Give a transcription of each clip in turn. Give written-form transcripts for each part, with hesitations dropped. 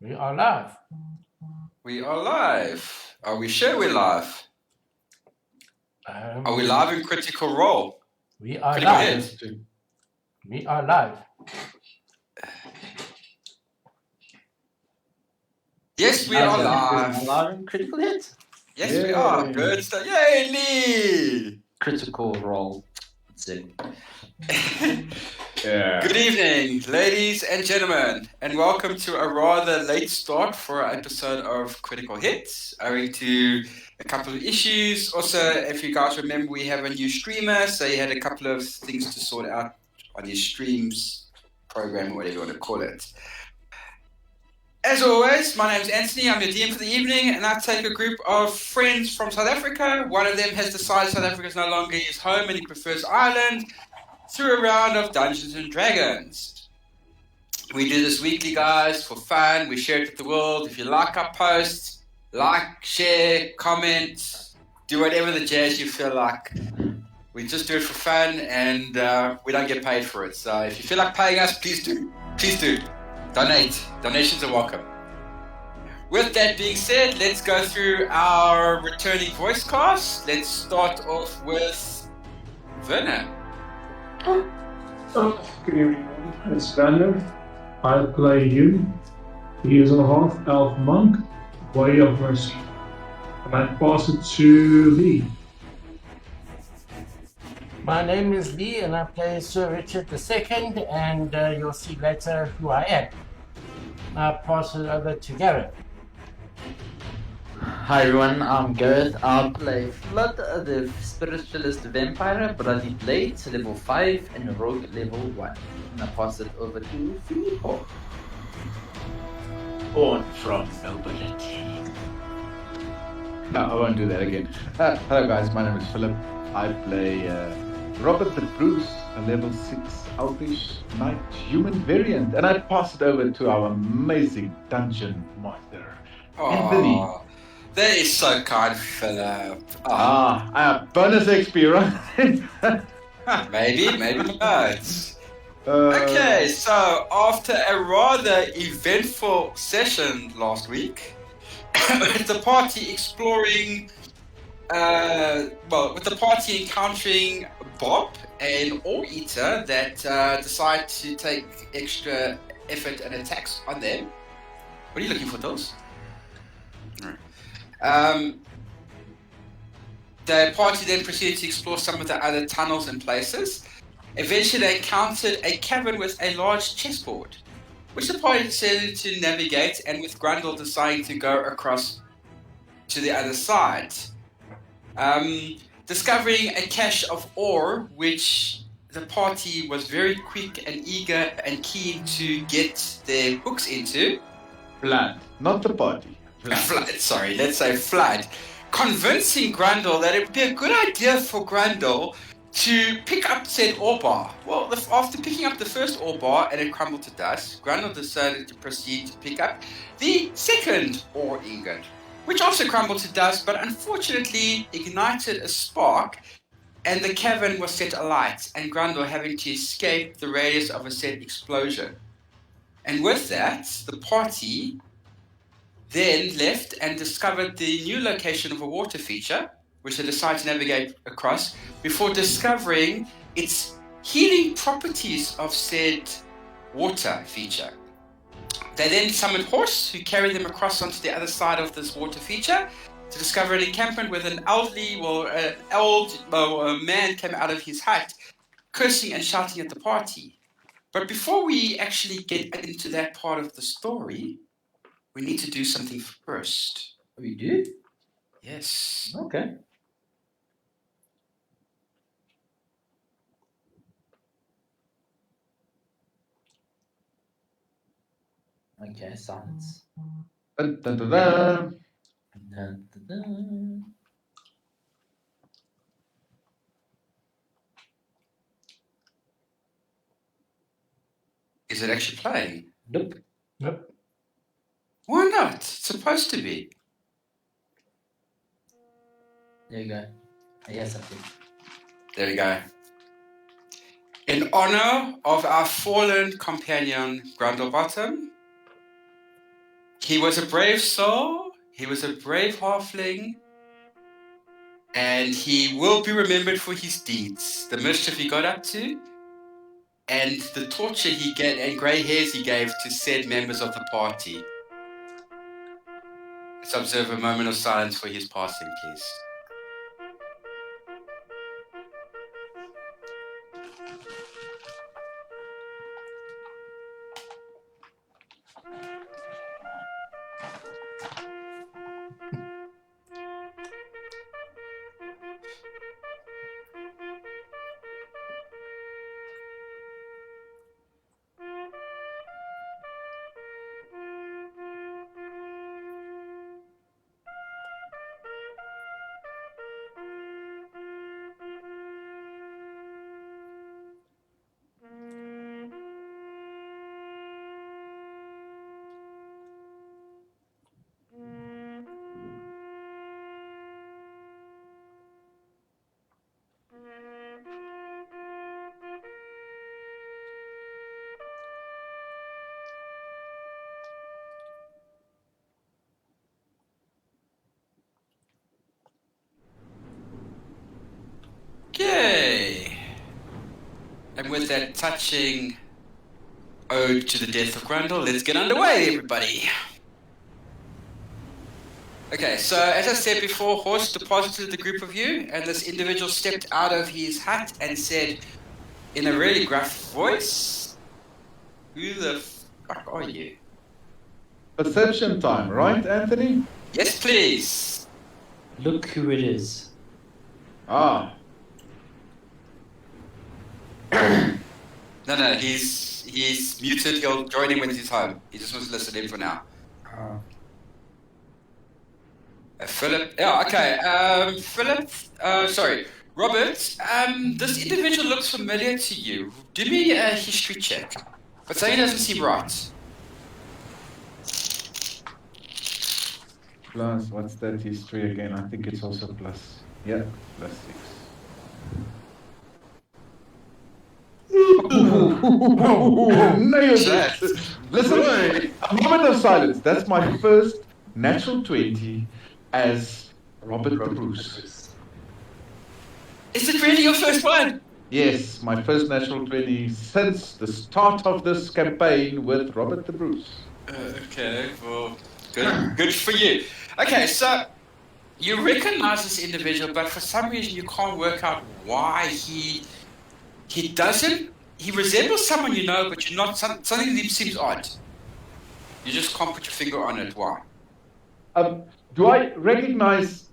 We are live. We are live. Are we sure we're live? Are we live in Critical Role? We are Critical live. Hit? We are live. Yes, we are live. Live in Critical Hit. Yes, we are. Yay. Good stuff. Yay, Lee! Critical Role. That's it. Good evening, ladies and gentlemen, and welcome to a rather late start for our episode of Critical Hits, owing to a couple of issues. Also, if you guys remember, we have a new streamer, so he had a couple of things to sort out on his streams program, or whatever you want to call it. As always, my name is Anthony, I'm your DM for the evening, and I take a group of friends from South Africa. One of them has decided South Africa is no longer his home and he prefers Ireland, through a round of Dungeons and Dragons. We do this weekly, guys, for fun. We share it with the world. If you like our posts, like, share, comment, do whatever the jazz you feel like. We just do it for fun, and we don't get paid for it. So if you feel like paying us, please do. Please do. Donate. Donations are welcome. With that being said, let's go through our returning voice cast. Let's start off with Werner. Good evening. It's Werner. I play Yun. He is a half-elf monk, Way of Mercy. And I pass it to Lee. My name is Lee and I play Sir Richard II, and you'll see later who I am. I pass it over to Gareth. Hi everyone, I'm Gareth. I'll play Flood, the Spiritualist Vampire, Bloody Blade, level 5, and Rogue level 1. And I pass it over to Filippo. Born from nobility. No, I won't do that again. Hello guys, my name is Philip. I play Robert the Bruce, a level 6 Elfish Knight human variant, and I pass it over to our amazing dungeon master, Anthony. Oh, that is so kind, Philip. Bonus XP, right? Maybe not. Okay, so after a rather eventful session last week, with the party exploring, with the party encountering Bob, an ore eater that decided to take extra effort and attacks on them. What are you looking for, Dos? The party then proceeded to explore some of the other tunnels and places. Eventually, they encountered a cavern with a large chessboard, which the party decided to navigate, and with Grundle deciding to go across to the other side. Discovering a cache of ore, which the party was very quick and eager and keen to get their hooks into. Flood, not the party. Flood. Let's say Flood. Convincing Grundle that it would be a good idea for Grundle to pick up said ore bar. Well, after picking up the first ore bar and it crumbled to dust, Grundle decided to proceed to pick up the second ore ingot, which also crumbled to dust, but unfortunately ignited a spark, and the cavern was set alight, and Grundle having to escape the radius of a said explosion. And with that, the party then left and discovered the new location of a water feature, which they decided to navigate across, before discovering its healing properties of said water feature. They then summoned Horse, who carried them across onto the other side of this water feature to discover an encampment with an man came out of his hut, cursing and shouting at the party. But before we actually get into that part of the story, we need to do something first. We do? Yes. Okay. Okay, silence. Dun, dun, dun, dun. Dun, dun, dun. Is it actually playing? Nope. Yep. Why not? It's supposed to be. There you go. Yes, I think. There we go. In honor of our fallen companion, Grundlebottom, He was a brave soul. He was a brave halfling. And he will be remembered for his deeds, the mischief he got up to, and the torture he gave and grey hairs he gave to said members of the party. Let's observe a moment of silence for his passing, please. Okay. And with that touching ode to the death of Grundle, let's get underway, everybody. Okay, so as I said before, Horst deposited the group of you, and this individual stepped out of his hut and said, in a really gruff voice, "Who the fuck are you?" Perception time, right, Anthony? Yes, please. Look who it is. Ah, No, he's muted. He'll join in when he's home. He just wants to listen in for now. Philip. Yeah, okay. Philip. Sorry, Robert. This individual looks familiar to you. Do me a history check. But something doesn't seem right. plus, what's that history again? I think it's also plus. Yeah, plus 6. Nailed it! Listen, a moment of silence. That's my first natural 20 as Robert the Bruce. Is it really your first one? Yes, my first natural 20 since the start of this campaign with Robert the Bruce. Okay, well, good for you. Okay, so you recognize this individual, but for some reason you can't work out why he doesn't. He resembles someone you know, but you're not. Something seems odd. You just can't put your finger on it. Why? Do I recognize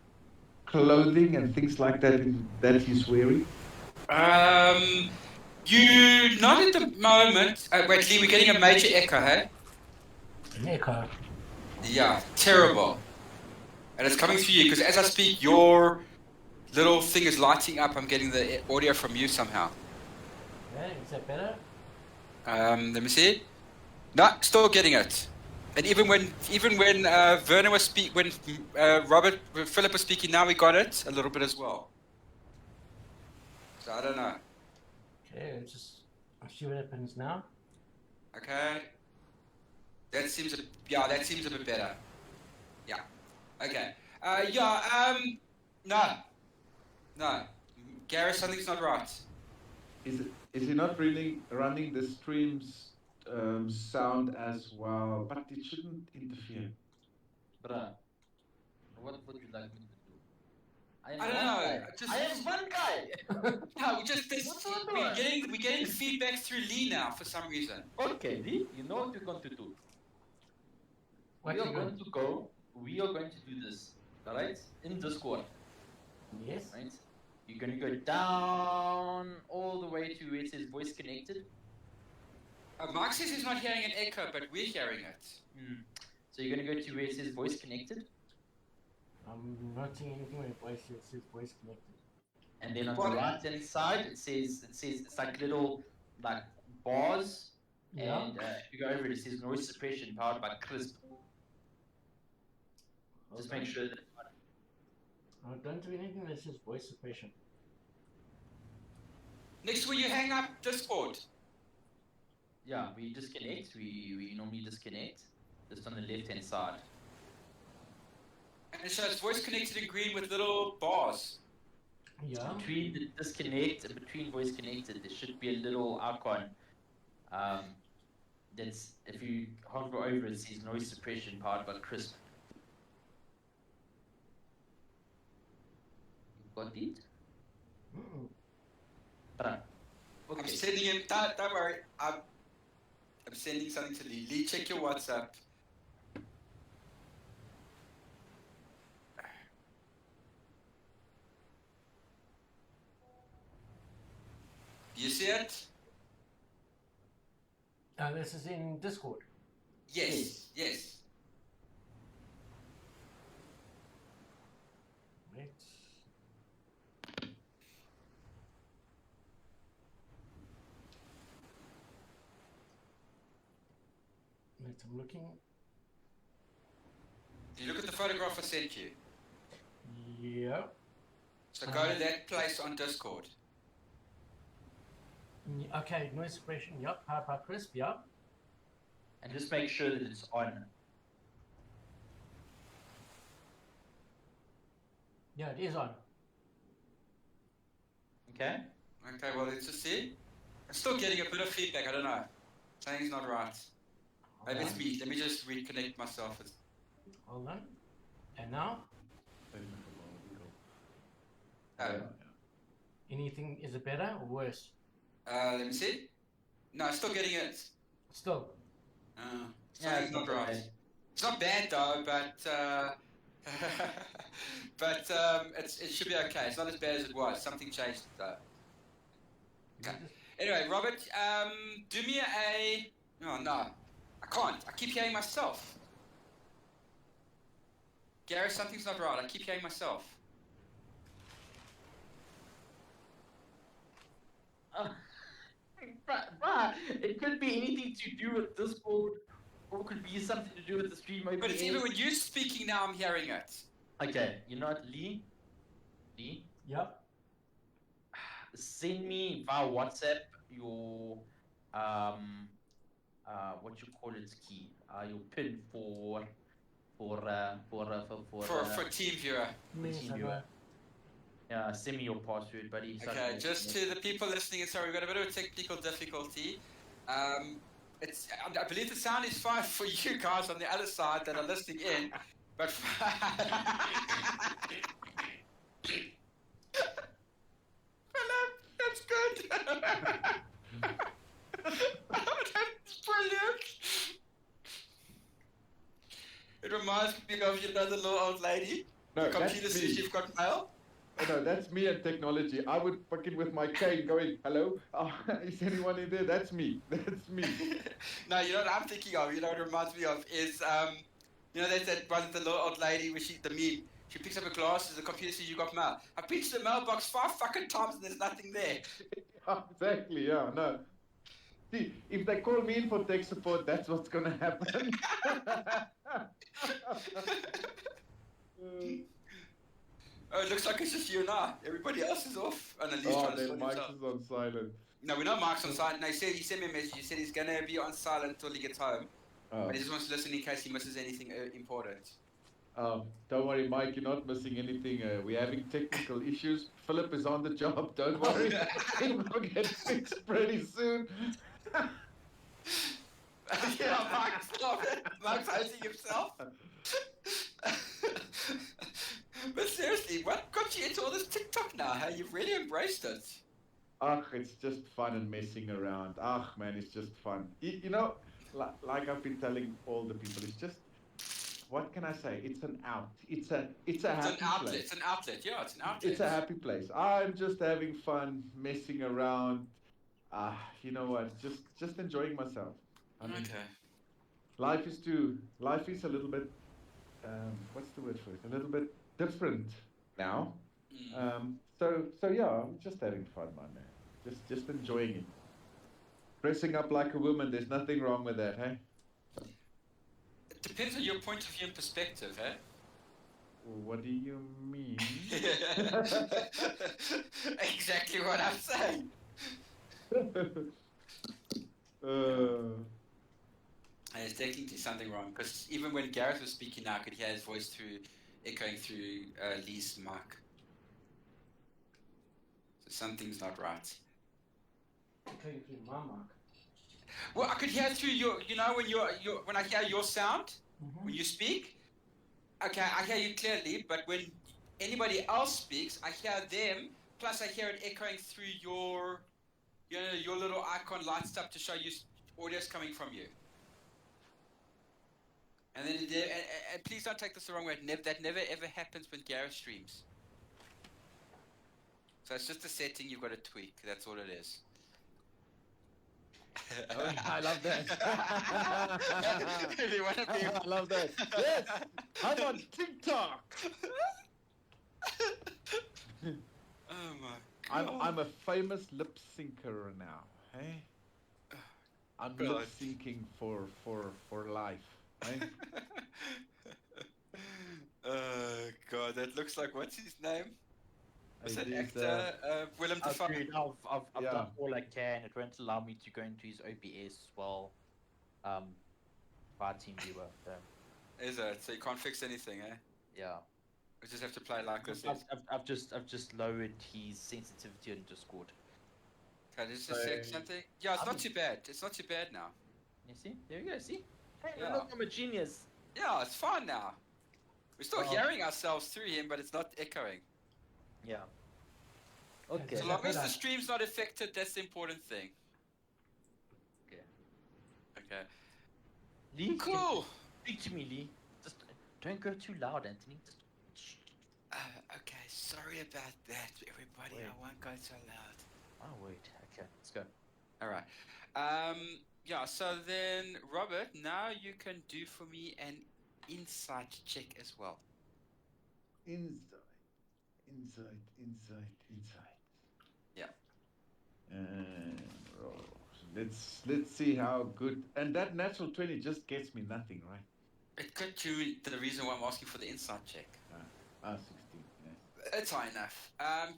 clothing and things like that that he's wearing? You not at the moment. Wait, Lee, we're getting a major echo, hey? Echo. Yeah, terrible. And it's coming through you because as I speak, your little thing is lighting up. I'm getting the audio from you somehow. Okay, is that better? Let me see. No, still getting it. And even when Vernon was when Philip was speaking, now we got it a little bit as well. So I don't know. Okay, let's just see what happens now. Okay. That seems a bit better. Yeah. Okay. No. Gareth, something's not right. Is he not really running the stream's sound as well? But it shouldn't interfere. Bruh, what would you like me to do? I don't know. I am one guy! No, we're getting the feedback through Lee now for some reason. Okay, Lee, you know what we're going to do. What We you are going going to do this, alright? In Discord, Yes. right? You're going to go down all the way to where it says voice connected. Mark says he's not hearing an echo, but we're hearing it. So you're going to go to where it says voice connected. I'm not seeing anything when it says voice connected. And then on the right hand side, it says it's like little bars. Yeah. And if you go over it, it says noise suppression powered by Crisp. Just make sure that. Don't do anything that says voice suppression. Next to where you hang up Discord. Yeah, we disconnect. We normally disconnect. just on the left-hand side. And so it's voice connected in green with little bars. Yeah. Between the disconnect and between voice connected, there should be a little icon. That's if you hover over it, says noise suppression powered by Crisp. You got it? Mm. Okay. I'm sending him. Don't worry. I'm sending something to Lee. Lee, check your WhatsApp. Do you see it? This is in Discord. Yes. Yes. Wait. Wait, I'm looking. Do you look at the photograph I sent you? Yeah. So go to that place on Discord. Okay, noise suppression. Yep. Hyper crisp. Yep. And just make sure that it's on. Yeah, it is on. Okay? Okay, well, let's just see. I'm still getting a bit of feedback. I don't know. Something's not right. Maybe it's me. Let me just reconnect myself. Hold on. And now? Anything, is it better or worse? Let me see. No, I'm still getting it. Still. Something's not right. okay. It's not bad though, but it should be okay. It's not as bad as it was. Something changed though. Okay. Anyway, Robert, do me a. Oh no, I can't. I keep hearing myself. Gary, something's not right. I keep hearing myself. It could be anything to do with Discord, or it could be something to do with the stream opening. But it's even when you're speaking now, I'm hearing it. Okay, you know what, Lee? Yep. Send me via WhatsApp your what you call it key, your pin for TeamViewer. Yes, Yeah, send me your password, buddy. Okay, just to the people listening, sorry, we've got a bit of a technical difficulty. I believe the sound is fine for you guys on the other side that are listening in, but Philip, that's good. That's brilliant. It reminds me of your other little old lady. No, the computer that's says me. you've got mail. Oh, no, that's me and technology. I would fucking with my cane going, hello? Is anyone in there? That's me. That's me. No, you know what I'm thinking of? You know what it reminds me of is, you know, there's that one, the little old lady where the meme. She picks up her glasses, the computer says you got mail. I've been to the mailbox 5 fucking times and there's nothing there. Exactly, yeah, no. See, if they call me in for tech support, that's what's gonna happen. Oh, it looks like it's just you and I. Everybody else is off. And at least Oh, trying to then sort Mike's himself. is on silent. No, we know Mark's on silent. No, he sent me a message. He said he's going to be on silent until he gets home. Oh. But he just wants to listen in case he misses anything important. Don't worry, Mike, you're not missing anything. We're having technical issues. Philip is on the job, don't worry. It will get fixed pretty soon. Yeah, Mark's hosting himself. But seriously, what got you into all this TikTok now? How you've really embraced it? It's just fun and messing around. Man, it's just fun. You know, like I've been telling all the people, it's just, what can I say? It's an out. It's a happy outlet. place. It's an outlet. Yeah, it's an outlet. It's a happy place. I'm just having fun, messing around. You know what? Just enjoying myself. I mean, Okay. life is a little bit, what's the word for it? A little bit different now. So yeah, I'm just having fun, my man. Just enjoying it. Dressing up like a woman, there's nothing wrong with that, hey? It depends on your point of view and perspective, eh? What do you mean? Exactly what I'm saying. And there's technically something wrong because even when Gareth was speaking now, I could hear his voice echoing through Lee's mic. So something's not right. Going through my mic. Well, I could hear through your, when I hear your sound when you speak. Okay, I hear you clearly, but when anybody else speaks, I hear them. Plus, I hear it echoing through your little icon lights up to show you audio's coming from you. And then, and please don't take this the wrong way. That never ever happens when Gareth streams. So it's just a setting you've got to tweak. That's all it is. I love that. If you want to be... I love that. Yes, I'm on TikTok. Oh my I'm God. I'm a famous lip syncer now. Hey, I'm God. lip syncing for life. Hey? Oh God, that looks like what's his name? What's that It is, actor? Willem Dafoe. Dude, I've Yeah. done all I can. It won't allow me to go into his OBS while via TeamViewer. So, Is it? So you can't fix anything, eh? yeah. We just have to play like this. I've just lowered his sensitivity on Discord. Okay, just a sec, something. Yeah, it's not too bad. It's not too bad now. You see? There you go. See? Hey, Yeah. look, I'm a genius. Yeah, it's fine now. We're still Oh. hearing ourselves through him, but it's not echoing. Yeah. Okay. So long as the stream's not affected, that's the important thing. Okay. Okay. Lee, Cool. speak to me, Lee. Just don't go too loud, Anthony. Just. Shh. Okay, sorry about that, everybody. Wait. I won't go so loud. Oh wait. Okay. Let's go. All right. Yeah, so then, Robert, now you can do for me an insight check as well. Inside. Yeah. And roll. Let's see how good. And that natural 20 just gets me nothing, right? It could do the reason why I'm asking for the insight check. 16. Yeah. It's high enough.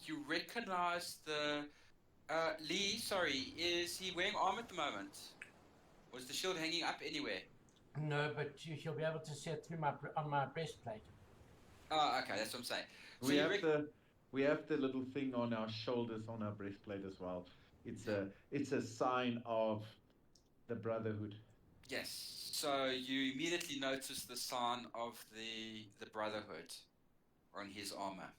You recognize the... Lee, sorry, is he wearing armor at the moment? Was the shield hanging up anywhere? No, but he'll be able to see it through on my breastplate. Oh, okay, that's what I'm saying. So We you have the little thing on our shoulders, on our breastplate as well. It's a sign of the Brotherhood. Yes. So you immediately notice the sign of the Brotherhood on his armor.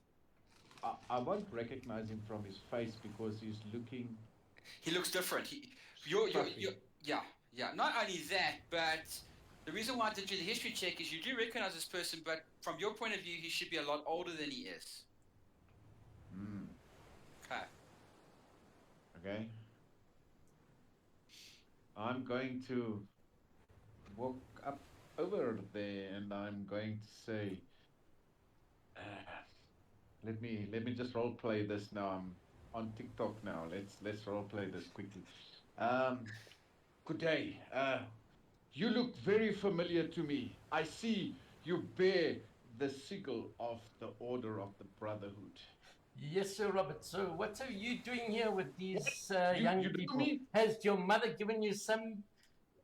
I won't recognize him from his face because he's looking. He looks different. Yeah. Not only that, but the reason why I did the history check is you do recognize this person, but from your point of view, he should be a lot older than he is. Okay. Okay. I'm going to walk up over there and I'm going to say, let me just role play this now. I'm on TikTok now. Let's role play this quickly. Good day. You look very familiar to me. I see you bear the sigil of the Order of the Brotherhood. Yes, Sir Robert. So what are you doing here with these You young know people? me? Has your mother given you some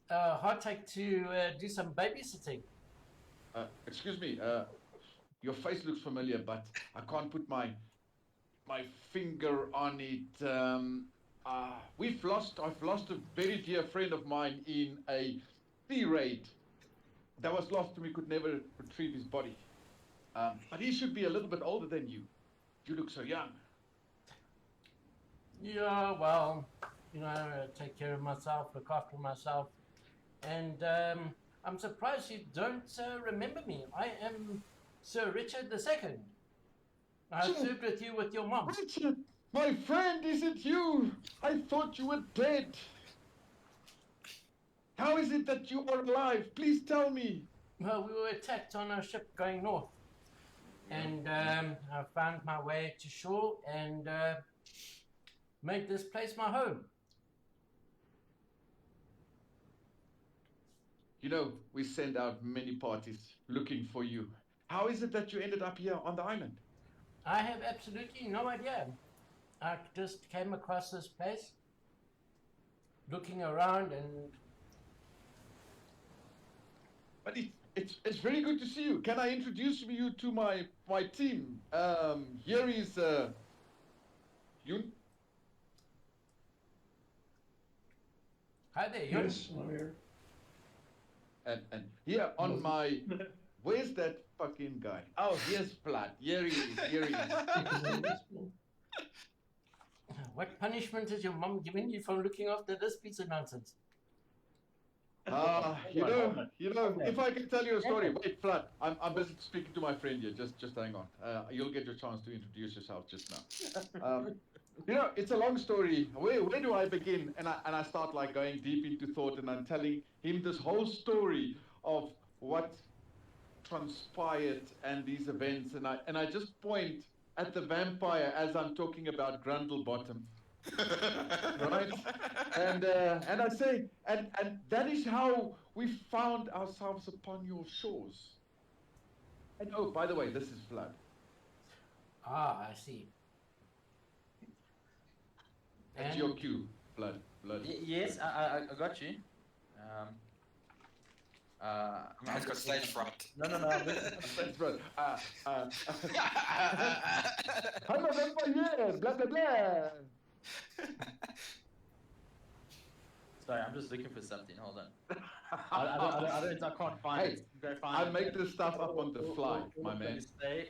heartache to do some babysitting? Excuse me. Your face looks familiar, but I can't put my finger on it. I've lost a very dear friend of mine in a sea raid. That was lost and we could never retrieve his body. But he should be a little bit older than you. You look so young. Yeah, well, take care of myself, look after myself. And I'm surprised you don't remember me. I am Sir Richard II. I served with you with your mom. Richard, my friend, is it you? I thought you were dead. How is it that you are alive? Please tell me. Well, we were attacked on a ship going north. And I found my way to shore and made this place my home. You know, we send out many parties looking for you. How is it that you ended up here on the island? I have absolutely no idea. I just came across this place, looking around, and But it's very good to see you. Can I introduce you to my team? Here is Yun. Hi there, Yun. Yes, I'm here. And here on my, where's that fucking guy? Oh, here's Vlad. Here he is. Here he is. What punishment is your mom giving you for looking after this piece of nonsense? You know, if I can tell you a story. Wait, Vlad, I'm busy speaking to my friend here. Just hang on. You'll get your chance to introduce yourself just now. You know, it's a long story. Where do I begin? And I start like going deep into thought, and I'm telling him this whole story of what transpired and these events, and I just point at the vampire as I'm talking about Grundlebottom. Right? And I say, and that is how we found ourselves upon your shores. And oh, by the way, this is Vlad. Ah, I see. That's And your cue, Vlad. Yes, I got you. Man's got stage fright. No. That's right. I'm a vampire, blah, blah, blah. Sorry, I'm just looking for something. Hold on. I can't find Hey, it. Go find I it. make this stuff up on the fly, my man.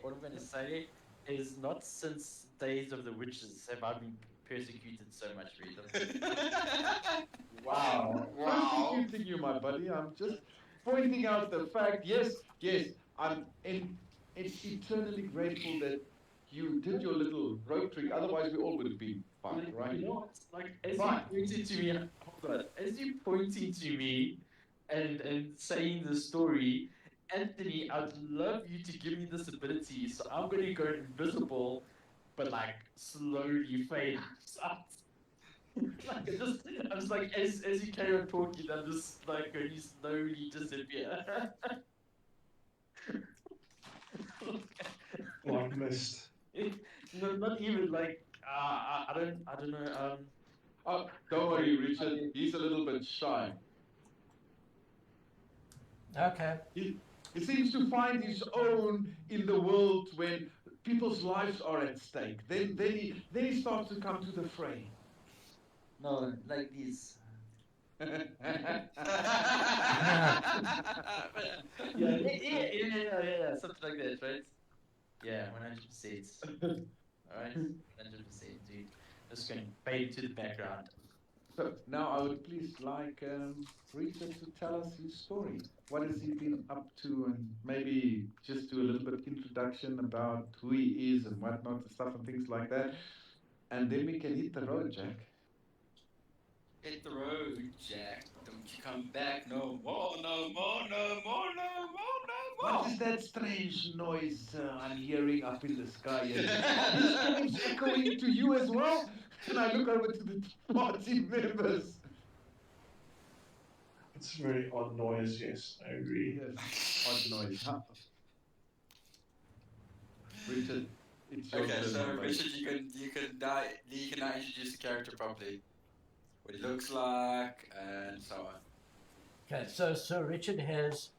What I'm going to say is not since days of the witches have I been persecuted so much, Rita. Wow. Persecuting you, my buddy. I'm just pointing out the fact. Yes, I'm eternally grateful that you did your little rope trick. Otherwise, we all would have been fucked, right? You know what? Like as you pointing to me, hold on. As you pointing to me and saying the story, Anthony, I'd love you to give me this ability, so I'm gonna go invisible, but like slowly fade out. Like I'm just like as you carry on talking, I'm just like going to slowly disappear. Like mist. No, not even like I don't know. Oh, don't worry, Richard. He's a little bit shy. okay. He seems to find his own in the world when people's lives are at stake. Then he starts to come to the fray. No, like this. Yeah, something like that, right? Yeah, 100%. Alright, 100%, dude. Just going to fade to the background. So now I would please like Richard to tell us his story. What has he been up to, and maybe just do a little bit introduction about who he is and whatnot and stuff and things like that. And then we can hit the road, Jack. Hit the road, Jack. Don't you come back no more, no more, no more, no more, no more. What is that strange noise I'm hearing up in the sky? Is it echoing to you as well? And I look over to the party members. It's a very odd noise, yes, I agree. Yes, odd noise. Huh? Richard, it's your Okay, turn, so my buddy. Richard, you can now introduce the character properly. What he looks like and so on. Okay, so Sir Richard has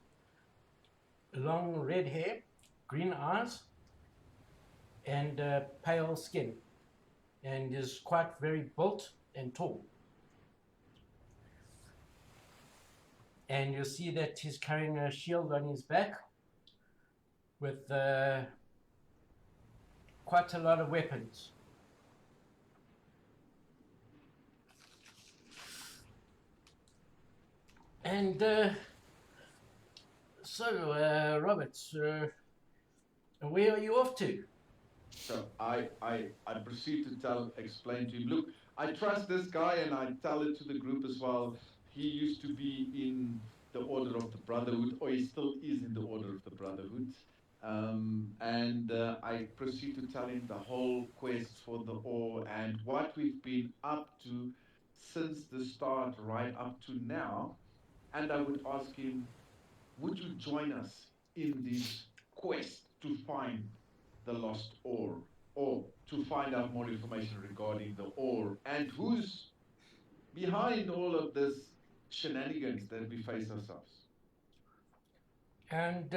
long red hair, green eyes, and pale skin, and is quite very built and tall. And you'll see that he's carrying a shield on his back with quite a lot of weapons. And so, Robert, where are you off to? So I proceed to explain to him, look, I trust this guy, and I tell it to the group as well. He used to be in the Order of the Brotherhood, or he still is in the Order of the Brotherhood. And I proceed to tell him the whole quest for the ore and what we've been up to since the start right up to now. And I would ask him, would you join us in this quest to find the lost ore, or to find out more information regarding the ore and who's behind all of this shenanigans that we face ourselves? And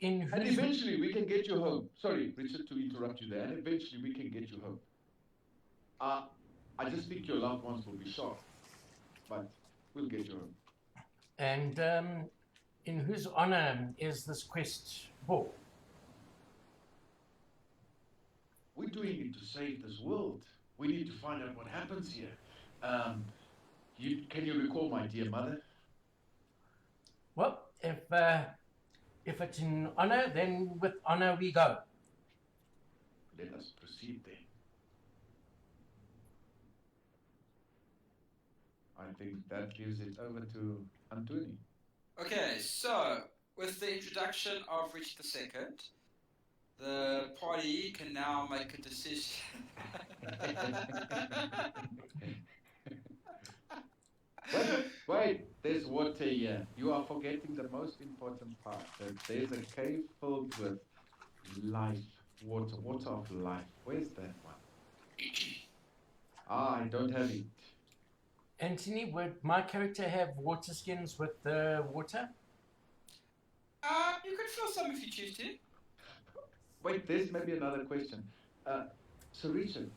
in And whose eventually we can get you home. Sorry, Richard, to interrupt you there. And eventually we can get you home. I just think your loved ones will be shocked, but we'll get you home. and in whose honor is this quest for? We're doing it to save this world. We need to find out what happens here. Can you recall my dear mother? Well, if it's in honor, then with honor we go. Let us proceed then. I think that gives it over to Anthony. Okay, so with the introduction of Richard II, the party can now make a decision. Wait, there's water here. You are forgetting the most important part. That there's a cave filled with life, water of life. Where's that one? I don't have it. Anthony, would my character have water skins with the water? You could fill some if you choose to. Wait, there's maybe another question. So Richard,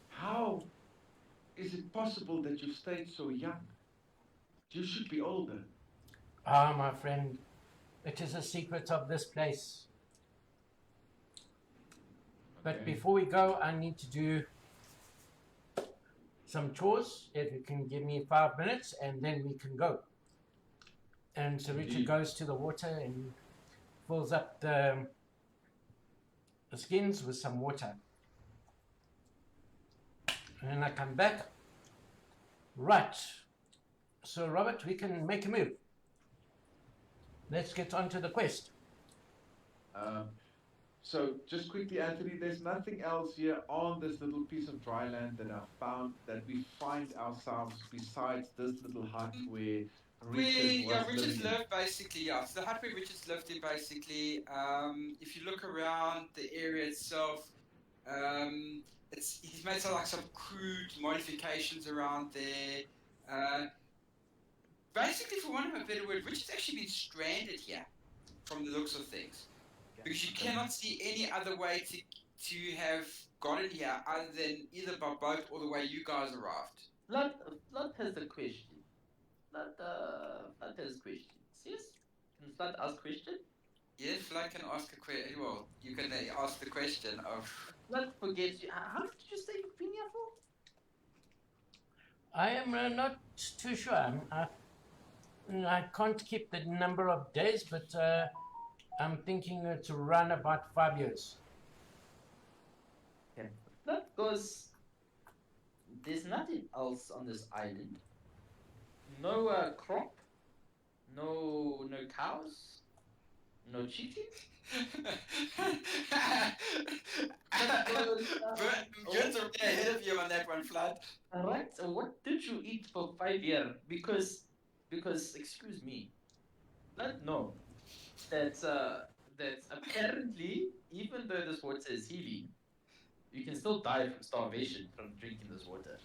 how is it possible that you stayed so young? You should be older. Ah, my friend, it is a secret of this place. But Okay. before we go, I need to do some chores. If you can give me 5 minutes, and then we can go. And so Richard Indeed. goes to the water and fills up the skins with some water. And then I come back. Right. So Robert, we can make a move. Let's get on to the quest. So just quickly, Anthony, there's nothing else here on this little piece of dry land that I've found that we find ourselves besides this little hut where Richard was Richard's living. lived basically, yeah. So the hut where Richard's lived in basically, if you look around the area itself, he's made some crude modifications around there. Basically, for want of a better word, Richard's actually been stranded here, from the looks of things, because you cannot see any other way to have gotten here other than either by boat or the way you guys arrived. Flood has a question. Flood has questions. Yes? Can Flood ask question? Yes, Flood can ask a question. Well, you can ask the question of. Flood forgets you. How did you say you've been here for? I am not too sure. I can't keep the number of days, but I'm thinking to run about 5 years. Okay. Flood goes. There's nothing else on this island. No crop. No cows. No chickens. You're ahead of you on that one, Flood. Alright, so what did you eat for 5 years? Because excuse me, no, that's apparently, even though this water is healing, you can still die from starvation from drinking this water.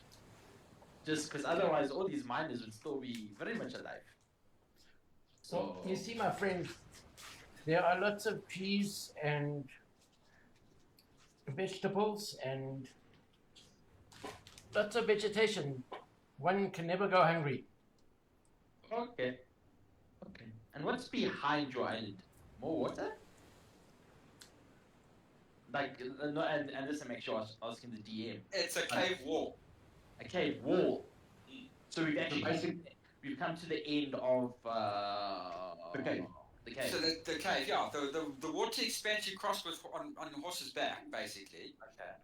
Just because otherwise all these miners would still be very much alive. So, you see, my friend, there are lots of trees and vegetables and lots of vegetation. One can never go hungry. Okay. And what's behind your island? More water? Like, no, and this I'm actually asking the DM. It's a cave wall. A cave wall. So we've actually we've come to the end of The cave. The cave. So the cave, yeah, the water expands you crossed on a horse's back, basically. Okay.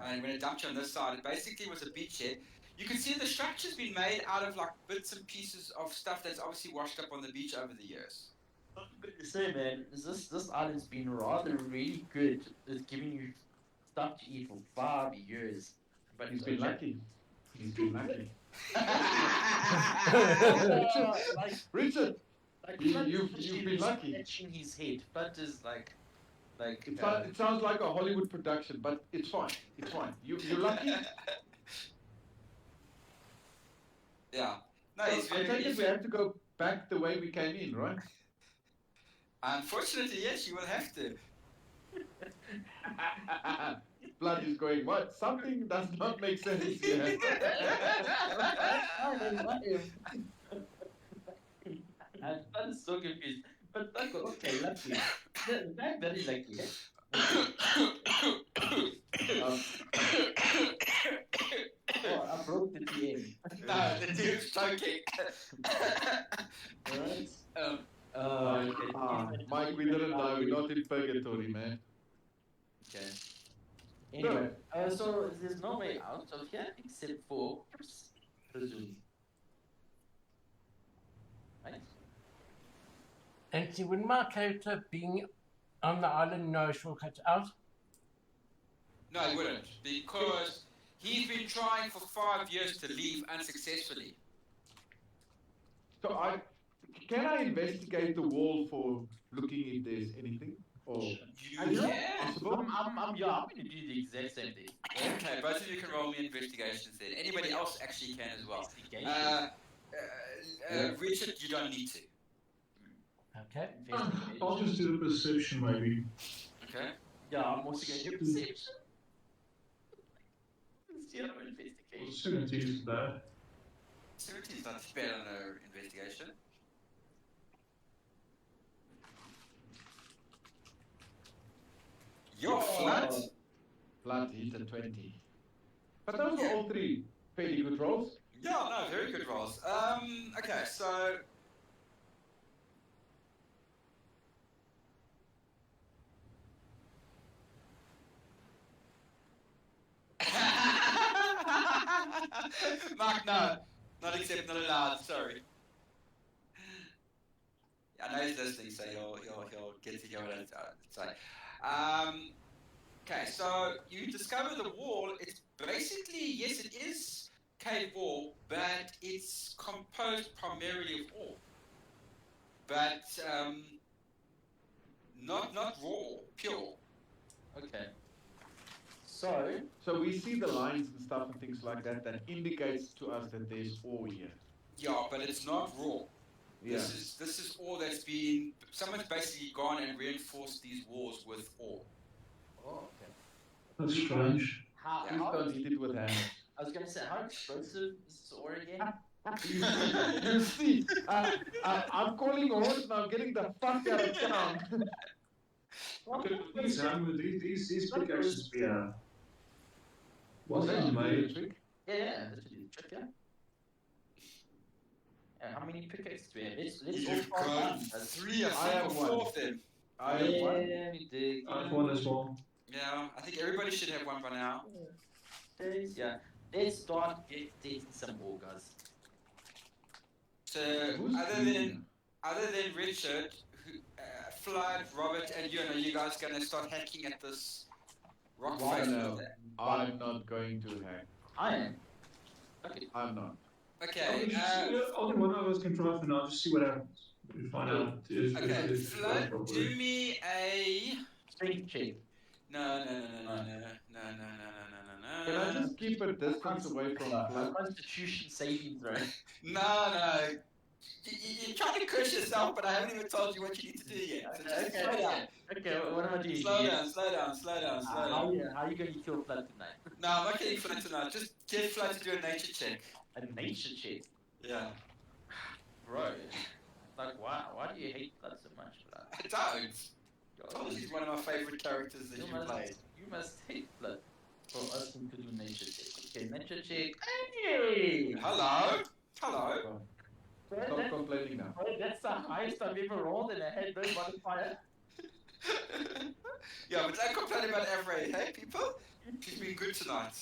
And when it dumped you on this side, it basically was a beachhead. You can see the structure's been made out of like bits and pieces of stuff that's obviously washed up on the beach over the years. I'm good to say, man, this island's been rather really good at giving you stuff to eat for 5 years. But He's been lucky. He's been lucky. like, Richard, like you've been lucky. Scratching his head. But is like. It sounds like a Hollywood production, but it's fine. It's fine. You're lucky. Yeah. No, So it's I very. take it we have to go back the way we came in, right? Unfortunately, yes, you will have to. Blood is going, what? Something does not make sense here. I'm so confused. But okay, lucky. That very lucky. Eh? Oh, I broke the TM. No, the dude's choking. Alright. Okay. Mike, we didn't die. We're not in purgatory, man. Okay. Anyway, so there's no way out of here except for presume. Right? And see, would my character being on the island know shortcuts out? No, he wouldn't, because he's been trying for 5 years to leave unsuccessfully. So can I investigate the wall for looking if there's anything? Or You Yeah. possible? I'm gonna do the exact same thing. Okay, both of you can roll me investigations then. Anybody else actually can as well. Investigation. Richard, you don't need to. Okay. I'll just do the perception maybe. Okay. Yeah, I'm also gonna do perception. Zero Well, investigation. 17 is there. 17 is not too bad on an investigation. You're flat. Blood hit a 20. But those were all three fairly good rolls. Yeah, no, very good rolls. Okay, so. Mark, no. Not accept, not allowed, sorry. I know he's listening, so he'll get to hear what I'm saying. Okay, so you discover the wall. It's basically, yes, it is cave wall, but it's composed primarily of ore. But not raw, pure. Okay. So, So we see the lines and stuff and things like that that indicates to us that there's ore here. Yeah, but it's not raw. Yeah. This is ore that's been, someone's basically gone and reinforced these walls with ore. oh, okay. That's strange. How, Please don't hit it with hammers. I was gonna say, how explosive is this ore again? You see, I'm calling a horse and I'm getting the fuck out of town. These pickaxes be what's that that made? trick? Yeah, that's what you check, yeah. And how many pickaxes do we have? Let's You've all got find one. 3 or I have 4 one. of them. I have one. Yeah, we did. I have one as well. Yeah, I think everybody should have one by now. Yeah. Let's start getting some ore, guys. So Who's other green? than Richard, Flood, Robert, and you, are you guys gonna start hacking at this rock I face? know. I'm not going to hack. I am. Okay. I'm not. Okay. Only one of us can try for now. Just see what happens. We find out if Okay. it's Flood, properly. do me a. Strength check. No. Can I just keep a distance away from blood? Constitution saving throw. No. You're trying to curse yourself, but I haven't even told you what you need to do yet. So just slow down. Okay, what am I doing? Slow down. How are you going to kill Flood tonight? No, I'm not getting Flood tonight. Just get Flood to do a nature check. A nature check. Yeah. Bro. Like, why do you hate Flood so much, Flood? I don't. Told you he's one of my favorite characters that you played. You must hate Flood for us to do nature check. Okay, nature check. Hey! Hello. Stop complaining now. That's the highest I've ever rolled and I had no modifier. Yeah, but don't complain about Avray, hey people? She's been good tonight.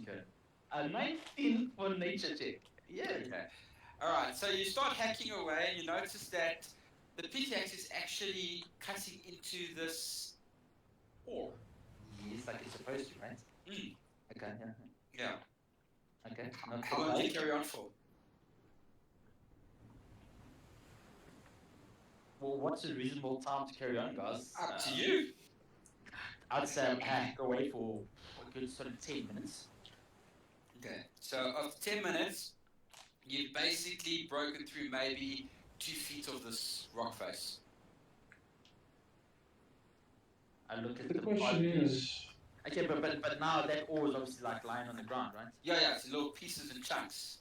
Okay. A 19 for nature check. Yeah. Okay. Alright, so you start hacking away and you notice that the pickaxe is actually cutting into this ore. Yes, like it's supposed to, right? Mm. Okay, yeah. Yeah. Okay. How long do you carry on for? Well, what's a reasonable time to carry on, guys? Up to you. I'd say I'll hack away for a good sort of 10 minutes. Okay, so after 10 minutes, you've basically broken through maybe 2 feet of this rock face. I look at The the question is, Okay, but now that ore is obviously like lying on the ground, right? Yeah, it's little pieces and chunks.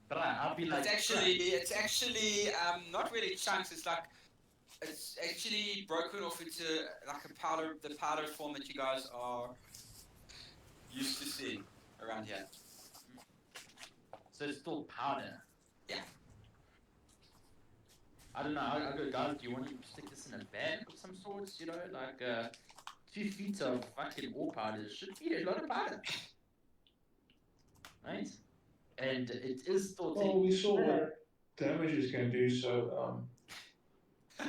But I'll be like, It's actually not really chunks. It's actually broken off into like the powder form that you guys are used to seeing around here. so it's still powder. Yeah. I don't know. I go, guys. Do you want to stick this in a bag of some sorts? You know, like 2 feet of fucking ore powder should be a lot of powder, right? And it is still. well, we saw what damage is going to do, so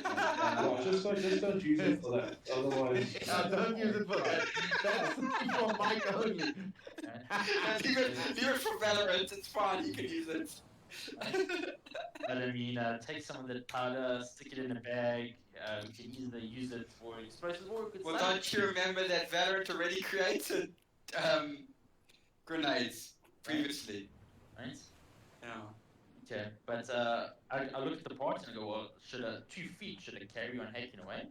well, just don't use it for that. Otherwise, Don't use it for that. That's for Mike only. leave it for Valorant. It's fine. You can use it. But I mean, take some of that powder, stick it in a bag. We can either use it for explosives or we could Well, sell it. don't you remember that Valorant already created grenades previously? Right? Yeah. Okay, but I look at the parts and I go, well, should 2 feet, should I carry on hacking away?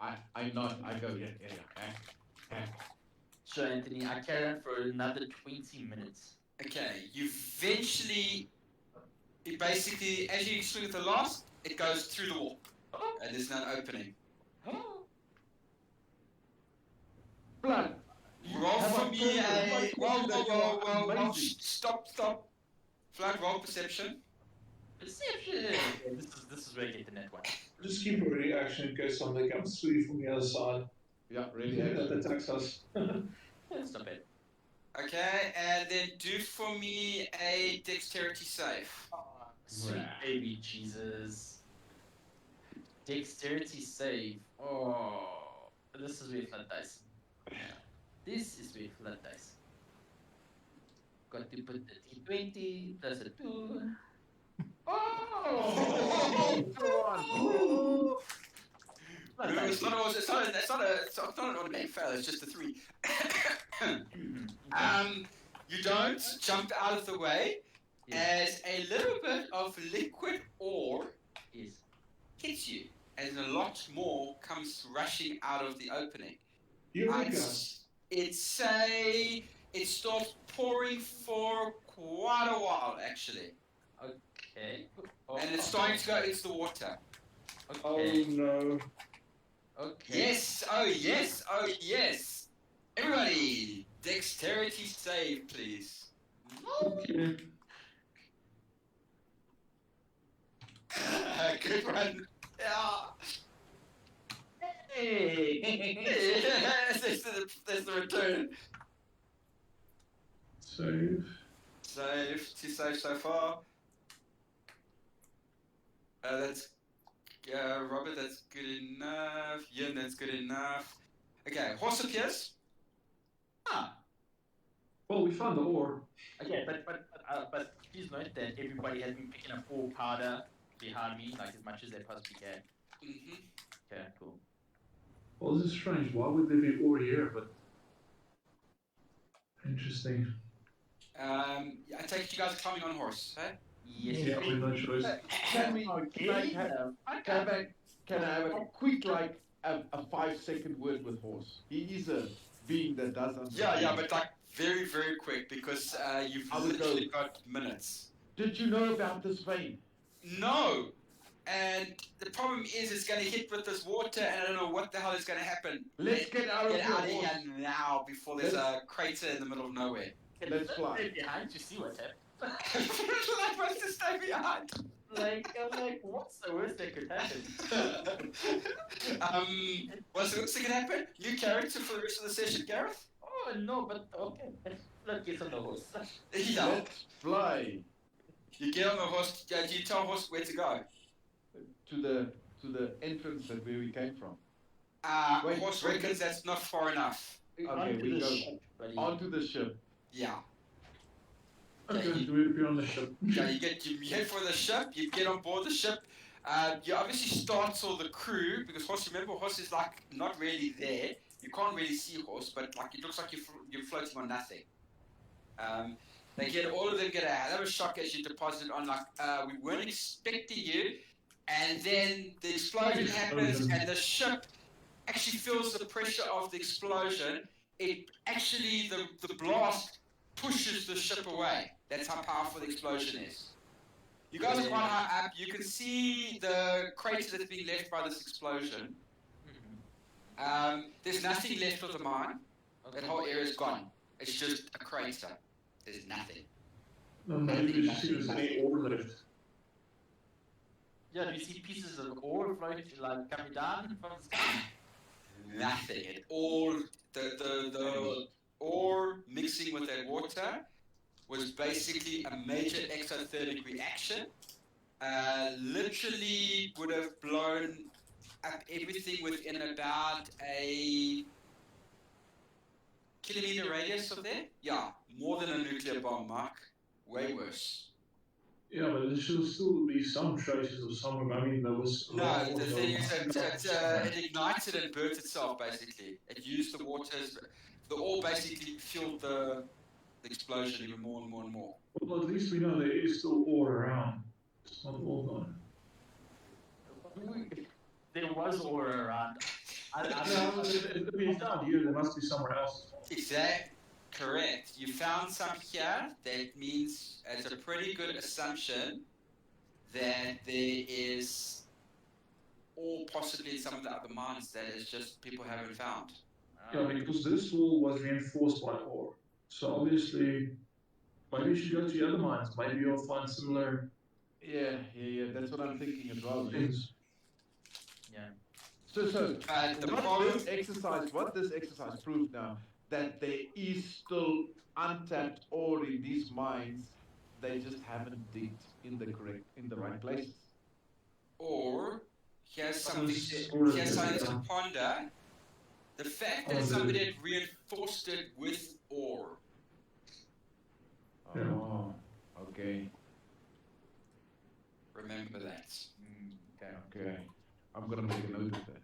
I nod. I go, yeah. Sure, Anthony, I carry on for another 20 minutes. Okay, it basically, as you swing at the last, it goes through the wall, and there's no opening. Blood. Roll Have for I me told you a... Well, amazing. stop. Flood, roll perception. Perception! Okay, this is where I get the net one. just keep a ready action in case something comes through from the other side Yeah, really. that attacks us. That's not bad. Okay, and then do for me a dexterity save. Sweet Right. baby Jesus. Dexterity save. Oh, this is where flat dice. This is where flat dice. Got to put the D20 plus a 2. Oh! Go on. No, it's not an automatic fail, it's just a 3. You don't jump out of the way as a little bit of liquid ore Yes. hits you, and a lot more comes rushing out of the opening. Eureka! It starts pouring for quite a while, actually, Okay. and it's starting to go into the water. Oh Okay. no. Okay. Yes, oh yes. Everybody, dexterity save, please. Okay. Good one. Yeah. Hey. There's the return. Save. Save, 2 saves so far. That's Robert, that's good enough. Yin, that's good enough. Okay, horse appears. Well, we found the ore. Okay, but please note that everybody has been picking up 4 powder behind me, like as much as they possibly can. Mm-hmm. Okay, cool. Well, this is strange. Why would there be ore here? But interesting. I take it you guys are climbing on a horse, hey? Yes. Yeah, with no choice. Can we like, can I have a quick like a 5-second word with horse? He is a being that does understand. Yeah, but like very, very quick because you've I would literally go- got minutes. Did you know about this vein? No! And the problem is it's going to hit with this water and I don't know what the hell is going to happen. Let's get out of Get here, out of horse. here now before there's a crater in the middle of nowhere. Let's fly. Stay behind to see what's happening. Like, what's to stay behind? I'm like, what's the worst that could happen? What's the gonna happen? New character for the rest of the session, Gareth? Oh no, but okay. Let's get on the horse. Yeah. Let's fly You get on the horse. Do you tell the horse where to go? to the entrance that where we came from. Wait, Horse wait, reckons that's not far enough. Okay, Onto we the go ship, buddy. onto the ship. Yeah. Okay, do we appear on the ship? Yeah, you head for the ship, you get on board the ship. You obviously startle the crew because remember, horse is like not really there. You can't really see horse, but like it looks like you're floating on nothing. All of them get a hell of a shock as you deposit on like we weren't expecting you, and then the explosion happens and the ship actually actually feels the pressure of the explosion, it actually, the blast pushes the ship away. That's how powerful the explosion is. You guys are quite high up. You can see the crater that's being left by this explosion. There's nothing left of the mine. That whole area is gone. It's just a crater. There's nothing. No, maybe we see there's any ore left. Yeah, do you see pieces of ore floating, like coming down from the sky? Nothing. It all the ore mixing with that water was basically a major exothermic reaction. Literally would have blown up everything within about a kilometer radius of there. Yeah, more than a nuclear bomb, Mark. Way worse. Yeah, but there should still be some traces of somewhere. I mean, there was. No, the thing is that it ignited and burnt itself, basically. It used the waters, the ore basically fueled the explosion even more and more and more. Well, at least we know there is still ore around. It's not all gone. There was ore around. If it's not here, there must be somewhere else. Exact, correct. You found some here. That means it's a pretty good assumption that there is ore possibly in some of the other mines that is just people haven't found. Yeah, because this wall was reinforced by ore. So obviously, maybe you should go to the other mines. Maybe you'll find similar Yeah. That's what I'm thinking as well. things. Yeah. So The what problem, this exercise proved now that there is still untapped ore in these mines. They just haven't digged in the right places. or here's something to ponder. The fact that somebody had reinforced it with ore. Yeah. Oh, okay. Remember that. Okay. I'm gonna make a note of that.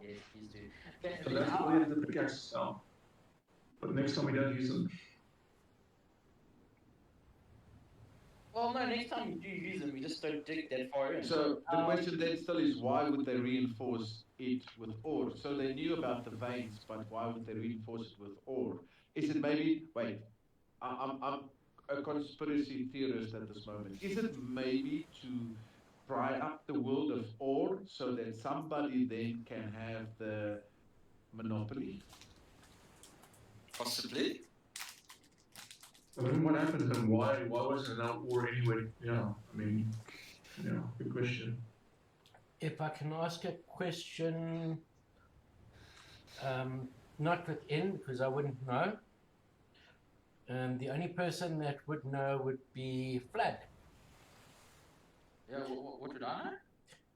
Yes, please do. Okay, So that's why the pickaxes now. But next time we don't use them. well, no, next time we do use them, we just don't dig that far in. So the question then still is, why would they reinforce it with ore? So they knew about the veins, but why would they reinforce it with ore? Is it maybe? Wait, I'm a conspiracy theorist at this moment. Is it maybe to pry up the world of ore so that somebody then can have the monopoly? Possibly. I mean, what happened and why was there no ore anyway? Yeah, I mean, good question. If I can ask a question, not within, because I wouldn't know. The only person that would know would be Vlad, Yeah, what did I know?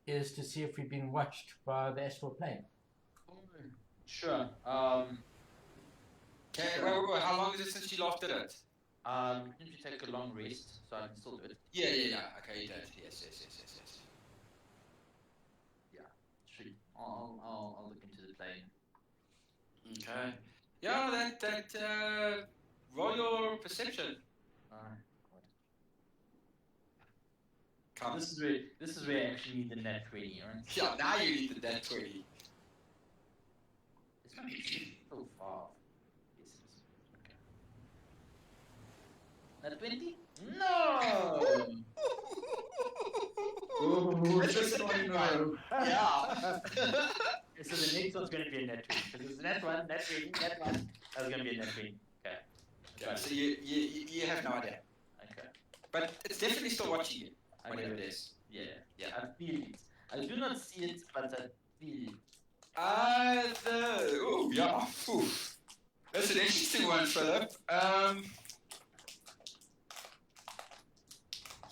is to see if we've been watched by the astral plane. Sure. Okay, wait. How long is it since you last did it? Didn't you take a long rest so I can still do it? Yeah. Okay, you did. Yes. Sweet. I'll look into the plane. Okay. Yeah, that roll your perception. Come. This is where I actually need the nat 20, right? Yeah, now you need the net 20. It's not so far. Yes, it is. Okay. Nat 20? No! It's the second one. Yeah. So the next one's going to be a net 20. Because it's nat 1, nat 20, nat 1. That's going to be a nat 20. Okay. Okay, so you have no idea. Okay. But it's definitely still watching you, whatever Okay. it is. Yeah. Yeah. I feel it. I do not see it, but I feel it. Yeah. Ooh. That's an interesting one, Philip.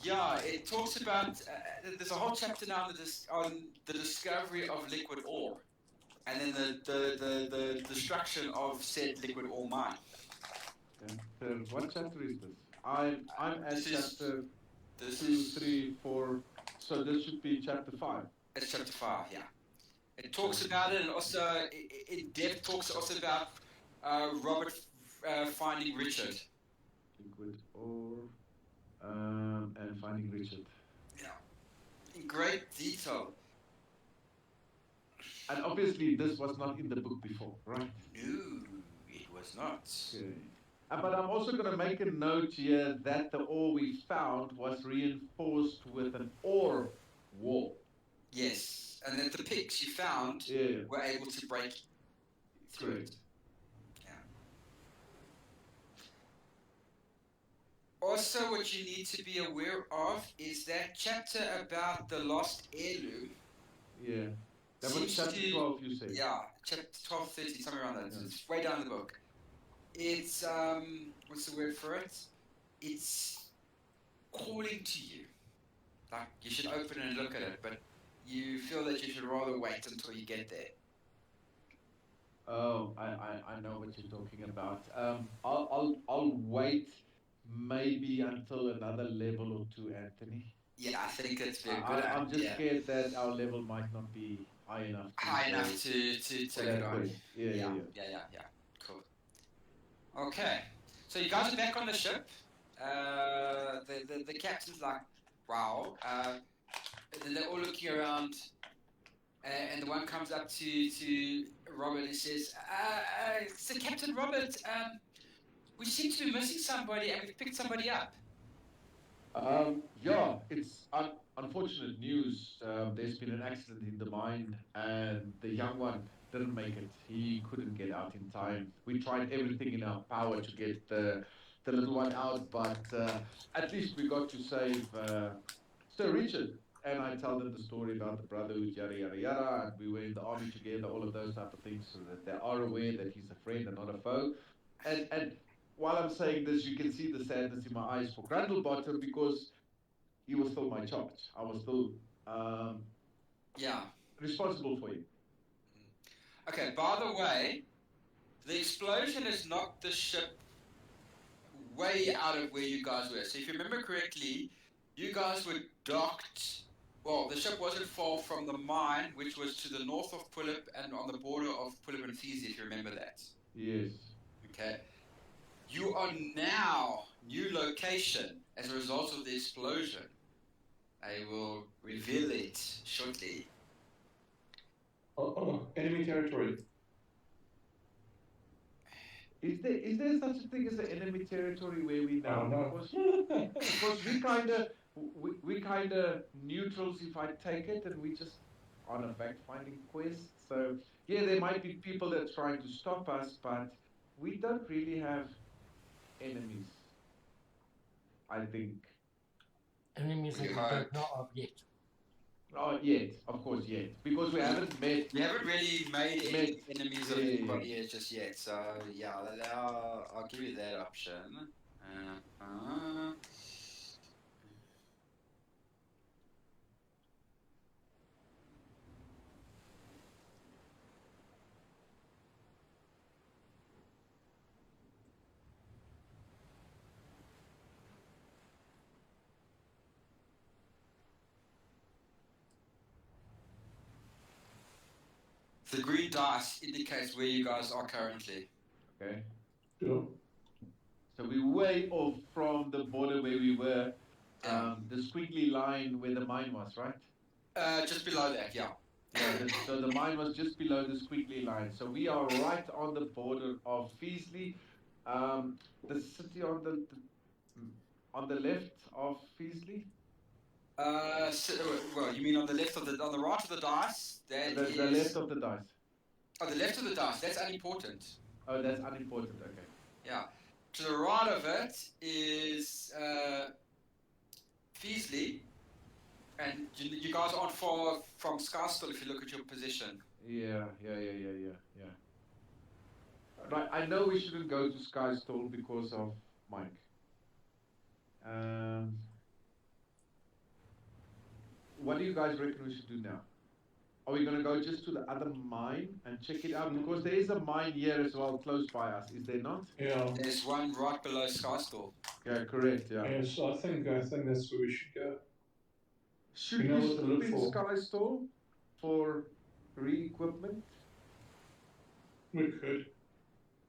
Yeah, it talks about, there's a whole chapter now on the discovery of liquid ore, and then the destruction of said liquid ore mine. What chapter is this? I'm at This is- chapter This 2, is 3, 4. So this should be chapter 5. it's chapter 5, yeah. It talks about it, and also in depth talks also about Robert finding Richard. Liquid ore and finding Richard. Yeah, in great detail. And obviously, this was not in the book before, right? No, it was not. Okay. But I'm also going to make a note here that the ore we found was reinforced with an ore wall. Yes, and that the picks you found Yeah. were able to break through it. Yeah. Also, what you need to be aware of is that chapter about the lost heirloom. Yeah. That was Seems chapter to- 12, you say? Yeah, chapter 12, 13, somewhere around that. Yeah. It's way down the book. It's, what's the word for it? It's calling to you. Like, you should open it and look at it, but you feel that you should rather wait until you get there. Oh, I know what you're talking about. I'll wait maybe until another level or two, Anthony. Yeah, I think that's very good. I'm just idea. scared that our level might not be high enough. High enough to for take that it on. quest. Yeah. Yeah. Cool. Okay, so you guys are back on the ship. The captain's like, wow. And then they're all looking around, and the one comes up to Robert and says, "So Captain Robert, we seem to be missing somebody, and we've picked somebody up." Yeah, it's unfortunate news. There's been an accident in the mine, and the young one didn't make it. He couldn't get out in time. We tried everything in our power to get the little one out, but at least we got to save Sir Richard. And I tell them the story about the brotherhood, yada yada yada, and we were in the army together, all of those type of things, so that they are aware that he's a friend and not a foe. And while I'm saying this, you can see the sadness in my eyes for Grundlebottom, because he was still my charge. I was still Yeah. responsible for him. Okay. By the way, the explosion has knocked the ship way out of where you guys were. So if you remember correctly, you guys were docked. Well, the ship wasn't far from the mine, which was to the north of Pulip and on the border of Pulip and Feezy, if you remember that. Yes. Okay. You are now new location as a result of the explosion. I will reveal it shortly. Oh, enemy territory. Is there such a thing as an enemy territory where we now? No. Because we kind of neutrals, if I take it, and we just on a fact-finding quest. So yeah, there might be people that trying to stop us, but we don't really have enemies, I think. Enemies that we don't know of yet. Oh, yet, of course, yet, because we haven't met. We haven't really made any enemies of Yeah. anybody here just yet, so yeah, I'll give you that option. The green dice indicates where you guys are currently. Okay. Sure. So we're way off from the border where we were. Yeah. The squiggly line where the mine was, right? Just below that, yeah. Yeah, so the mine was just below the squiggly line. So we are right on the border of Feasley. The city on the left of Feasley. Well, you mean on the right of the dice? That The is- left of the dice. Oh, the left of the dice. That's unimportant. Oh, that's unimportant. Okay. Yeah. To the right of it is Feasley, and you guys aren't far from Skystall if you look at your position. Yeah. Right, I know we shouldn't go to Skystall because of Mike. What do you guys reckon we should do now? Are we going to go just to the other mine and check it out? Because there is a mine here as well, close by us, is there not? Yeah. There's one right below Skystall. Yeah, correct, yeah. Yes, I think that's where we should go. Should You know we what to look stop in for. Skystall for re-equipment? We could.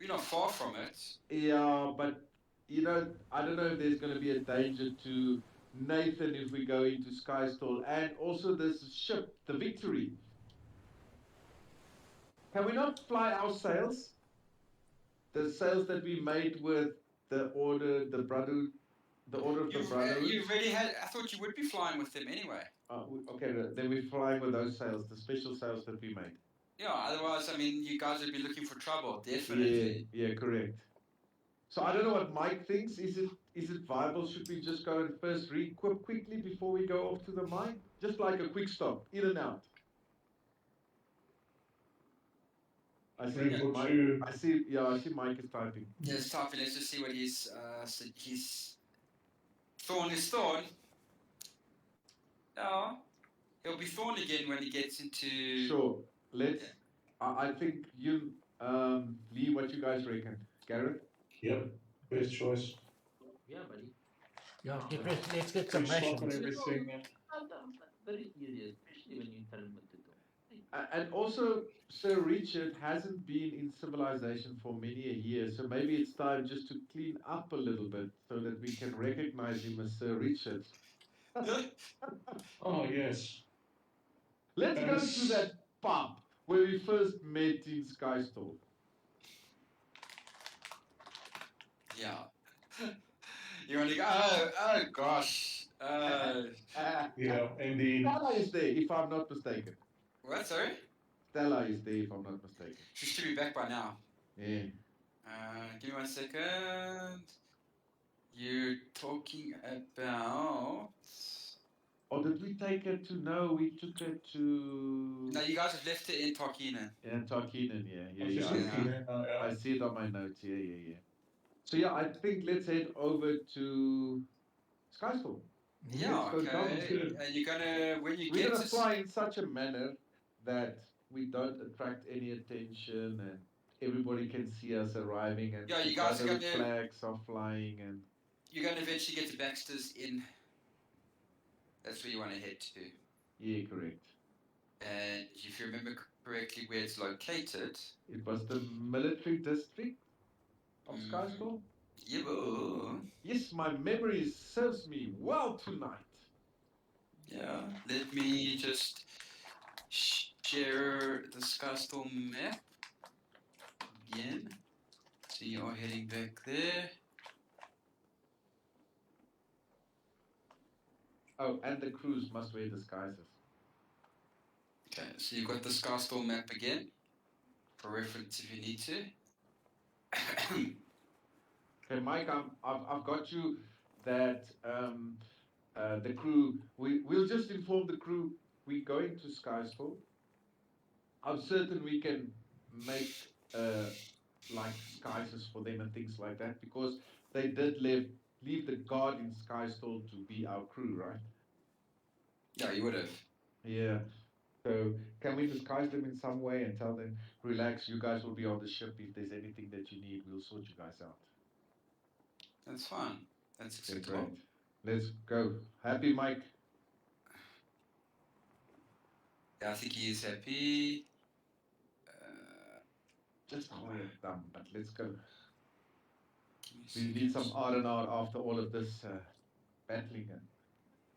You're not far from it. Yeah, but, you know, I don't know if there's going to be a danger to Nathan if we go into Skystall, and also this ship, the Victory. Can we not fly our sails? The sails that we made with the order of the Brotherhood. You've already had. I thought you would be flying with them anyway. Okay, then we're flying with those sails, the special sails that we made. Yeah. Otherwise, I mean, you guys would be looking for trouble. Definitely. Yeah, correct. So I don't know what Mike thinks. Is it viable? Should we just go and first re-equip quickly before we go off to the mine? Just like a quick stop, in and out. I see. Three for Mike, two. I see Mike is typing. Just typing. Let's just see what his thorn is thorn. No, he'll be thorn again when he gets into. Sure. Let's. I think you, Lee. What you guys reckon, Garrett? Yep, best choice. Yeah, buddy. Yeah, let's get some Free stock and rations. everything. Yeah. Very easy, especially when you tell him what to do. And also, Sir Richard hasn't been in civilization for many a year, so maybe it's time just to clean up a little bit so that we can recognize him as Sir Richard. Oh yes. Let's go to that pub where we first met in Skystorm. Yeah. You want to go? Oh gosh. Yeah, indeed. Stella is there, if I'm not mistaken. What? Sorry? Stella is there, if I'm not mistaken. She should be back by now. Yeah. Give me 1 second. You're talking about. Or did we take her to? No, we took her to. No, you guys have left it in Tarkina. Yeah, Tarkinen, yeah. Yeah. I see it on my notes. Yeah. So yeah, I think let's head over to Skystorm. Yeah, Let's go down. okay. And you're gonna when you We're get gonna to fly in such a manner that we don't attract any attention and everybody can see us arriving and Yeah, you the guys are Brotherhood gonna- flags are flying and you're gonna eventually get to Baxter's Inn. That's where you want to head to. yeah, correct. And if you remember correctly where it's located, It was the military district of Mm. Skystorm. yeah, Yes, my memory serves me well tonight. yeah. Let me just share the Skystorm map again. So you are heading back there. Oh, and the crews must wear disguises. Okay, so you've got the Skystorm map again for reference if you need to. Okay, Mike, I've got you that the crew. We'll just inform the crew we're going to Skystorm. I'm certain we can make like disguises for them and things like that because they did leave the guard in Skystorm to be our crew, right? Yeah, you would have. Yeah. So can we disguise them in some way and tell them, relax, you guys will be on the ship. If there's anything that you need, we'll sort you guys out. That's fine. That's Okay, acceptable. great. Let's go. Happy, Mike? Yeah, I think he is happy. Just quiet down, but let's go. Give me a We need some second. R&R after all of this battling.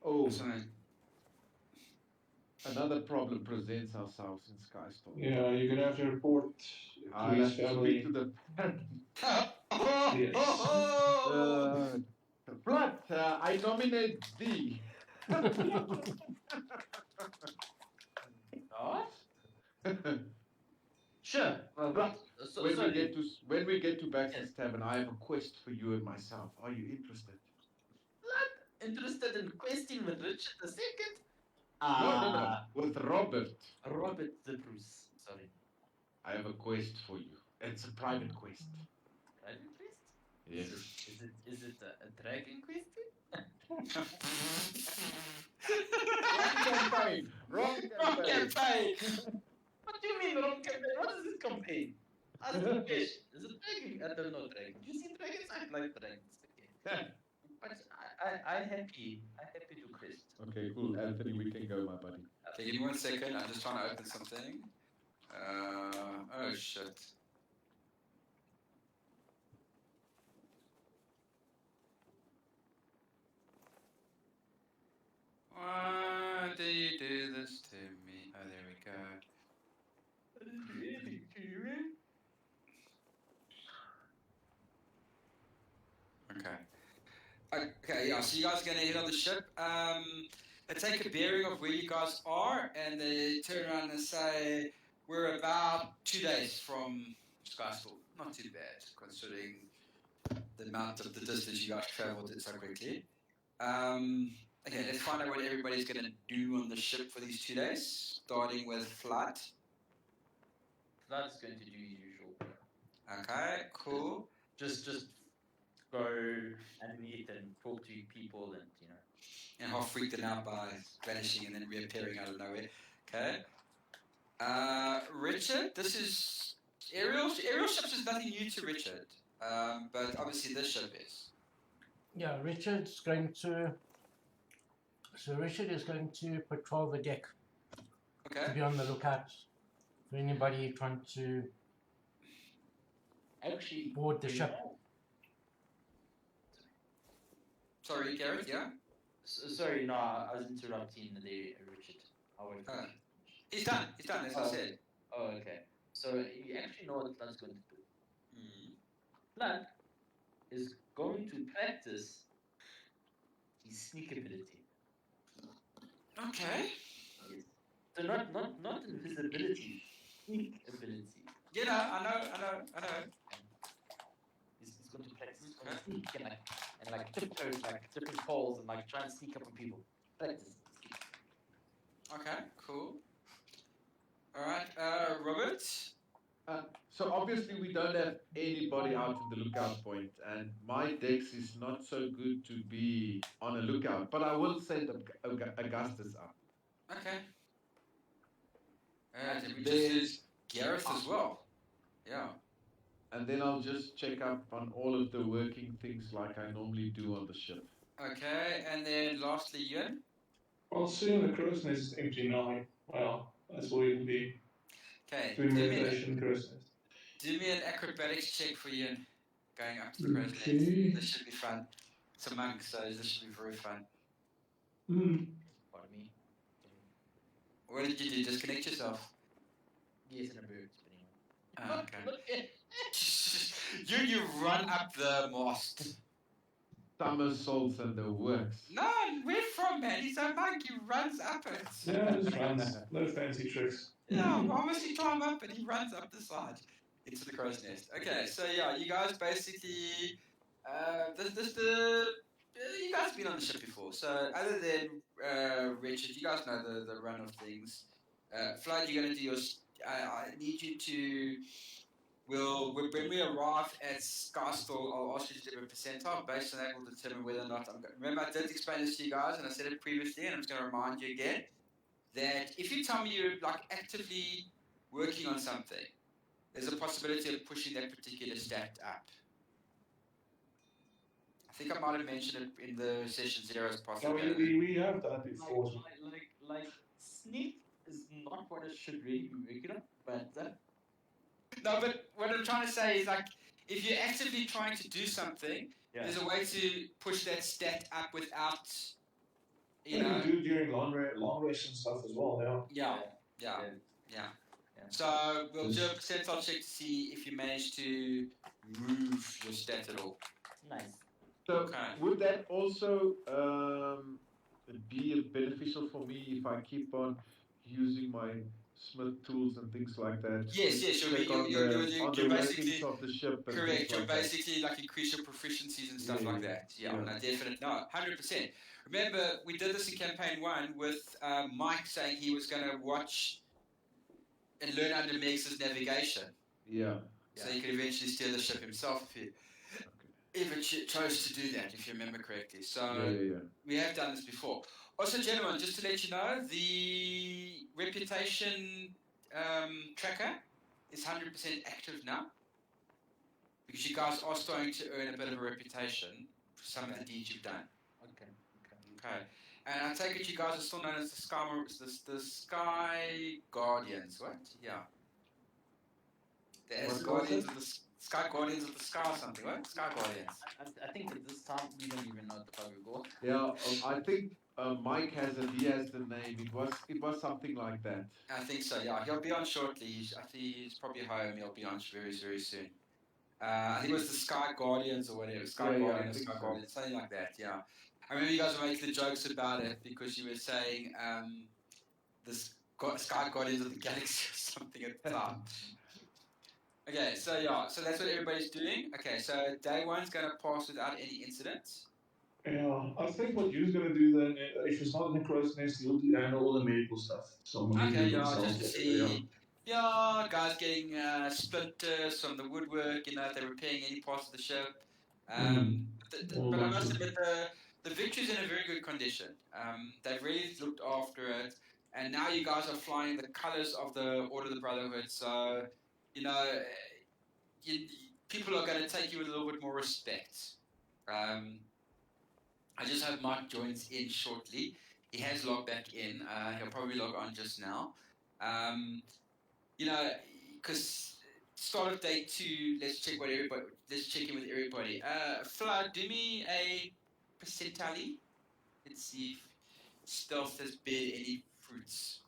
Oh, Sorry. another problem presents ourselves in Skystorm. Yeah, you're gonna have to report to I'll his have to family. speak to the Yes. Blood, I nominate thee. What? Sure. But So, when sorry. we get to Baxter's Yes. Tavern, I have a quest for you and myself. Are you interested? Interested in questing with Richard II? No. With Robert. Robert the Bruce. Sorry. I have a quest for you. It's a private quest. Dragon quest? Yes. Is it a dragon quest? Wrong Wrong campaign. campaign. What do you mean wrong campaign? What is this campaign? Ask the fish. Is it dragon? I don't know dragon. You see dragons? I like dragons. Okay. But I happy to quest. Okay, cool. Anthony, we can go, my buddy. Okay, give me 1 second. I'm just trying to open something. Oh shit. Why do you do this to me? Oh, there we go. Okay, yeah, so you guys are going to head on the ship. They take a bearing of where you guys are, and they turn around and say, we're about 2 days from Skystorm. Not too bad, considering the amount of the distance you guys traveled it so quickly. Okay, let's find out what everybody's going to do on the ship for these 2 days, starting with Flood. Flood's going to do his usual. Okay, cool. Just go and meet and talk to people and And half freaked out by vanishing and then reappearing out of nowhere. Okay. Richard, this is aerial ships is nothing new to Richard, but obviously this ship is. Yeah, Richard is going to patrol the deck to Okay. be on the lookout for anybody trying to actually board the ship. Sorry, Gareth. Yeah. Sorry, no, I was interrupting there, Richard. I'll wait for you. He's done. He's done. As I said. Oh, okay. So you actually know what Flood's going to do. Mm. Flood is going to practice his sneak ability. Okay. Yes. So not invisibility, sneak ability. Yeah, I know. He's going to practice Okay. sneak and like tiptoe like different poles and like try and sneak up on people. Practice. Okay, cool. All right, Robert. So obviously we don't have anybody out in the lookout point, and my dex is not so good to be on a lookout. But I will send Augustus up. Okay. And we just did Gareth as well. Yeah. And then I'll just check up on all of the working things like I normally do on the ship. Okay, and then lastly, Ewan. Well, soon the crow's nest is empty now. Well, that's where you'll be. Okay, Doing meditation crow's nest. do me an acrobatics check for Ewan. Going up to the crow's nest. Okay. This should be fun. It's a monk, so this should be very fun. Pardon me. What did you do? Disconnect yourself? Yes, and a bird spinning. Oh, okay. you run up the mast. Somersaults and the works. No, where from, man? He's a monk. He runs up it. Yeah, just runs. No fancy tricks. Yeah, obviously climb up and he runs up the side into the crow's nest. Okay, so yeah, you guys basically, you guys have been on the ship before. So other than Richard, you guys know the run of things. Flood, you're gonna do your. I need you to. When we arrive at Skystorm, I'll ask you to do a percentile. Based on that, we'll determine whether or not I'm going. Remember, I did explain this to you guys, and I said it previously, and I'm just going to remind you again that if you tell me you're like actively working on something, there's a possibility of pushing that particular stat up. I think I might have mentioned it in the session 0's No, possibility. we have that before. Like sneak is not what it should really be working on, but No, but what I'm trying to say is like, if you're actively trying to do something, there's a way to push that stat up without, you know. do during long race and stuff as well. Yeah. Yeah. So we'll do a percentile check to see if you manage to move your stat at all. nice. So Okay. would that also be beneficial for me if I keep on using my Smith tools and things like that? Yes, you're you're basically of the ship. And correct. things You're like that. basically like increase your proficiencies and stuff Yeah, like that. Yeah, yeah. no, definitely. No, 100%. Remember, we did this in campaign 1 with Mike saying he was going to watch and learn under Meg's navigation. Yeah. So he could eventually steer the ship himself if he chose to do that, if you remember correctly. So Yeah. we have done this before. Also, gentlemen, just to let you know, the reputation tracker is 100% active now. Because you guys are starting to earn a bit of a reputation for some of the deeds you've done. Okay. And I take it you guys are still known as the Sky Guardians, what? Yeah. The Guardians of the Sky Guardians of the Sky or something, right? Sky Guardians. I think at this time we don't even know what the fuck we go. Yeah, I think Mike has it. He has the name. It was something like that. I think so, yeah. He'll be on shortly. I think he's probably home. He'll be on very, very soon. I think it was the Sky Guardians or whatever. Sky Yeah, Guardian I or think Sky so. Guardian, something like that. Yeah. I remember you guys were making the jokes about it because you were saying the Sky Guardians of the Galaxy or something at the time. Okay, so yeah, so that's what everybody's doing. Okay, so day one's going to pass without any incidents. Yeah, I think what you're gonna do then, if it's not in the crow's nest, you'll handle all the medical stuff. Someone will Okay, do it yeah, just to themselves. see, yeah, guys getting splinters from the woodwork, you know, if they're repairing any parts of the ship. All But I that must stuff. admit, the Victory's in a very good condition. They've really looked after it, and now you guys are flying the colors of the Order of the Brotherhood, so, you know, people are going to take you with a little bit more respect. I just hope Mike joins in shortly. He has logged back in. He'll probably log on just now. You know, because start of day 2, let's check in with everybody. Flood, do me a percentile. Let's see if stealth has bear any fruits.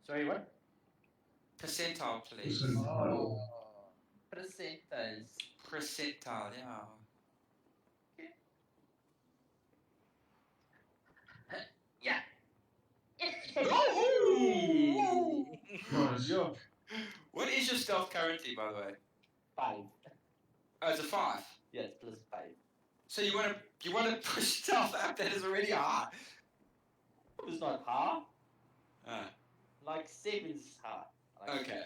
Sorry, what? Percentile, please. Percentile. Percentiles. Percentile, yeah. Yeah. Oh! Nice. Yeah. What is your stealth currently, by the way? 5. Oh, it's a 5. Yes, plus 5. So you want to push stealth up that is already high. It's not hard. Ah, Like 7's hard. Like okay.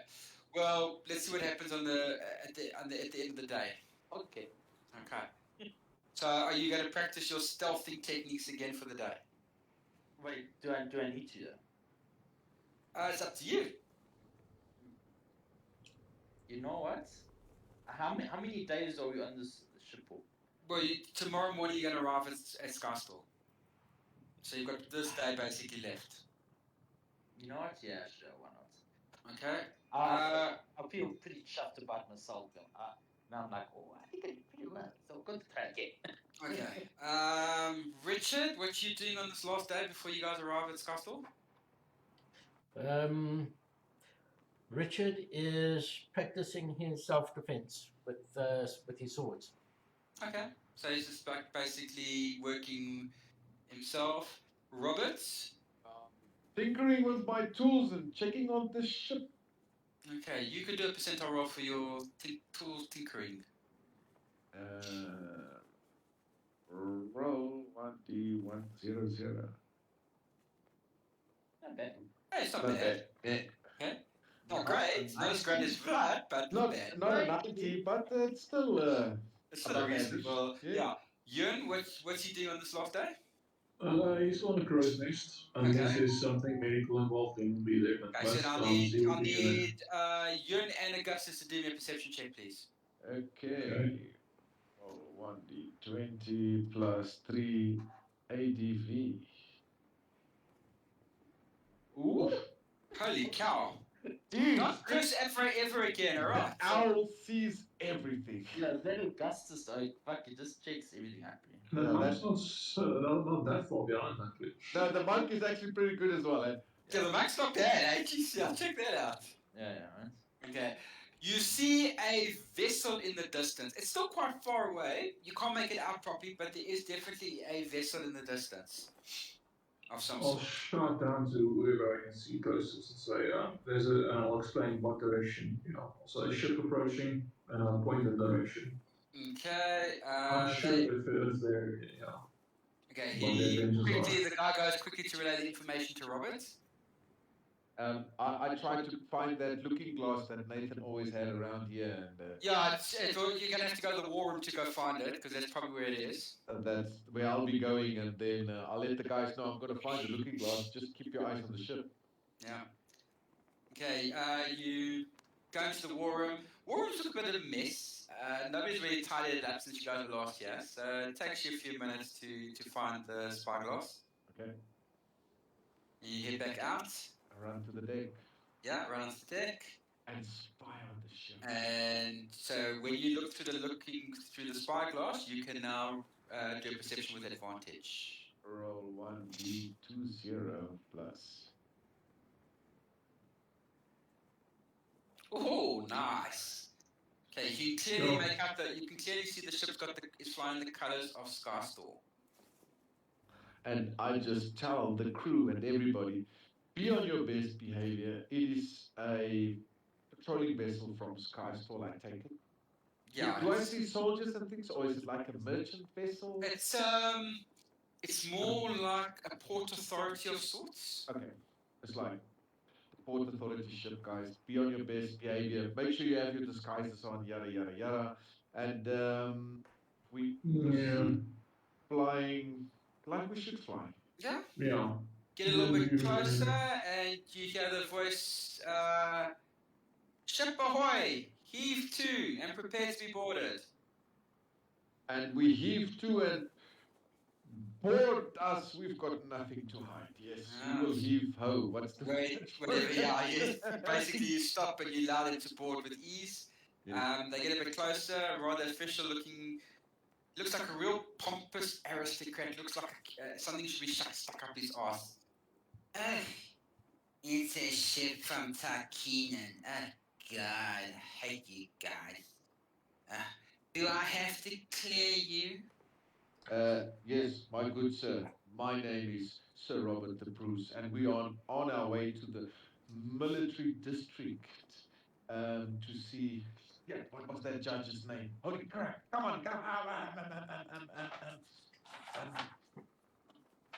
Well, let's see what happens at the end of the day. Okay. Okay. So, are you going to practice your stealthing techniques again for the day? Wait, do I need to though? It's up to you. You know what? How many days are we on this ship for? Well, tomorrow morning you're going to arrive at Skyskull. So you've got this day basically left. You know what? Yeah, sure, why not? Okay. I feel pretty chuffed about myself. Now I'm like, oh, I think I did pretty well. So I'm going to try again. Okay. Richard, what you doing on this last day before you guys arrive at Skyskull? Richard is practicing his self-defense with his swords. Okay. So he's just basically working himself. Robert? Tinkering with my tools and checking on the ship. Okay, you could do a percentile roll for your tools tinkering. Roll 1D100. Not bad. Hey, it's not Not bad. bad. Okay. Not great. Not as great as Vlad, but not bad. Not a 90, but it's still It's still a above reasonable. average. Yeah. Jörn, what's he doing on this last day? He's on the crow's nest. Unless there's something medical involved, he will be there. But I most said I'll times he will be there. need Jörn and Augustus to do me a perception check, please. Okay. Oh, 1D20 plus 3 ADV. Ooh. Holy cow. Dude, Not Chris ever again, alright? Owl sees everything. Yeah, that Augustus, fuck, it just checks everything happening. No, Yeah, that's not that far behind that glitch. No, the monk is actually pretty good as well. Eh? Yeah, the mic's not bad, eh? Jeez, I'll check that out. Yeah, right? Okay. You see a vessel in the distance. It's still quite far away. You can't make it out properly, but there is definitely a vessel in the distance of some I'll sort. shout down to whoever I can see closest and say, and I'll explain what direction, So a ship approaching, and I'll point the direction. Okay. I'm sure if it is there, Okay. What the adventures The guy goes quickly to relay the information to Robert. I tried to find that looking glass that Nathan always had around here, and Yeah, you're gonna have to go to the war room to go find it because that's probably where it is. that's where I'll be going. And then I'll let the guys know I'm going to find the looking glass. Just keep your eyes on the ship. Yeah. Okay. You go into the war room. War room's a bit of a mess. Nobody's really tidied it up since you guys were last year, so it takes you a few minutes to find the spyglass. Okay. You head back out. I run to the deck Yeah, run onto the deck. and spy on the ship. And so when you look looking through the spyglass, you can now do a perception with advantage. Roll 1D20 plus Oh, nice. Okay, you can clearly Sure. make out that you can clearly see the ship's is flying the colors of Skystore. And I just tell the crew and everybody, be on your best behavior. It is a patrolling vessel from Skystall, I take it. Yeah. Do I see soldiers and things, or is it like a merchant vessel? It's more like a port authority of sorts. Okay, it's like the port authority ship, guys. Be on your best behavior. Make sure you have your disguises on, yada yada yada. And we proceed flying like we should fly. Yeah. Yeah. Get a little bit closer, and you hear the voice, ship ahoy, heave to, and prepare to be boarded. And we heave to and board us. We've got nothing to hide. Yes, we will heave ho. What's the Whatever, yeah. Basically, you stop and you allow them to board with ease. Yeah. They get a bit closer, rather official looking. Looks like a real pompous aristocrat. Looks like something should be stuck up his ass. It's a ship from Tarkinen. God, I hate you guys. Do I have to clear you? Yes, my good sir. My name is Sir Robert the Bruce, and we are on our way to the military district to see. Yeah, what was that judge's name? Holy crap! Come on, come on!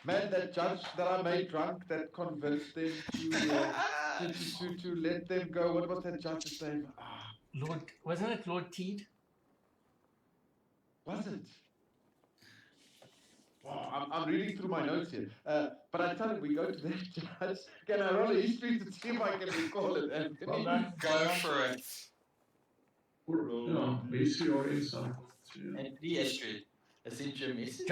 Man, that judge that I made drunk, that convinced them to let them go. What was that judge's name? Wasn't it Lord Teed? Was it? Wow, I'm reading through my notes here. But I tell him we go to that judge. Can I roll a history to see if I can recall it, Anthony? Well done. Go for it. Yeah, basic or insight. Yeah. And history. A century message.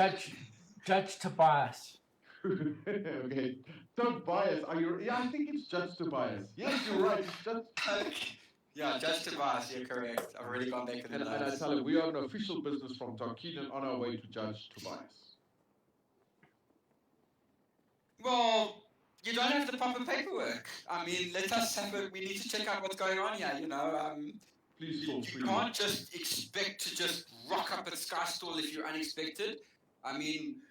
Judge Tobias. Okay. Tobias, are you? Yeah, I think it's Judge Tobias. Yes, you're right. It's Judge. Yeah, Judge Tobias, you're correct. I've already gone back to the And I notes. tell him we are on official business from Tarkinen on our way to Judge Tobias. Well, you don't have the proper paperwork. I mean, let us have a. We need to check out what's going on here. You know, Please you feel free. can't just expect to just rock up at Skystall if you're unexpected. I mean,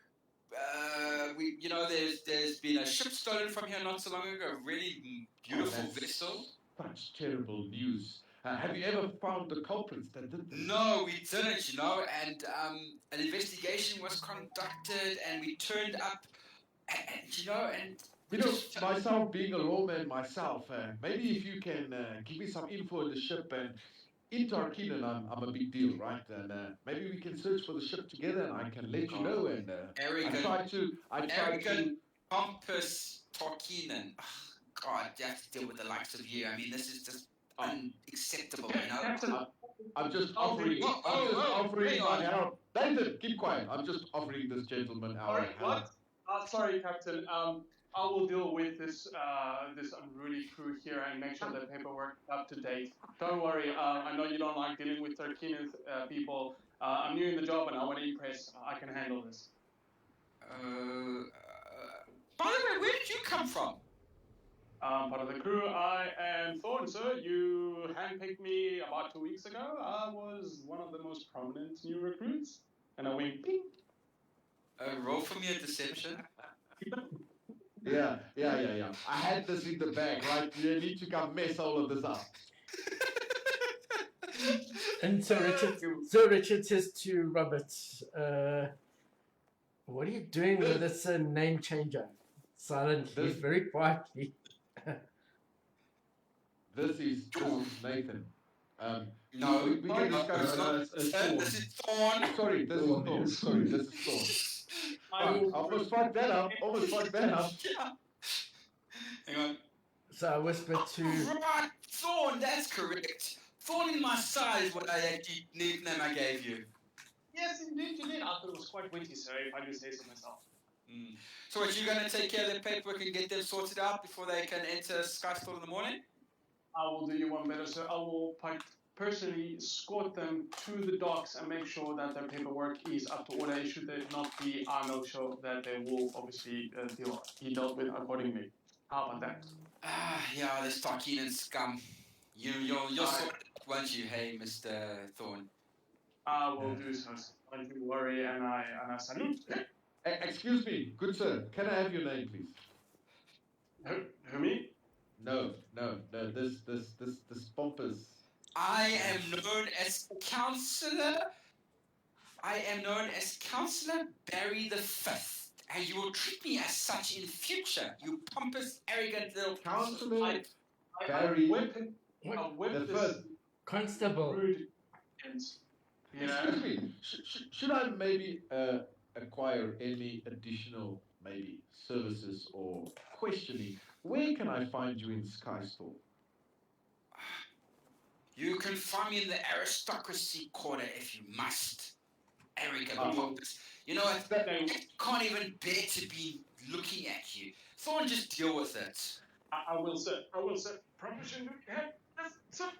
there's been a ship stolen from here not so long ago. A really beautiful vessel. Such terrible news. Have you ever found the culprits that did this? No, we didn't, and an investigation was conducted and we turned up, and Myself being a lawman myself, maybe if you can give me some info on the ship, and in Tarkinen I'm a big deal, right? And maybe we can search for the ship together and I can let you know, and I try to pompous Tarkinen. Oh, God, you have to deal with the likes of you. I mean, this is just unacceptable, I'm just offering my help. Nathan, keep quiet. I'm just offering this gentleman our Sorry, help. what? Sorry, Captain. I will deal with this unruly crew here and make sure the paperwork is up to date. Don't worry. I know you don't like dealing with Tarkinen people. I'm new in the job and I want to impress. I can handle this. By the way, where did you come from? Part of the crew. I am Thorn, sir. You handpicked me about 2 weeks ago. I was one of the most prominent new recruits. And I went ping. Roll for me a deception. Yeah. I had this in the bag, right? You need to come mess all of this up. And Sir Richard says to Robert, what are you doing with this name changer? Silently, very quietly. This is Nathan. No, we can discuss. This is Thorn. Sorry, this is Thorn. Sorry, this is Thorn. I almost fucked that up. Yeah. Hang on. So I whispered to... Right, Thorn, that's correct. Thorn in my side is what nickname I gave you. Yes, indeed you did. I thought it was quite witty, sir, if I do say so myself. So what, you going to take care of their paperwork and get them sorted out before they can enter Skystall in the morning? I will do you one better, sir. I will personally escort them to the docks and make sure that their paperwork is up to order. Should there not be, I'll make sure that they will obviously be dealt with accordingly. How about that? Yeah, this Tarkinen scum. You'll sort it, won't you? Hey, Mr. Thorne. I will do so. Don't you worry, and I salute. Excuse me, good sir. Can I have your name, please? Who me? No. This pompous. I am known as Counselor. I am known as Counselor Barry the Fifth, and you will treat me as such in future. You pompous, arrogant little Counselor I Barry whip the this First. Constable. rude and Excuse me. Should I maybe acquire any additional maybe services or questioning? Where can I find you in Skystorm? You can find me in the aristocracy corner if you must. Arrogant Oh. pompous. You know what? that name. I can't even bear to be looking at you. Thorne, just deal with it. I will, sir. I will, sir. Promotion. Yes, sir.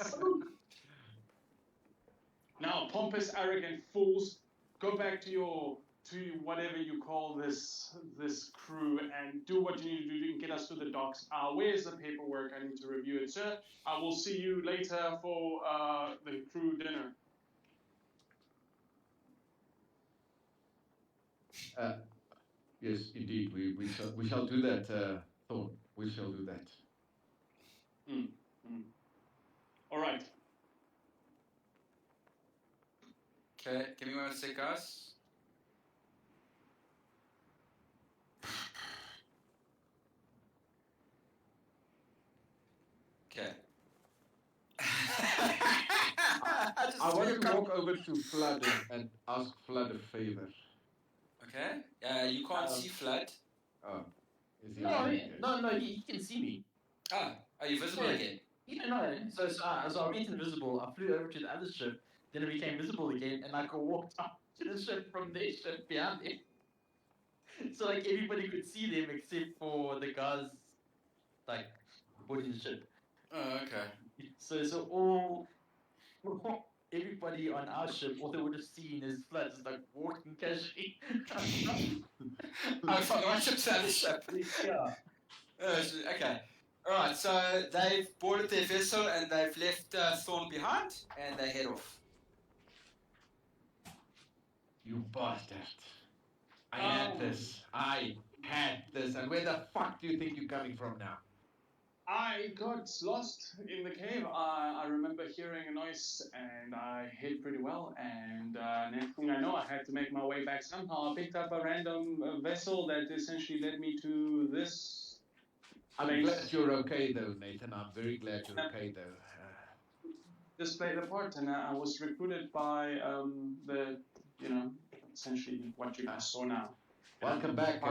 Salute. Now, pompous, arrogant fools, go back to whatever you call this crew and do what you need to do and get us to the docks. Where's the paperwork? I need to review it, sir. I will see you later for the crew dinner. Yes, indeed. We shall do that, Thorne. We shall do that. All right. Okay, give me 1 sec, guys. Okay. I want to walk over to Flood and ask Flood a favor. Okay. You can't see Flood. Oh, is he? No, he can see me. Ah, are you visible Yeah. again? No. So I went invisible. I flew over to the other ship. Then it became visible again, and I could walk up to the ship from their ship behind them. So like everybody could see them except for the guys like boarding the ship. Oh, okay. So all everybody on our ship, all they would have seen is Flood just like walking casually. Oh, from one ship to the other ship. Yeah. Okay. Alright, so they've boarded their vessel and they've left Thorne behind and they head off. You bastard! I had this. And where the fuck do you think you're coming from now? I got lost in the cave. I remember hearing a noise and I hid pretty well. And next thing I know, I had to make my way back somehow. I picked up a random vessel that essentially led me to this. I'm glad you're okay though, Nathan. I'm very glad you're okay though. This played a part, and I was recruited by essentially what you guys saw now. Welcome back.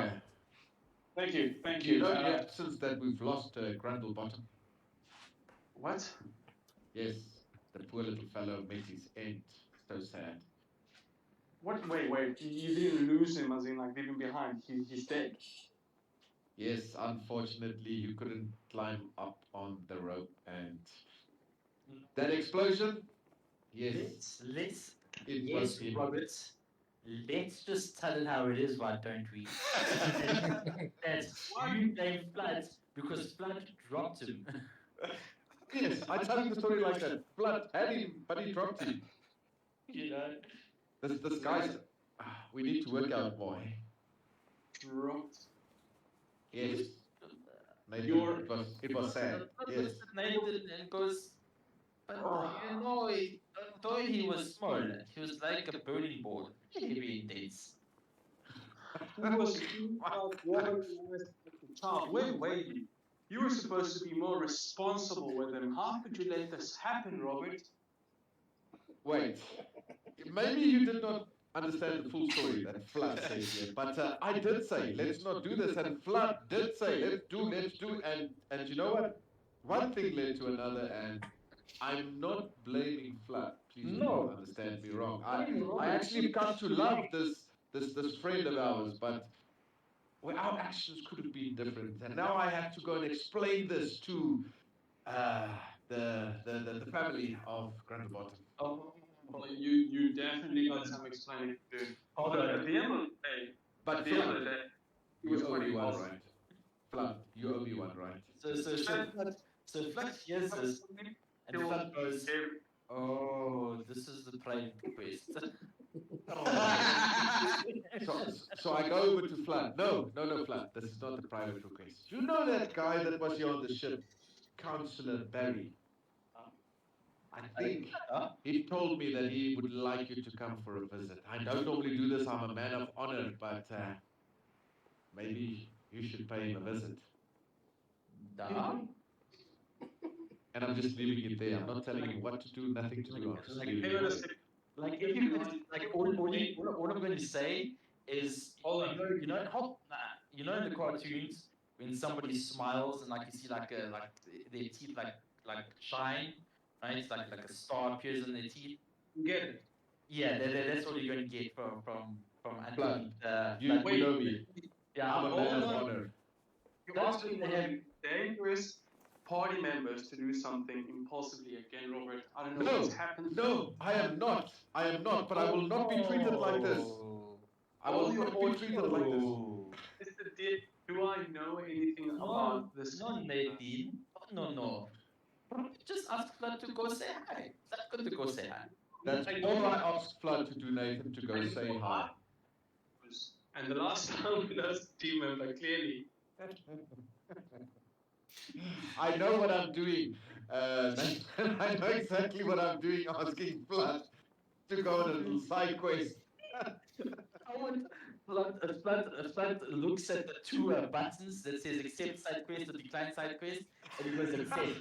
Thank you. You know in the absence that we've lost Grundle Bottom. What? Yes, the poor little fellow met his end. So sad. What? Wait. You didn't lose him, as in like leave him behind. He's dead. Yes, unfortunately, you couldn't climb up on the rope, and that explosion. Yes, it was him. Robert. Let's just tell it how it is, why don't we? That's you blame Flood because Flood dropped him. Yes, I tell you the story like that. Flood had him, but he dropped him. You know. This guy's. We need to work out why. Dropped. Yes. Nathan, it was sad. Yes. Nathan and goes, but although he was small, he was like a bowling ball, heavy and dense. Who was child? Wait. You were supposed to be more responsible with him. How could you let this happen, Robert? Wait. Maybe you did not understand the full story that Flood said here, but I did say, let's not do this, and Flood did say, let's do, and you know what? One thing led to another, and I'm not blaming Flood. Please don't understand me wrong. I actually come to love this friend of ours, but our actions could have been different, and now I have to go and explain this to the family of Grundle Bottom. Oh, well, you definitely got some explaining to do. Although at the end of the day, But the end of the day, you owe me one, right? Flood, you owe me one, right? So So Flood hears this, and Flood goes, "Oh, this is the private quest." So I go over to Flood. No, Flood. This is not the private request. You know that guy that was here on the ship, Counselor Barry? I think he told me that he would like you to come for a visit. I don't normally do this. I'm a man of honor, but maybe you should pay him a visit. Da? And I'm just leaving it there. I'm not telling you what to do, nothing to do. I'm just leaving Hang on a it. second. Like if you like all I'm going to say is you know in the cartoons when somebody smiles and like you see like their teeth like shine, right? It's like a star appears in their teeth. Get it. Yeah, that's what you're going to get from Blood. Blood. You know me. Yeah, I'm a hold man of on. honor. You're asking one of the dangerous party members to do something impulsively again, Robert. I don't know No, what's happened. no, I am not. But I will not be treated like this. I will not be treated like this. Mr. D, do I know anything about this? No, Nadine. No. Just ask Flood to go say hi. Flood going to go say hi. That's all I asked Flood to do, Nathan, to go say hi. And the last time with us team member, clearly. I know what I'm doing. Nathan, I know exactly what I'm doing, asking Flood to go on a little side quest. I want Flood looks at the two buttons that says accept side quest or decline side quest, and he goes accept.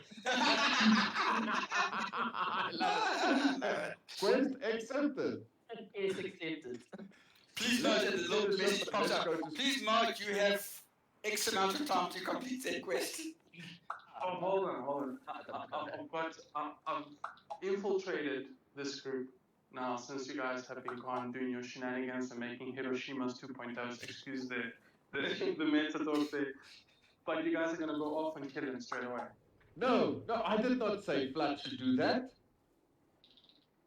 I love it. Quest accepted. Yes, accepted. Please note that the little message pops up. Please mark you have X amount of time to complete that quest. Oh, hold on. I've infiltrated this group now since you guys have been gone doing your shenanigans and making Hiroshima's 2.0s. Excuse the metaphor there. But you guys are gonna go off and kill him straight away. No, I did not say Flood should do that.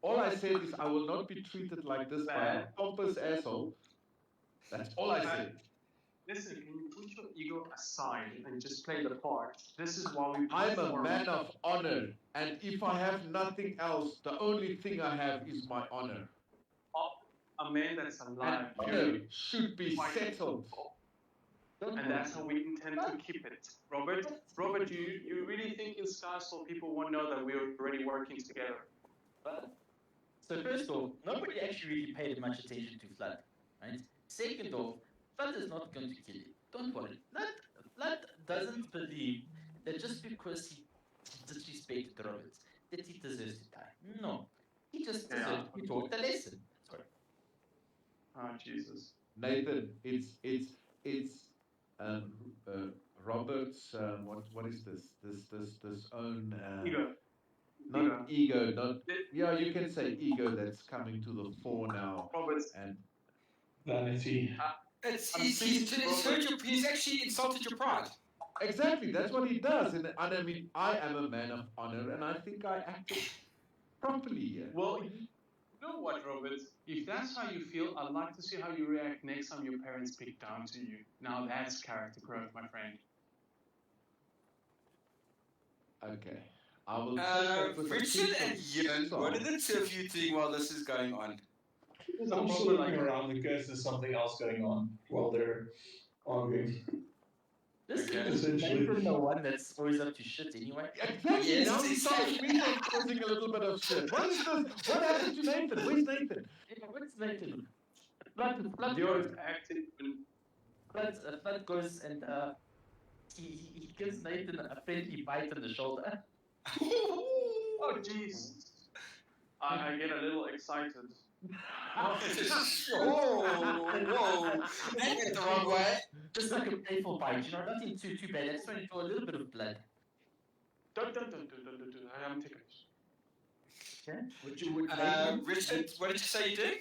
All I said is I will not be treated like this by a pompous asshole. That's all I said. Listen, can you put your ego aside and just play the part? This is why we I'm a perform. man of honor, and if I have nothing else, the only thing I have is my honor. A man that's And alive. honor should be settled. And that's how we intend to keep it. Robert, you really think in Skysoul people won't know that we're already working together? So first off, nobody actually really paid much attention to Flood, right? Second off, Flood is not going to kill you. Don't worry. Flood doesn't believe that just because he disrespected Robert, that he deserves to die. No. He just deserves to be taught a lesson. Sorry. Oh, Jesus. Nathan, it's Robert's what is this own Ego. not ego, not yeah, you can say ego that's coming to the fore now. Robert's And Vanity. He's actually insulted your pride. exactly, that's what he does. And I mean, I am a man of honor, and I think I acted properly here. well, you know what, Robert? If that's how you feel, I'd like to see how you react next time your parents speak down to you. Now that's character growth, my friend. Okay, I will. take that with a Richard pinch and of Ian, salt. what are the two of you doing while this is going on? I'm just looking around in case there's something else going on while they're arguing. This Okay. is Essentially. the one that's always up to shit anyway. Exactly. Yes, Now he's exactly. telling me I'm causing a little bit of shit. What is this? What happened to Nathan? Where's Nathan? What's Nathan? Flood You're acting when Flood goes and he gives Nathan a friendly bite on the shoulder. oh jeez. I get a little excited. Whoa! That went the wrong way. Just like a playful bite, you know, nothing too bad. I just want to draw a little bit of blood. Don't. I am ticklish. Okay? Richard, what did you say you do?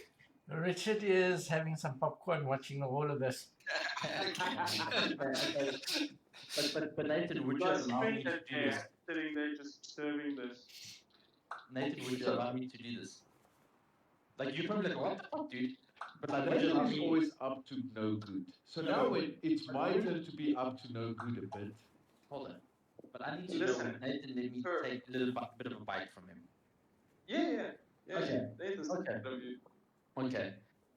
Richard is having some popcorn watching all of this. But Nathan, would you Just allow me think to that do this? they're sitting there just serving this. Nathan, would you allow me to do this? Like, you're probably like, what the fuck, dude? But like, would you Nathan allow is me? always up to no good. So now when it's my turn to be up to no good a bit, Hold on. But I need to Listen, know when Nathan let me sure. take a little bit of a bite from him. Yeah. Okay. Nathan's Okay. of you. Okay.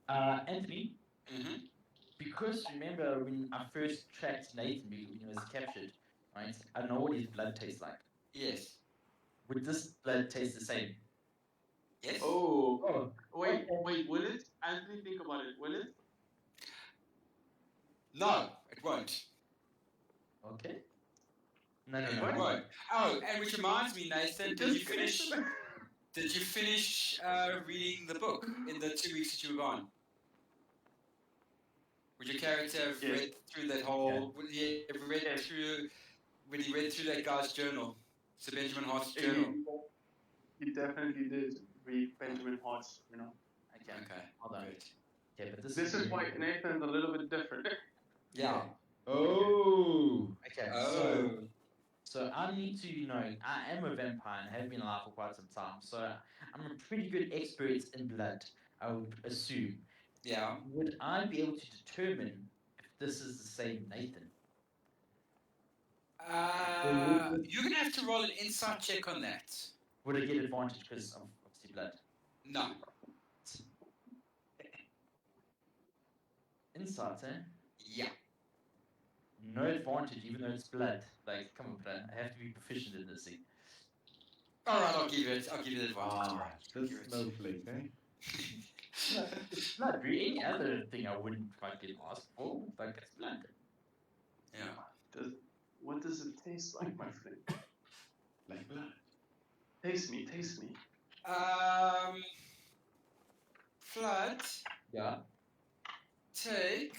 Anthony, Mm-hmm. because remember when I first tracked Nathan when he was captured, right? I know what his blood tastes like. Yes. Would this blood taste the same? Yes. Oh. Wait, okay. will it? Anthony, think about it. Will it? No, it won't. Okay. No. It won't. Oh, and which reminds me, Nathan, did you finish reading the book in the 2 weeks that you were gone? Would your character have Yes. read through that whole? Would he have read through when he read through that guy's journal, Sir Benjamin Hart's journal? He definitely did read Benjamin Hart's, Okay. Hold on. Okay, but This is why Nathan's a little bit different. Yeah. Oh. Okay. Oh. So I need to know. I am a vampire and have been alive for quite some time. So I'm a pretty good expert in blood. I would assume. Yeah. Would I be able to determine if this is the same Nathan? You're gonna have to roll an insight check on that. Would I get advantage because of obviously blood? No. Insight, eh? Yeah. No advantage, even though it's blood. Like, come on, bro. I have to be proficient in this thing. All right, I'll give you the advantage. Ah, this snowflake, eh? It's blood. Really, any other thing I wouldn't quite get asked for, like it's blood. Yeah. What does it taste like, my friend? Like blood. Taste me. Flood. Yeah. Take.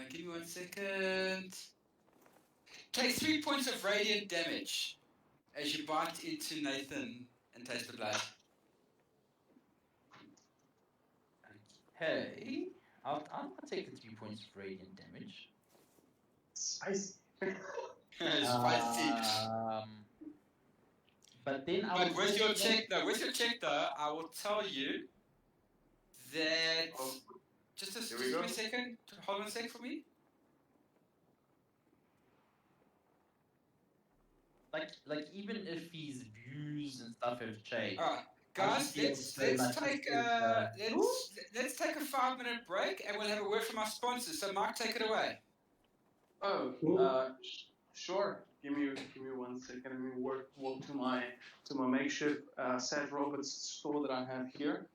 Give me 1 second. Take 3 points of radiant damage as you bite into Nathan and taste the blood. Okay. I'll take the 3 points of radiant damage. Spicy. Spicy. But then But with your check though, I will tell you that. Just Here we give go. me a second. Hold on a sec for me. Like even if his views and stuff have changed. Alright, guys, let's take let's take a 5-minute break and we'll have a word from our sponsors. So Mark, take it away. Sure. Give me 1 second. Let me walk to my makeshift Sad Roberts store that I have here.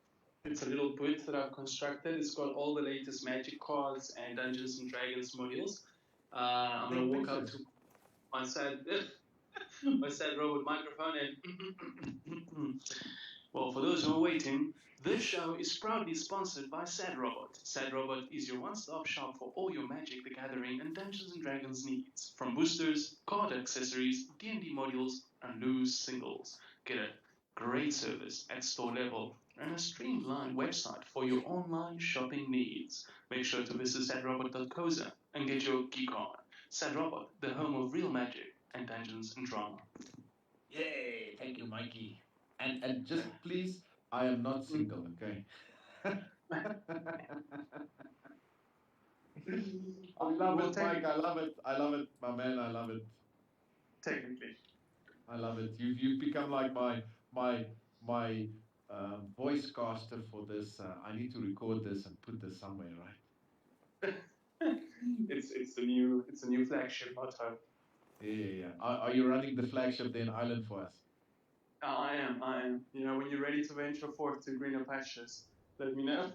It's a little booth that I've constructed. It's got all the latest Magic cards and Dungeons and Dragons modules. I'm gonna walk up to my Sad Robot microphone and well, for those who are waiting, this show is proudly sponsored by Sad Robot. Sad Robot is your one-stop shop for all your Magic the Gathering and Dungeons and Dragons needs, from boosters, card accessories, D&D modules, and loose singles. Get a great service at store level and a streamlined website for your online shopping needs. Make sure to visit sadrobot.coza and get your geek on. Sad Robot, the home of real magic and Dungeons and Drama. Yay! Thank you, Mikey. And just please, I am not single, okay? I love it, Mike. I love it, my man. I love it. Technically. I love it. You've become like my voice caster for this. I need to record this and put this somewhere, right? It's a new flagship motto. Yeah. Are you running the flagship then Island for us? I am. You know, when you're ready to venture forth to greener pastures, let me know.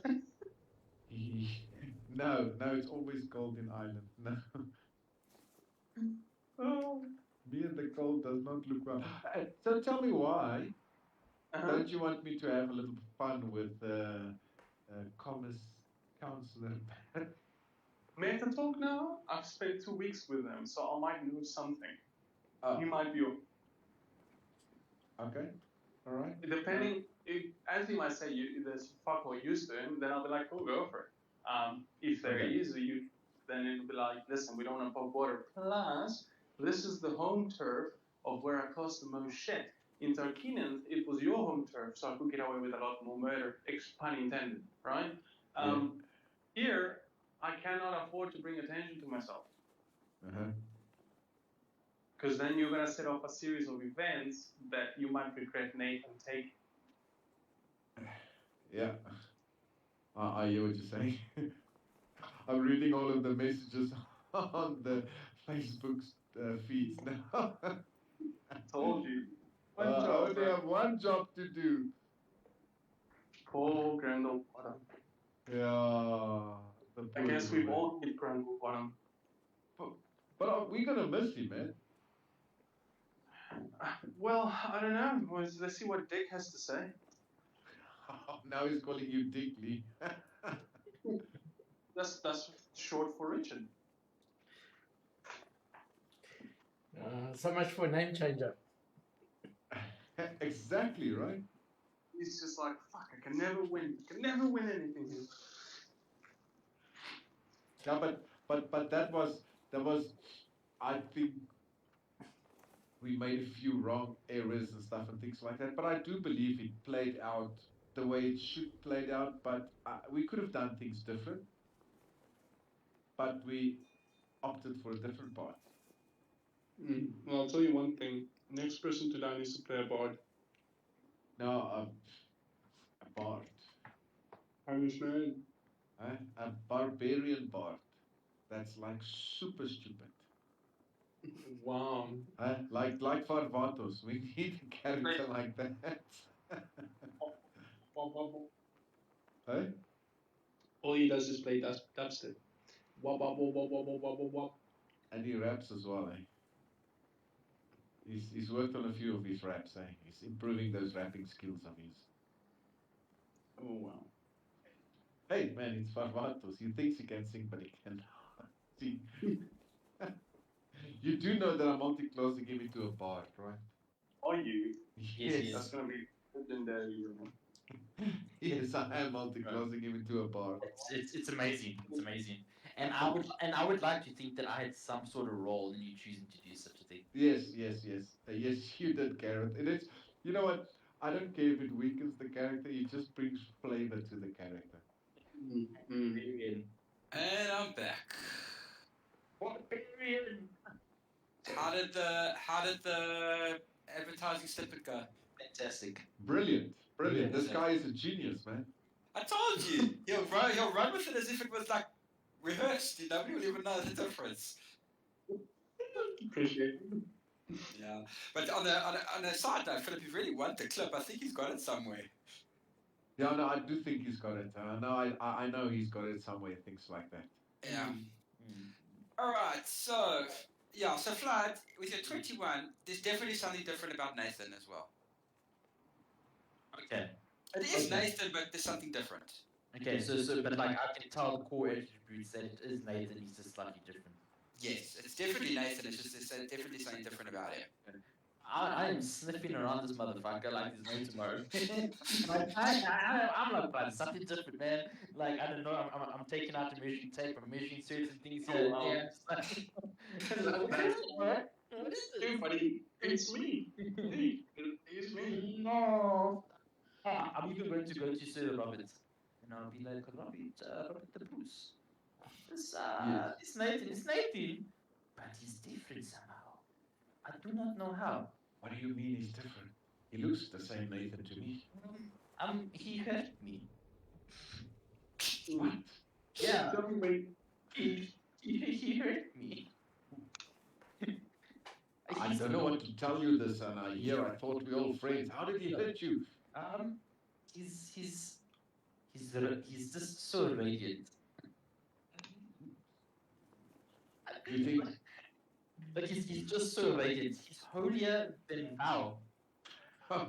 No, it's always cold in Ireland. No. Oh, me and the cold does not look well. So tell me why don't you want me to have a little fun with Commerce Counselor? May I talk now? I've spent 2 weeks with them, so I might know something. Oh. He might be. Okay, all right. Depending, as he might say, there's fuck what used to him, then I'll be like, oh, go for it. If there is, then it'll be like, listen, we don't want to poke water. Plus, this is the home turf of where I caused the most shit. In Tarkinian, it was your home turf, so I could get away with a lot more murder, pun intended, right? Here, I cannot afford to bring attention to myself. Uh-huh. Because then you're going to set off a series of events that you might regret, Nathan. Take. Yeah. I hear what you're saying. I'm reading all of the messages on the Facebook feeds now. I told you. I only have one job to do. Poor Grendel Bottom. Yeah. I guess we all hit Grendel Bottom. But we're gonna miss him, man. Well, I don't know. Let's see what Dick has to say. Now he's calling you Dick Lee. That's short for Richard. So much for a name changer. Exactly, right? He's just like, fuck, I can never win. I can never win anything here. Yeah, but that was I think we made a few wrong errors and stuff and things like that. But I do believe it played out the way it should played out. But we could have done things different. But we opted for a different path. Well, I'll tell you one thing. Next person to die needs to play a bard. No, a bard. Irish man. A barbarian bard. That's like super stupid. Wow. Like Varvatos. We need a character like that. Hey? All he does is play dubstep. Wop, wop, wop, wop, wop, wop, wop, wop. And he raps as well, eh? He's worked on a few of his raps, eh? He's improving those rapping skills of his. Oh, wow. Hey, man, it's Varvatos. He thinks he can sing, but he cannot. See? You do know that I'm multi-classing him into a bard, right? Are you? Yes. That's going to be legendary. Yes, I am multi-classing him into a bard. It's amazing. It's amazing. And I would like to think that I had some sort of role in you choosing to do such a thing. Yes. Yes, you did, Garrett. And it's, you know what? I don't care if it weakens the character. It just brings flavor to the character. Barbarian. And I'm back. Barbarian. How did the advertising snippet go? Fantastic. Brilliant. This guy is a genius, man. I told you. He'll run with it as if it was like rehearsed. Nobody will even know the difference. Appreciate it. Yeah. But on a side note, Philip, you really want the clip. I think he's got it somewhere. Yeah, no, I do think he's got it. I know he's got it somewhere. Things like that. Yeah. All right. So Flood, with your 21, there's definitely something different about Nathan as well. Okay. It is Nathan, but there's something different. Okay, so but like I can tell the core attributes that it is Nathan, he's just slightly different. Yes, it's definitely Nathan. It's just there's definitely something different about him. I am sniffing around this motherfucker like there's no tomorrow. Like, I'm like, but something different, man. Like I don't know, I'm taking out the measuring tape, I'm measuring certain things here. Oh, wow. What is Hey, this? buddy, it's me. Hey, it's me. No. I'm even going to go to Sir Robert, and I'll be like, Robert the Bruce. This Nathan, it's Nathan, but he's different somehow. I do not know how. What do you mean he's different? He looks the same Nathan to me. He hurt me. What? Yeah, Don't wait. he hurt me. I don't know what to tell you this, and I thought we all friends. How did he hurt you? He's just so radiant. You think? Like he's just so radiant. He's holier than thou. Oh,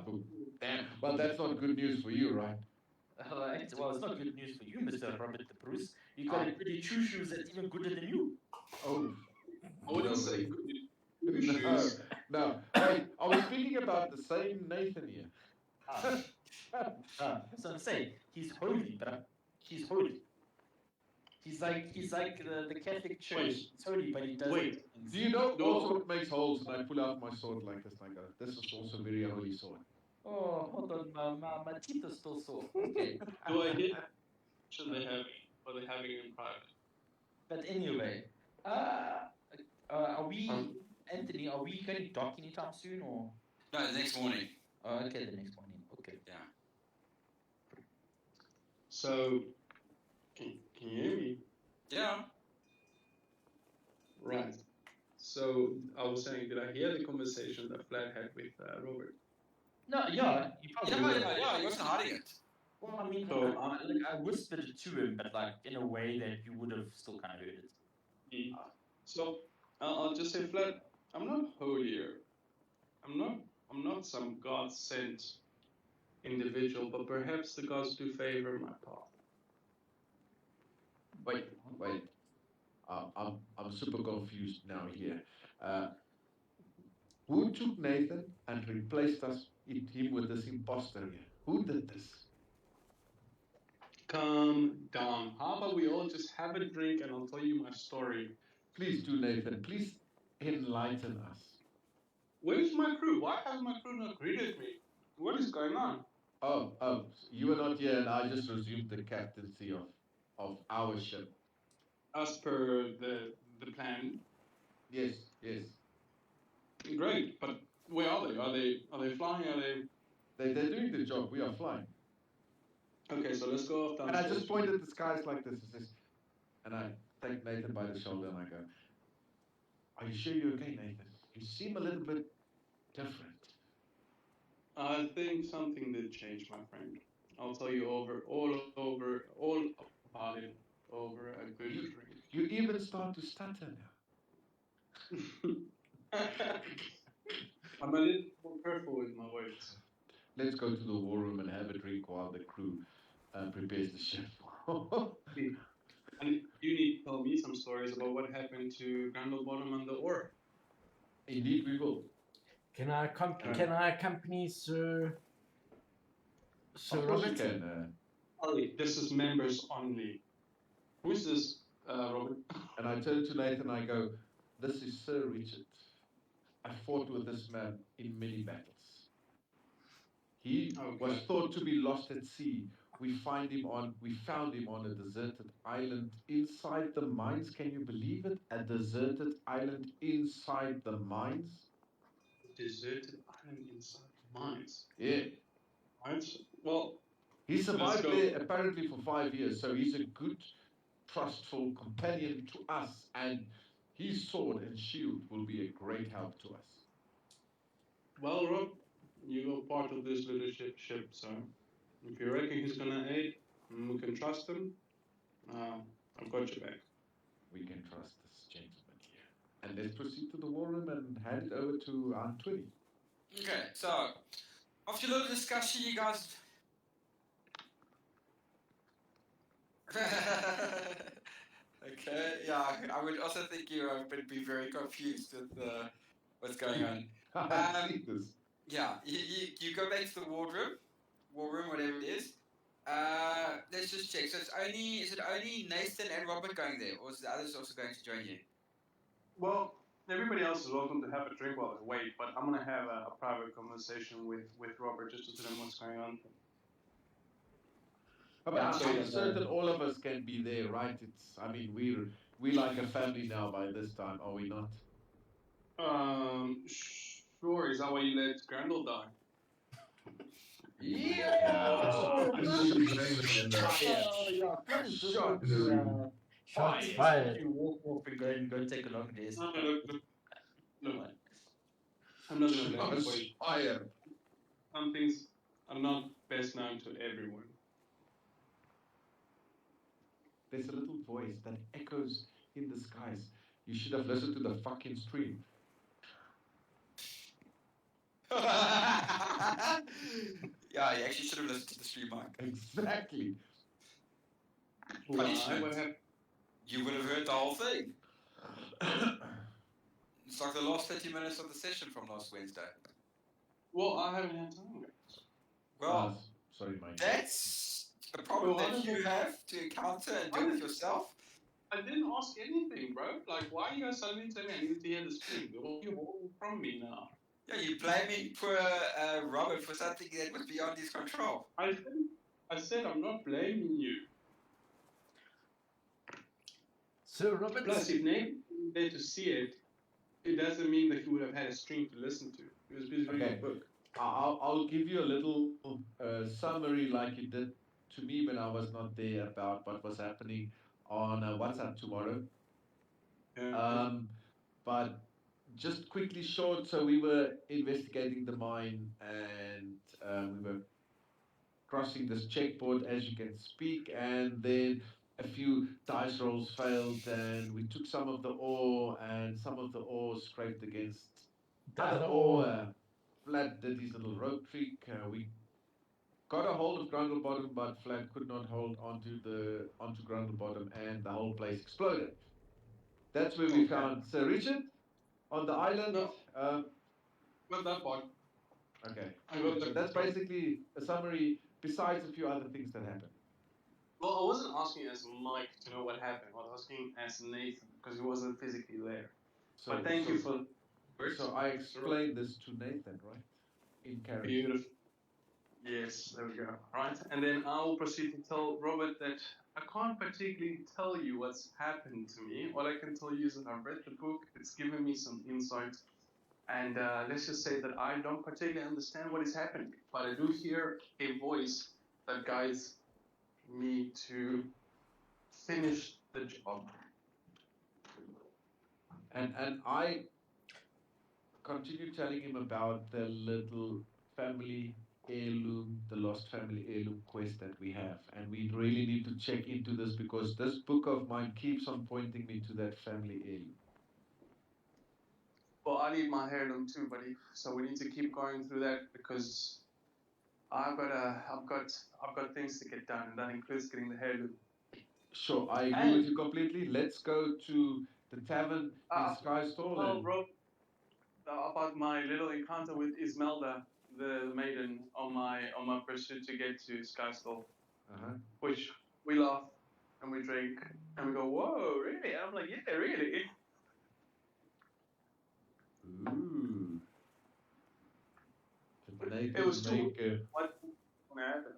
damn. Well, that's not good news for you, right? Alright, well, it's not good news for you, Mr. Robert the Bruce. You got a pretty true shoes that's even gooder than you. Oh. I wouldn't say good. No. Hey, I was thinking about the same Nathan here. That's what I'm saying. He's holy, but he's holy. He's like the Catholic Church. Wait. He's holy, but he does Wait. things. Do you know also what makes holes? And I pull out my sword like this. Like this is also a very holy sword. Oh, hold on, my teeth are still sore. Okay. Do I get? Should they have? Are they having it in private? But anyway, are we, Anthony? Are we going to dock anytime soon, or? No, the next morning. Oh, okay, the next morning. Okay. Yeah. So, can you hear me? Yeah. Right. So, I was saying, did I hear the conversation that Vlad had with Robert? No, yeah, you probably. Yeah. He wasn't hiding it. Well, I mean, So, I whispered it to him, but like in a way that you would have still kind of heard it. So, I'll just say, Vlad, I'm not holier. I'm not some God-sent individual, but perhaps the gods do favor my path. Wait. I'm super confused now here. Who took Nathan and replaced him with this imposter here? Who did this? Calm down. How about we all just have a drink and I'll tell you my story. Please do, Nathan. Please enlighten us. Where's my crew? Why has my crew not greeted me? What is going on? Oh, you were not here, and I just resumed the captaincy of our ship. As per the plan. Yes. Great, but where are they? Are they flying? Are they? They're doing the job. We are flying. Okay, so let's go off And I downstairs. just point at the skies like this, and I take Nathan by the shoulder and I go, "Are you sure you're okay, Nathan? You seem a little bit different." I think something did change, my friend. I'll tell you all about it over a good drink. You even start to stutter now. I'm a little more careful with my words. Let's go to the war room and have a drink while the crew prepares the ship. And you need to tell me some stories about what happened to Grandlebottom and the ore. Indeed, we will. Can I accompany Sir Of course you Robert? can. Ollie, this is members only. Who's this, Robert? And I turn to Nathan and I go, "This is Sir Richard. I fought with this man in many battles. He was thought to be lost at sea. We found him on a deserted island inside the mines. Can you believe it? A deserted island inside the mines? Deserted island inside mines. Yeah. Mines? Well, He survived go. there apparently for 5 years, so he's a good, trustful companion to us, and his sword and shield will be a great help to us." well, Rob, you're part of this leadership ship, so if you reckon he's gonna aid, and we can trust him, I've got your back. We can trust this gentleman here. And let's proceed to the war room and hand it over to Aunt Twilly. Okay, so after a little discussion, you guys. Okay, yeah, I would also think you would be very confused with what's going on. I see this. Yeah, you go back to the war room, whatever it is. Let's just check. So is it only Nathan and Robert going there, or is the others also going to join you? Well, everybody else is welcome to have a drink while they wait, but I'm gonna have a private conversation with Robert just to tell him what's going on. But I'm certain all of us can be there, right? We're like a family now by this time, are we not? Sure. Is that why you let Grendel die? Shots fired. You walk off and go take a long rest. Look. I'm not gonna let you wait. Fire. Some things are not best known to everyone. There's a little voice that echoes in the skies. You should have listened to the fucking stream. Yeah, you actually should have listened to the stream, Mike. Exactly. Punishment. You would have heard the whole thing. It's like the last 30 minutes of the session from last Wednesday. Well, I haven't had time. Well, sorry, Mike. that's a problem that you have to encounter and deal with yourself. I didn't ask anything, bro. Like, why are you guys suddenly telling me I need to hear the stream? You're all from me now. Yeah, you're blaming poor Robert for something that was beyond his control. I said I'm not blaming you. Sir Robert. Plus, if Nate was there to see it, it doesn't mean that he would have had a stream to listen to. He was busy reading Okay. a book. I'll give you a little summary like you did to me when I was not there about what was happening on WhatsApp tomorrow. But just quickly short, so we were investigating the mine and we were crossing this checkboard as you can speak, and then a few dice rolls failed, and we took some of the ore, and some of the ore scraped against other ore. Vlad did his little rope trick. We got a hold of Grundle Bottom, but Vlad could not hold onto Grundle Bottom, and the whole place exploded. That's where we found Sir Richard on the island. No. Not that part. Okay. I got So the- that's basically a summary, besides a few other things that happened. Well, I wasn't asking as Mike to know what happened. I was asking as Nathan because he wasn't physically there. So, But thank you for. So I explained this to Nathan, right? In character. Beautiful. Yes, there we go. Right, and then I will proceed to tell Robert that I can't particularly tell you what's happened to me. All I can tell you is that I've read the book. It's given me some insight, and let's just say that I don't particularly understand what is happening, but I do hear a voice that guides me to finish the job. And I continue telling him about the little family heirloom, the lost family heirloom quest that we have. And we really need to check into this because this book of mine keeps on pointing me to that family heirloom. Well, I need my heirloom too, buddy. So we need to keep going through that because I've got things to get done, and that includes getting the heirloom. Sure, I agree with you completely. Let's go to the tavern in Skystall. Well, and Rob, about my little encounter with Ismelda, the maiden, on my pursuit to get to Skystall, which we laugh and we drink and we go, whoa, really? And I'm like, yeah, really. Ooh. Did Nathan It was too- make, What happened?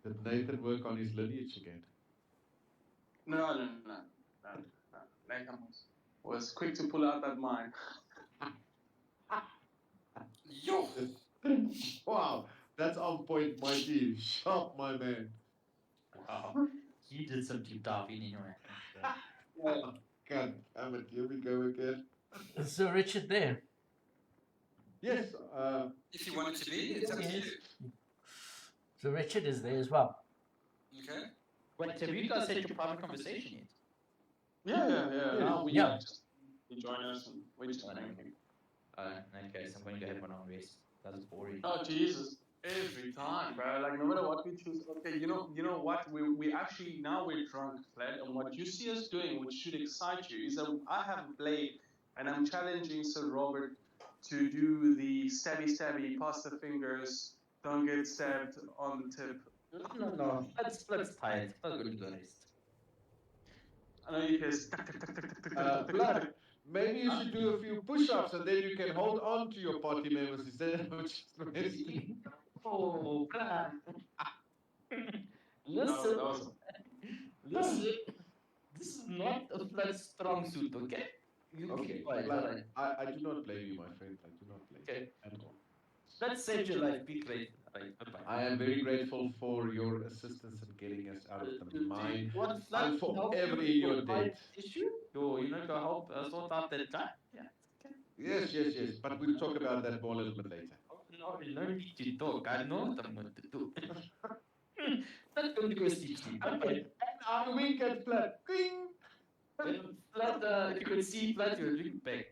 did Nathan work on his lineage again? No. Nathan was quick to pull out that mine. Yo! Wow, that's on point, Mikey. Sharp, my man. Wow. He did some deep diving anyway. God damn it, here we go again. Is Sir Richard there? Yes, If you want it to be, it's up to you. Sir Richard is there as well. Okay. Wait, have you guys had your private conversation yet? Yeah. Now we Yeah. just join us and we just drinking. Okay, so I'm going to have one on rest. That's boring. Oh Jesus! Every time, bro. Like no matter what we choose. Okay, you know what? We actually now we're drunk, Vlad, and what you see us doing, which should excite you, is that I have a blade, and I'm challenging Sir Robert to do the stabby, pass the fingers, don't get stabbed on the tip. No. Let's tight. I'll go to the rest. I know you guys. Blood, maybe you should do a few push-ups and then you can hold on to your party members instead of just resting. Oh, plan. No, Listen, that was- listen. This is not a flat strong suit, okay? You Okay, keep quiet, Blood, alright? I do not blame you, my friend. I do not blame Okay. you at all. Let's save your life. Be great. Alright, bye-bye. I am very grateful for your assistance in getting us out of the mine. What I'm forever in your debt. issue? Go help sort out that guy? Yeah. Yes, but we'll talk about that more a little bit later. No need to talk. I know what I'm going to do. Not going to go sleep. Okay. And I wink at Flat. Ding! Flat, if you could see Flat, you'll drink back.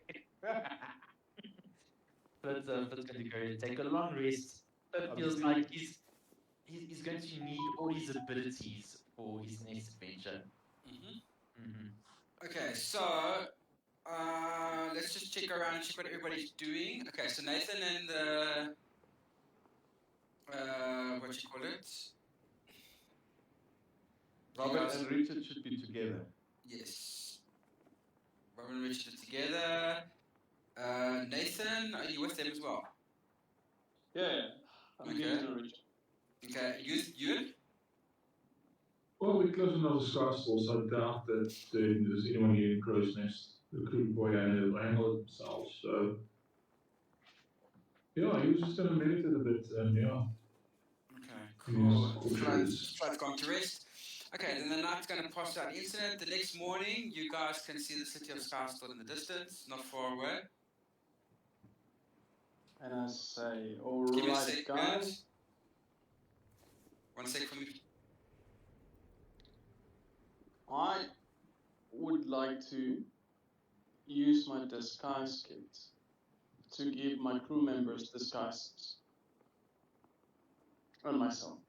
Flat's going to go take a long rest. That feels like he's going to need all his abilities for his next adventure. Okay, so let's just check around and check what everybody's doing. Okay, so Nathan and the what you call it? Robert and Richard should be together. Yes. Robin and Richard are together. Nathan, are you with them as well? Yeah. I'm Okay. getting to reach. Okay, you? Well, we're close enough to Scarsdale, so I doubt that there's anyone here in Crow's Nest. The crew boy handle it themselves. So, yeah, he was just going to meditate a bit, and yeah. Okay, Yes, cool. cautious. Flight's gone to rest. Okay, then the night's going to pass without incident. The next morning, you guys can see the city of Scarsdale in the distance, not far away. And I say, Give me a alright, second. guys. 1 sec for me. I would like to use my disguise kit to give my crew members disguises on myself.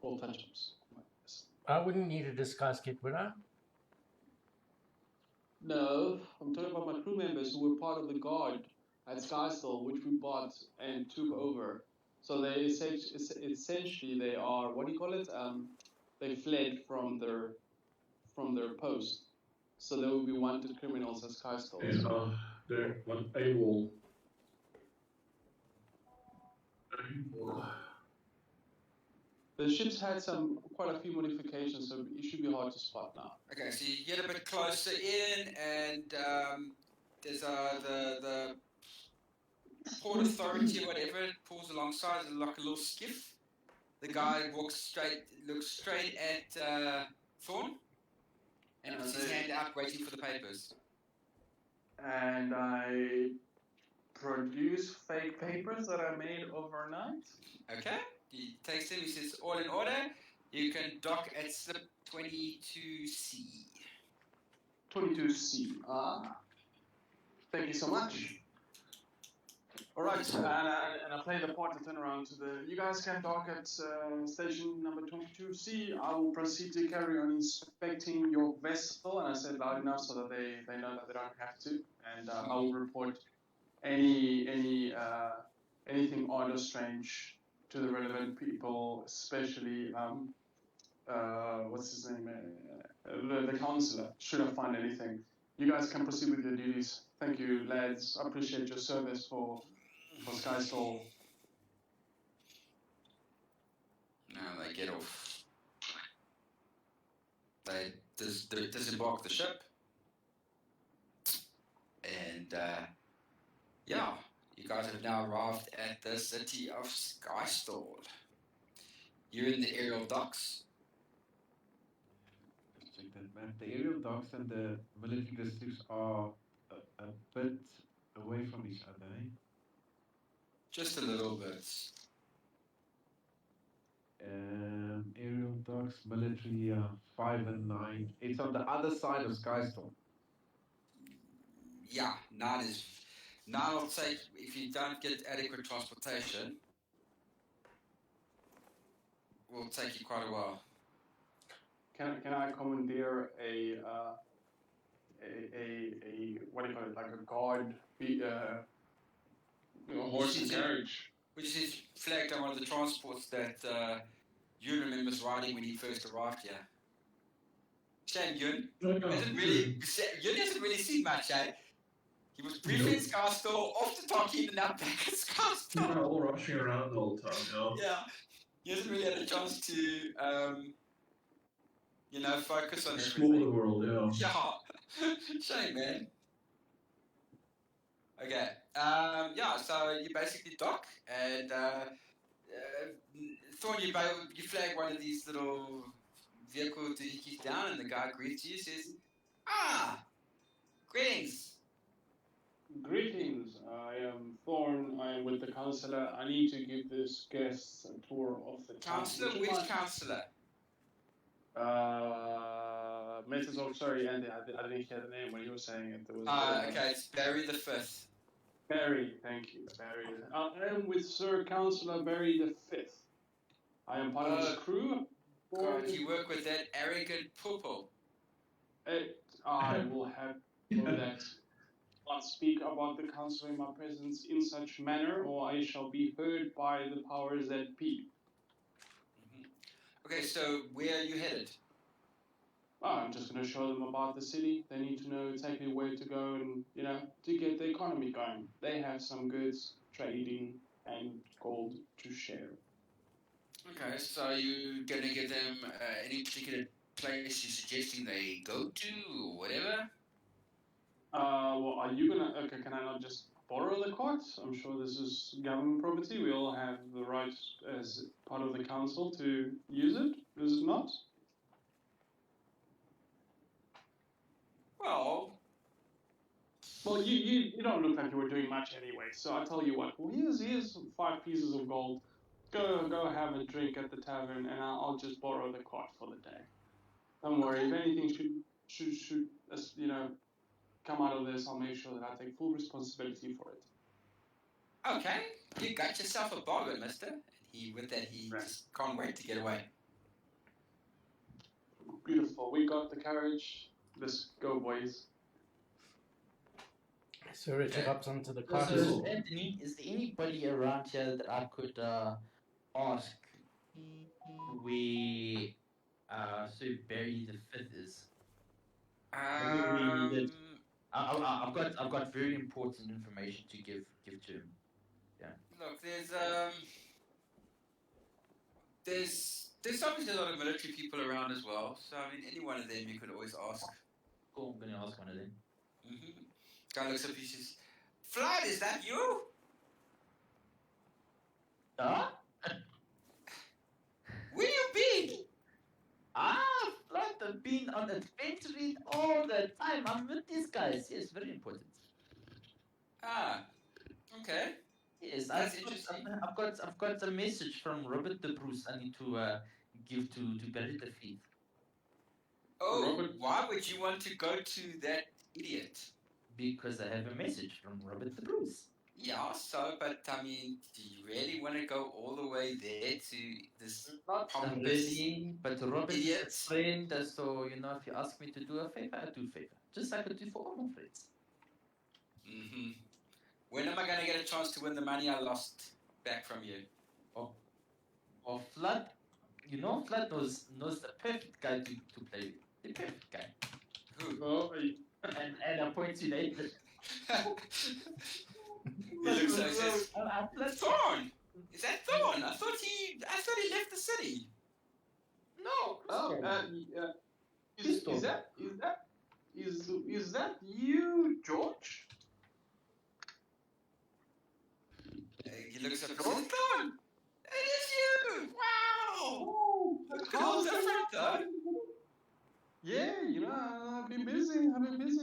All touch-ups. I wouldn't need a disguise kit, would I? No, I'm talking about my crew members who were part of the guard at Skystal, which we bought and took over. So they essentially they are, what do you call it? They fled from their post. So they will be wanted criminals at Skystal. And they're one AWOL. The ship's had quite a few modifications, so it should be hard to spot now. Okay, so you get a bit closer in, and there's the Port Authority or whatever pulls alongside, like a little skiff. The guy looks straight at Thorn, and puts his hand out, waiting for the papers. And I produce fake papers that I made overnight. Okay, he takes them. He says, "All in order. You can dock at slip 22C." 22C. Thank you so much. Alright, and I play the part to turn around to you guys can dock at station number 22C. I will proceed to carry on inspecting your vessel, and I said loud enough so that they know that they don't have to, and I will report anything odd or strange to the relevant people, especially what's his name, the counselor, should I find anything. You guys can proceed with your duties. Thank you, lads. I appreciate your service for Skystal. Now they get off. They disembark the ship, and yeah, you guys have now arrived at the city of Skystal. You're in the aerial docks. Let's check that map. The aerial docks and the military districts are a bit away from each other, eh? Just a little bit. Aerial docks, military 5 and 9. It's on the other side of Skystorm. Yeah, 9 will take, if you don't get adequate transportation, will take you quite a while. Can I commandeer a what do you call it, like a guard, horse and carriage? Which is flagged on one of the transports that Yun remembers riding when he first arrived here. Shame Yun. Yun hasn't really seen much, eh? He was briefly in Skystal, off to Tonkin, and now back at Skystal. They're all rushing around the whole time, Yeah. He hasn't really had a chance to, focus on explore the everything. world, yeah. Yeah. Shame, man. Okay. So you basically dock, and Thorn, you flag one of these little vehicle doohickeys down, and the guy greets you, says, greetings. Greetings, I am Thorn, I am with the counselor. I need to give this guest a tour of the town. Counselor? Which counselor? Mrs. Oh, sorry, Andy, I didn't hear the name when you were saying it. There was Okay, it's Barry the Fifth. Barry, thank you, Barry. I am with Sir Counselor Barry the Fifth. I am part of the crew. God, you work with that arrogant poople. I will have that. Not speak about the council in my presence in such manner, or I shall be heard by the powers that be. Okay, so where are you headed? I'm just going to show them about the city. They need to know exactly where to go and, to get the economy going. They have some goods, trading, and gold to share. Okay, so you gonna give them any particular place you're suggesting they go to or whatever? Well, are you gonna? Okay, can I not just borrow the cart? I'm sure this is government property. We all have the right as part of the council to use it. Is it not? Well, Well, you don't look like you were doing much anyway. So I tell you what. Well, here's 5 pieces of gold. Go have a drink at the tavern, and I'll just borrow the cart for the day. Don't worry. If anything should come out of this, I'll make sure that I take full responsibility for it. okay, you got yourself a bargain, mister. And with that, he Right. just can't wait to get away. Beautiful. We got the carriage. Let's go, boys. Sir Richard hops onto the cart. So, Anthony, is there anybody around here that I could ask where Sir Barry the Fifth is? Um, I've got very important information to give to him. look, there's obviously a lot of military people around as well. So I mean, any one of them you could always ask. Cool, I'm gonna ask one of them. Mm-hmm. Guy looks up. He says, "Flood, is that you?" Huh? Where you been? I've been on adventuring all the time. I'm with these guys. Yes, very important. Ah, okay. Yes, That's interesting. I've got a message from Robert the Bruce I need to give to Barry the Fifth. Oh, Robert- why would you want to go to that idiot? Because I have a message from Robert the Bruce. Yeah, so, but I mean, do you really want to go all the way there to this Not pompous really, but Robert is a idiots? friend, so you know, if you ask me to do a favor, I do a favor. Just like I do for all my friends. Mm-hmm. When am I going to get a chance to win the money I lost back from you? Or Flood, you know, Flood knows the perfect guy to play with. The perfect guy. Who? Oh, And I point to Nathan. He looks like this. Flood, Thorn! Is that Thorn? I thought he left the city. no. oh, Please is that you, George? He looks up and says, Thorn! It is you! Wow! How different, though. Yeah, I've been busy.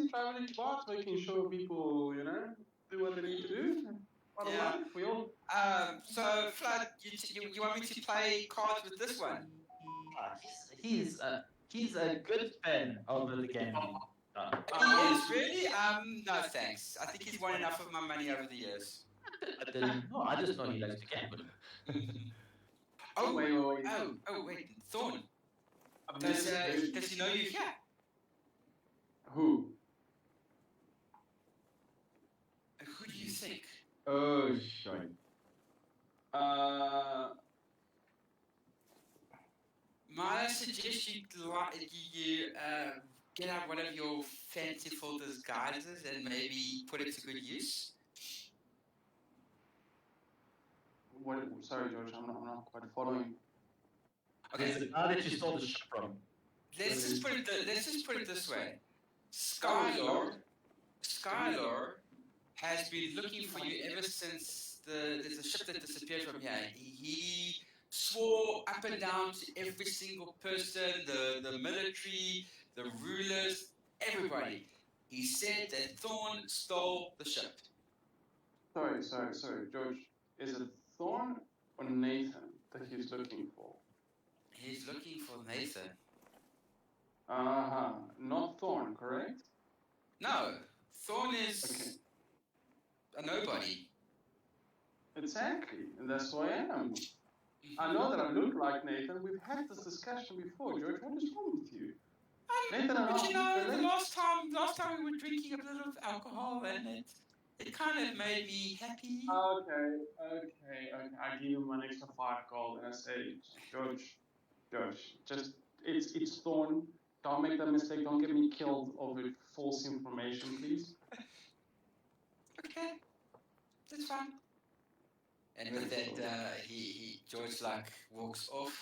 Traveling about, making sure people, do what they need to do. Bottom Yeah. line, we all. So, Flood, you want me to play cards with this one? He's a good fan of the game. He is, really? No thanks. I think he's won enough of my money over the years. I didn't know. I just know he likes to gamble. Oh, Wait. wait, Thorn. Does he know you're here? Who? Who do you think? Oh, shite. Might I suggest you get out one of your fanciful disguises and maybe put it to good use? What? Sorry, George. I'm not quite following. Okay, The guy that you stole the ship from. let's just put it this way. Skylord has been looking for you ever since there's a ship that disappeared from here. He swore up and down to every single person, the military, the rulers, everybody. He said that Thorn stole the ship. Sorry, George. Is it Thorn or Nathan that he's looking for? He's looking for Nathan. Not Thorn, correct? No, Thorn is Okay. a nobody. Exactly, and that's who I am. I know that I look like Nathan. We've had this discussion before, George. What is wrong with you? Nathan and But I you know, are the related. last time we were drinking a little of alcohol, and it kind of made me happy. Okay. I give him an extra 5 gold, and I say, George, just it's Thorn. Don't make that mistake. Don't get me killed over false information, please. Okay, that's fine. And with that, George like walks off.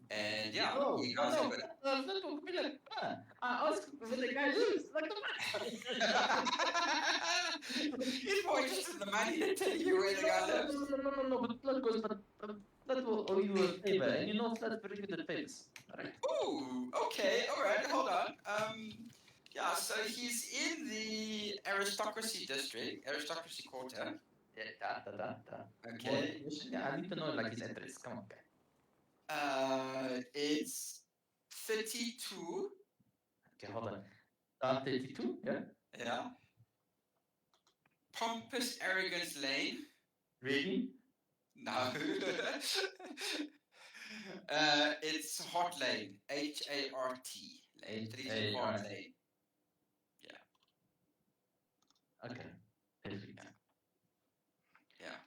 And yeah, No, you guys have got. Flip will be like, I asked when the guy leaves, like He's more interested in the money than telling you where the guy lives. no, but Flood goes, but Flood will owe you a favor, and you know Flood's very good at favors. Alright. Ooh, okay, alright, hold on. Yeah, so he's in the aristocracy district, aristocracy quarter. Yeah, Okay. Yeah, I need to know like his address. Come on, guy. It's 32. Okay, hold on. 32, yeah? Yeah. Pompous Arrogance Lane. Really? No. It's Hart Lane. H-A-R-T. Lane. 32 Hart Lane. Yeah. Okay. Perfect. Yeah.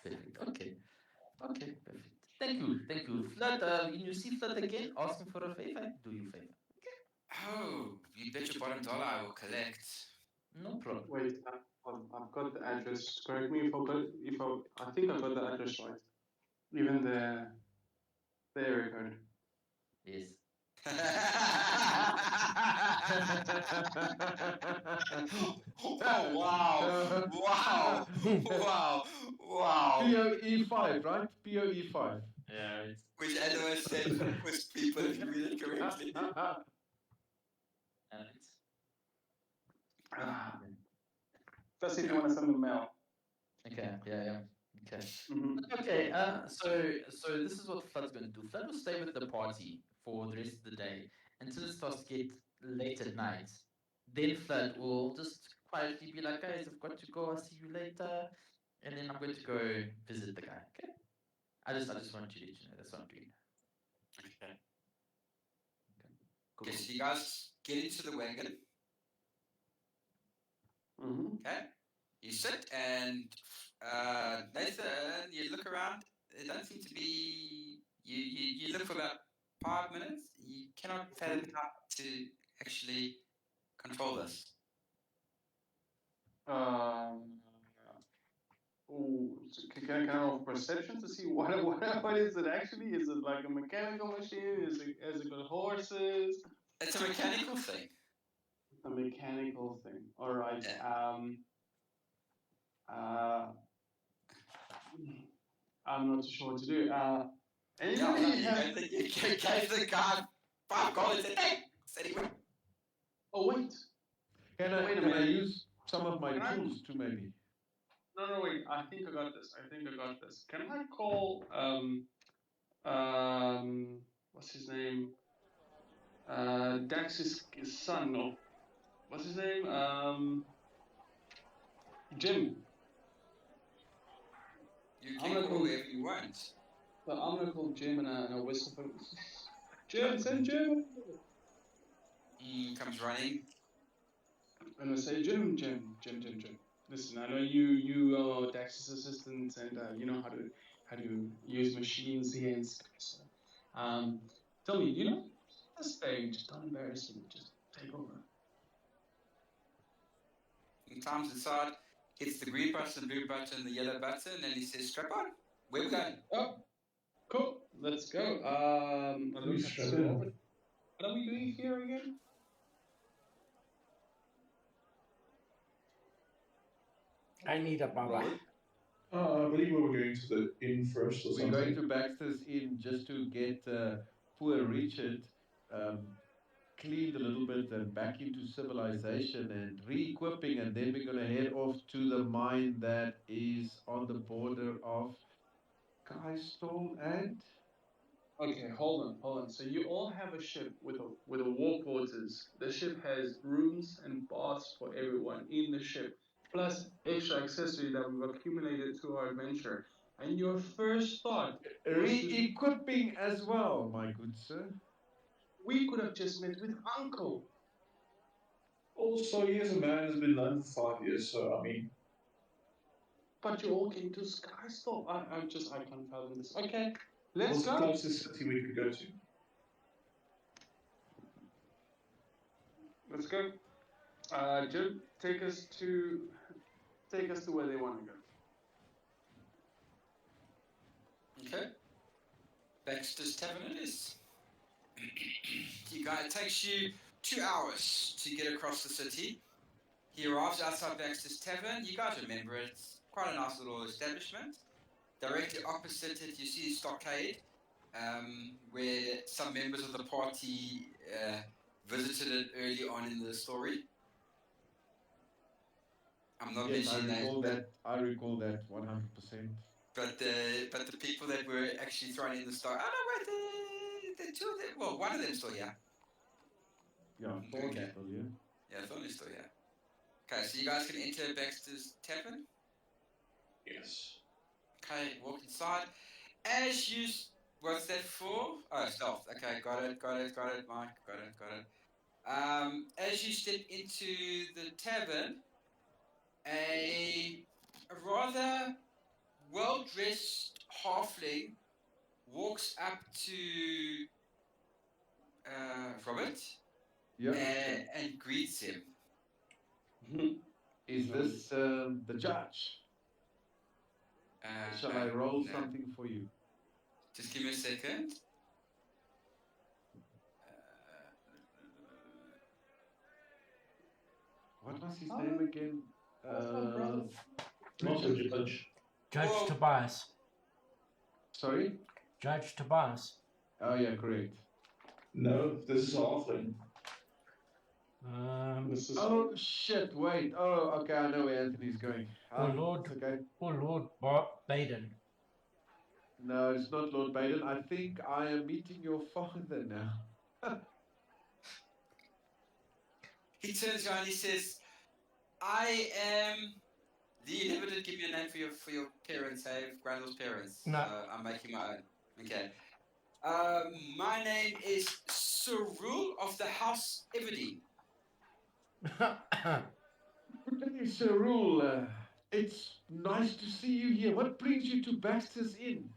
Perfect. Okay. Okay, perfect. Thank you. Flood, when you see Flood again, ask him for a favor, do you favor. Oh, you bet your bottom dollar I will collect. No problem. Wait, I've got the address. Correct me I think I got the address right. Even the area code. Yes. Oh, wow. POE5, right? POE5. Yeah, it's Which Edward said was people if you read it correctly. Alex. That's if you want to send the mail. Okay, yeah. Okay. Mhm. Okay, so this is what Flood's going to do. Flood will stay with the party for the rest of the day until it starts to get late at night. Then Flood will just quietly be like, guys, I've got to go, I'll see you later. And then I'm going to go visit the guy. Okay? I just want you to know that's what I'm doing. Okay. Cool. Okay, so you guys get into the wagon. Mm-hmm. Okay. You sit and Nathan, you look around. There don't seem to be. You look for about 5 minutes. You cannot fathom how to actually control this. So can I roll perception to see what is it actually? Is it like a mechanical machine? Has it got horses? It's a mechanical thing. A mechanical thing. All right. I'm not too sure what to do. Anybody have... You gave the guy $5 and hey, said he went. Oh wait. Can Wait a I minute. use some of my Can I- tools too, maybe? No, wait. I think I got this. Can I call what's his name? Dax's son. No. What's his name? Jim. You I'm can gonna call call- whoever you want. But I'm gonna call Jim and a whistle for Jim. Send Jim. Comes running. And I say, Jim. Listen, I know you are Dax's assistant, and you know how to use machines here and stuff. So, tell me, you know, this thing, just don't embarrass me. Just take over. He climbs inside, hits the green button, the blue button, the yellow button, and he says, "Strap on. Where we going?" Oh, cool. Let's go. What are we doing here again? I need a power. I believe we were going to the inn first or We're something. going to Baxter's Inn just to get poor Richard cleaned a little bit and back into civilization and re-equipping, and then we're going to head off to the mine that is on the border of Kaistol and... Okay, hold on. So you all have a ship with a war quarters. The ship has rooms and baths for everyone in the ship, plus extra accessory that we've accumulated through our adventure. And your first thought was to, Re-equipping as well, my good sir. we could have just met with Uncle. Also, he is a man who's been known for 5 years, so I mean, But you all came to Skystop. I can't fathom this. Okay, let's what's the go. closest city we could go to? Let's go. Jim, take us to where they want to go. Okay. Baxter's Tavern it is. It takes you 2 hours to get across the city. He arrives outside Baxter's Tavern. You guys remember it. It's quite a nice little establishment. Directly opposite it, you see Stockade, where some members of the party visited it early on in the story. I'm not Yes, mentioning names, I recall that 100%. but the people that were actually thrown in the stock. Oh no, wait, the two of them. Well, one of them still here. Yeah, Thorn Okay. is still here. Yeah, Thorn is still here. Okay, so you guys can enter Baxter's Tavern. Yes. Okay, walk inside. As you, what's that for? Oh, stealth. Okay, got it, Mike. Got it. As you step into the tavern, a rather well-dressed halfling walks up to Robert Yeah. and greets him. Is this the judge? Shall I roll no. something for you? Just give me a second. What was his name again? Not Richard. the judge. Judge Well- Tobias. Sorry? Judge Tobias. Oh yeah, correct. No, this is halfling. Um, Oh shit! Wait. Oh, okay. I know where Anthony's going. Lord. Okay. Lord Baden. No, it's not Lord Baden. I think I am meeting your father now. He turns around. He says, "I am." You never did give me a name for your parents, hey? Grandel's parents. No. I'm making my own. Okay. My name is Cyril of the House Everdeen. Hey, Cyril, it's nice to see you here. What brings you to Baxter's Inn?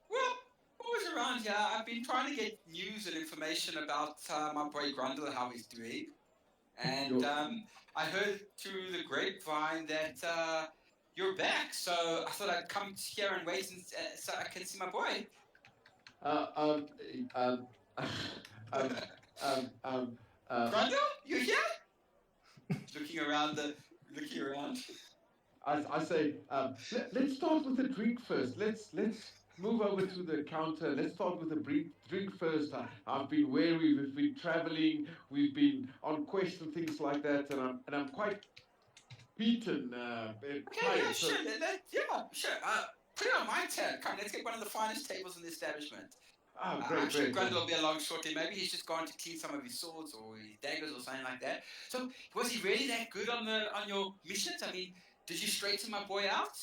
Well, always around here. I've been trying to get news and information about my boy Grundle and how he's doing. And I heard through the grapevine that you're back, so I thought I'd come here and wait so I can see my boy. Grundle, you here? Looking around. I say, let's start with a drink first. Let's move over to the counter. Let's start with a drink first. I've been wary. We've been traveling. We've been on quests and things like that, and I'm quite beaten. Okay, tired, yeah, so- sure. Sure. Put it on my tab. Come, let's get one of the finest tables in the establishment. Oh, I'm great, sure great. Grundle will be along shortly. Maybe he's just gone to clean some of his swords or his daggers or something like that. So, was he really that good on your missions? I mean, did you straighten my boy out?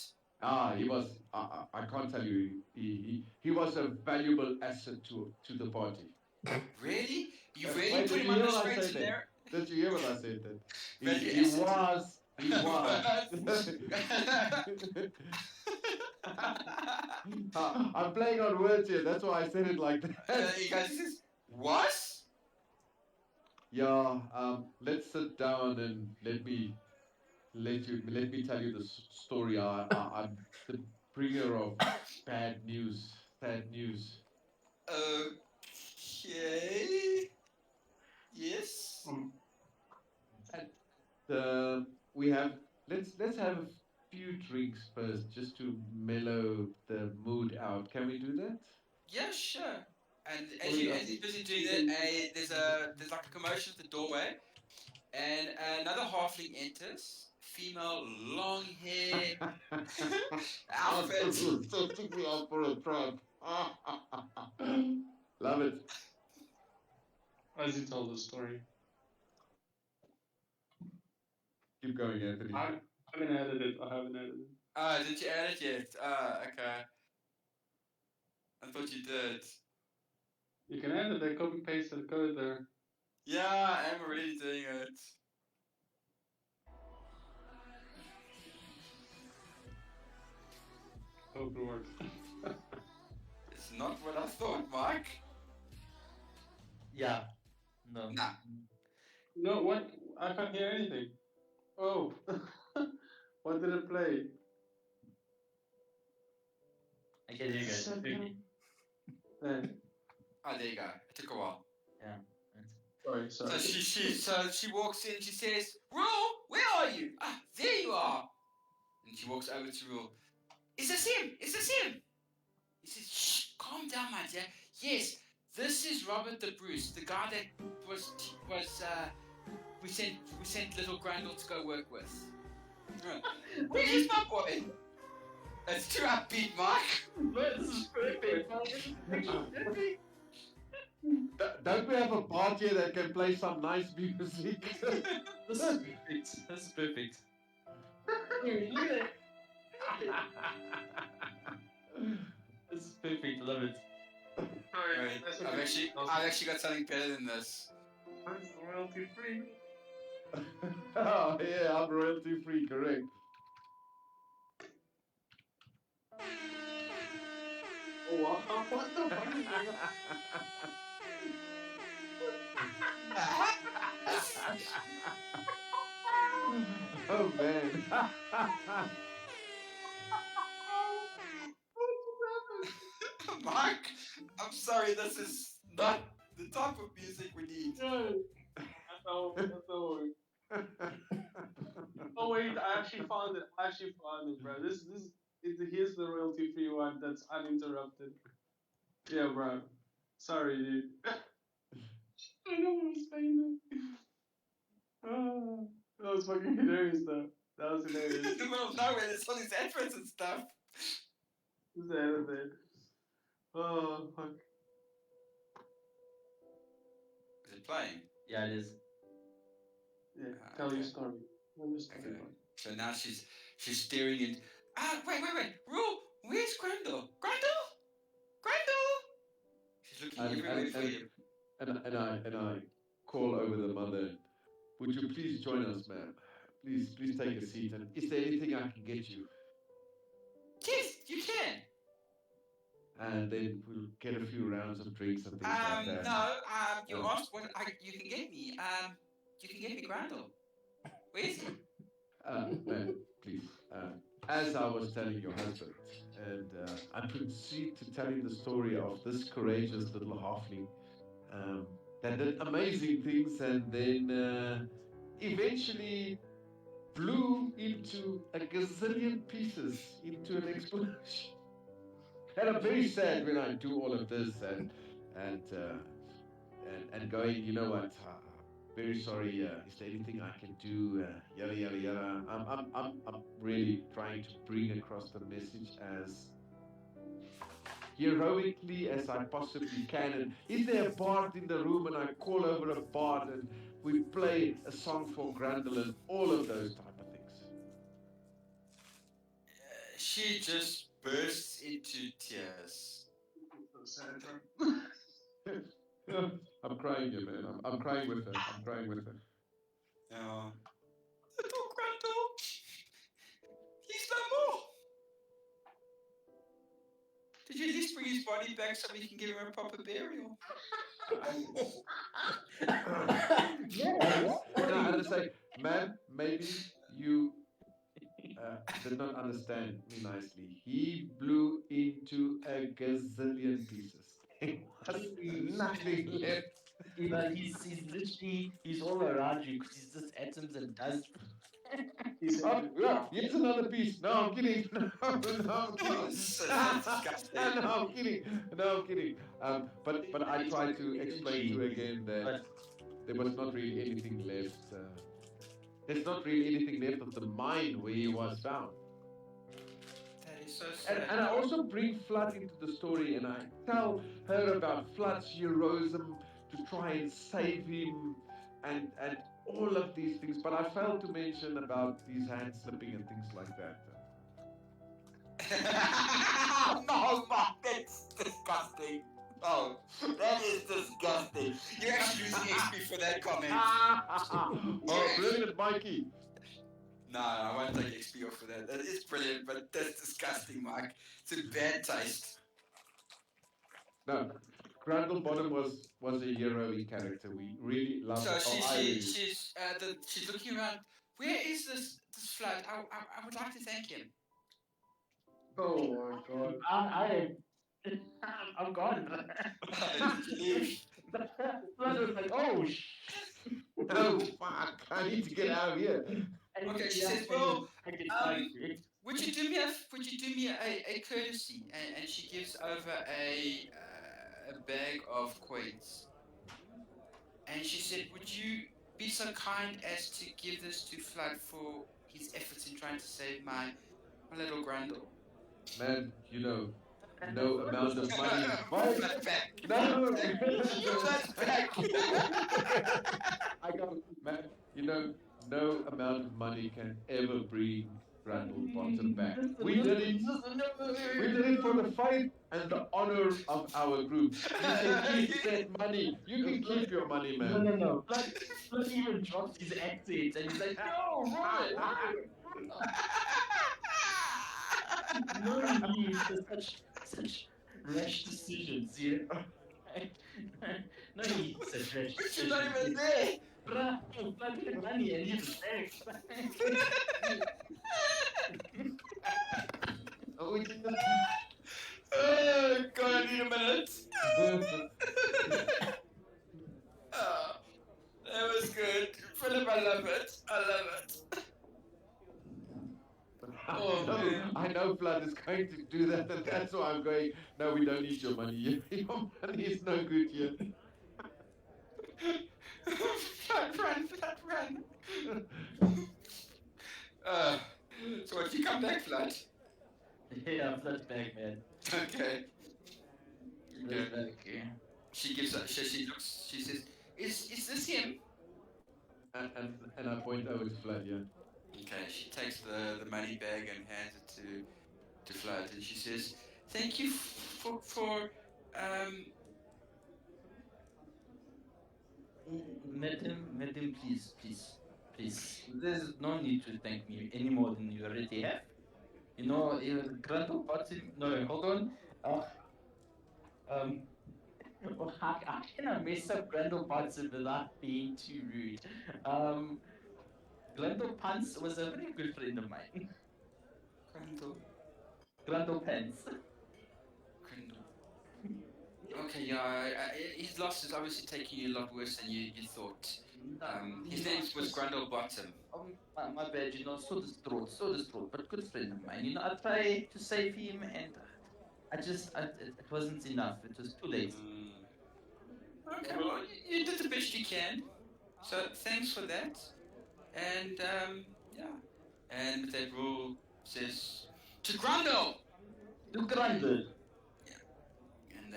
He was. I can't tell you. He was a valuable asset to the party. Really? You Wait, really did put him you on hear the what I straight said and narrow? Did you hear what I said then? Value He asset. was. He was. I'm playing on words here. That's why I said it like that. He says, what? Yeah. Let's sit down and let me tell you the story. I'm the bringer of bad news. Sad news. Okay. Yes. We have. Let's have a few drinks first, just to mellow the mood out. Can we do that? Yeah, sure. And as you're busy doing that, there's like a commotion at the doorway, and another halfling enters. Female, long hair, outfit. Took me out for a trap. Love it. As he told the story. Keep going, Anthony. I haven't added it. Did you add it yet? Okay. I thought you did. You can add it. They copy paste the code there. Yeah, I am already doing it. Hope it works. It's not what I thought, Mike. Yeah. No. Nah. No, what? I can't hear anything. Oh. What did it play? I Okay, there you go. So Okay. Oh, there you go. It took a while. Sorry, So sorry. she walks in. She says, "Rule, where are you? Ah, there you are." And she walks over to Rule. Is this him? Is this him? He says, "Shh, calm down, my dear. Yes, this is Robert the Bruce, the guy that we sent little Grundle to go work with. Where is my boy? That's too upbeat, Mike. This is perfect. Don't we have a bard here that can play some nice music? This is perfect. This is perfect. This is perfect. I love it. Wait, I've actually got something better than this. That's royalty free. Oh yeah, I'm royalty free, correct. Oh wow, what the fuck is going on? Oh man. Mike, I'm sorry, this is not the type of music we need. No. That's all. Oh wait, I actually found it. Bro. Here's the royalty free one that's uninterrupted. Yeah, bro. Sorry, dude. I know what I was playing there. Oh, that was fucking hilarious, though. That was In hilarious. the middle of nowhere, there's all these adverts and stuff. Who's the hell of it? Oh, fuck. Is it playing? Yeah, it is. Yeah, Ah, tell okay. your story. Tell your story. Okay. So now she's staring at. Ah, wait. Rule, where's Grundle? Grundle! She's looking everywhere for you. And I call over the mother. Would you please join us, ma'am? Please take a seat. And is there anything I can get you? Yes, you can. And then we'll get a few rounds of drinks and things like that. No. You asked what you can get me. You can get me Grundle. Where is he? Ma'am, please. As I was telling your husband, and I proceed to tell him the story of this courageous little halfling that did amazing things and then eventually blew into a gazillion pieces into an explosion. And I'm very sad when I do all of this and going, you know what? Very sorry. Is there anything I can do? Yada yada yada. I'm really trying to bring across the message as heroically as I possibly can. And is there a bard in the room? And I call over a bard and we play a song for Grundle and all of those type of things. She just bursts into tears. So sad, bro. I'm crying here, man. I'm crying with her. I'm crying with her. Oh. Little Grundle. He's no more. Did you at least bring his body back so we can give him a proper burial? And I had to say, ma'am, maybe you did not understand me nicely. He blew into a gazillion pieces. There was nothing left. You know, he's literally all around you because he's just atoms and dust. Oh, yeah, here's another piece. No, I'm kidding. No, I'm kidding. Oh, so disgusting. No, I'm kidding. No, I'm kidding. But I tried to explain to her again that there was not really anything left. There's not really anything left of the mine where he was found. That is so sad. And I also bring Flood into the story and I tell her about Flood's heroism to try and save him and all of these things. But I failed to mention about his hand slipping and things like that. No, Mark, that's disgusting. Oh, that is disgusting. You're actually losing XP for that comment. Oh, brilliant, Mikey. No, I won't take XP off for that. That is brilliant, but that's disgusting, Mike. It's in bad taste. No, Grundle Bottom was a heroic character. We really loved So it. she's looking around. Where is this Flood? I would like to thank him. Oh my god. I'm gone. Did you leave? Blood was like, oh Oh, fuck. I need to get out of here. Okay, she says, well, I get would you do me a courtesy? And she gives over a bag of coins. And she said, would you be so kind as to give this to Flood for his efforts in trying to save my little Grundle? Man, no amount of money. What? Flood back. No! Flood's back. I go, man, no amount of money can ever bring Randall Bottom back. We did it for the faith and the honor of our group. You can keep that money. You can keep your money, man. No. Blood even drops his accent and he's like, no, Robert. No need for such rash decisions, you know. No need for such rash But decisions. you're not even there. Bruh, Blood had money and he's thanks. Oh, we did Oh, God, I need a minute. Oh, that was good. Philip, I love it. I love it. Oh, man. I know Flood is going to do that, and that's why I'm going, no, we don't need your money. Your money is no good here. Flood, run. So what, you come back, Flood? Yeah, Blood's back, man. Okay. Blood's back, yeah. She gives up. She looks. She says, "Is this him?" And I point over to Flood, yeah. Okay. She takes the money bag and hands it to Flood, and she says, "Thank you for Madam, please. There's no need to thank me any more than you already have. You know, Grandpa Party. No, hold on. How can I mess up Grandpa Party without being too rude? Grandpa Pants was a very good friend of mine. Crandall? Grandpa Pants. Crandall. Okay. Yeah. His loss is obviously taking you a lot worse than you thought. His name was Grundle Bottom. My bad, you know, so distraught, but good friend of mine. You know, I tried to save him and it wasn't enough. It was too late. Okay, well, you did the best you can. So thanks for that. And yeah. And that rule says to Grundle. To Grundle. And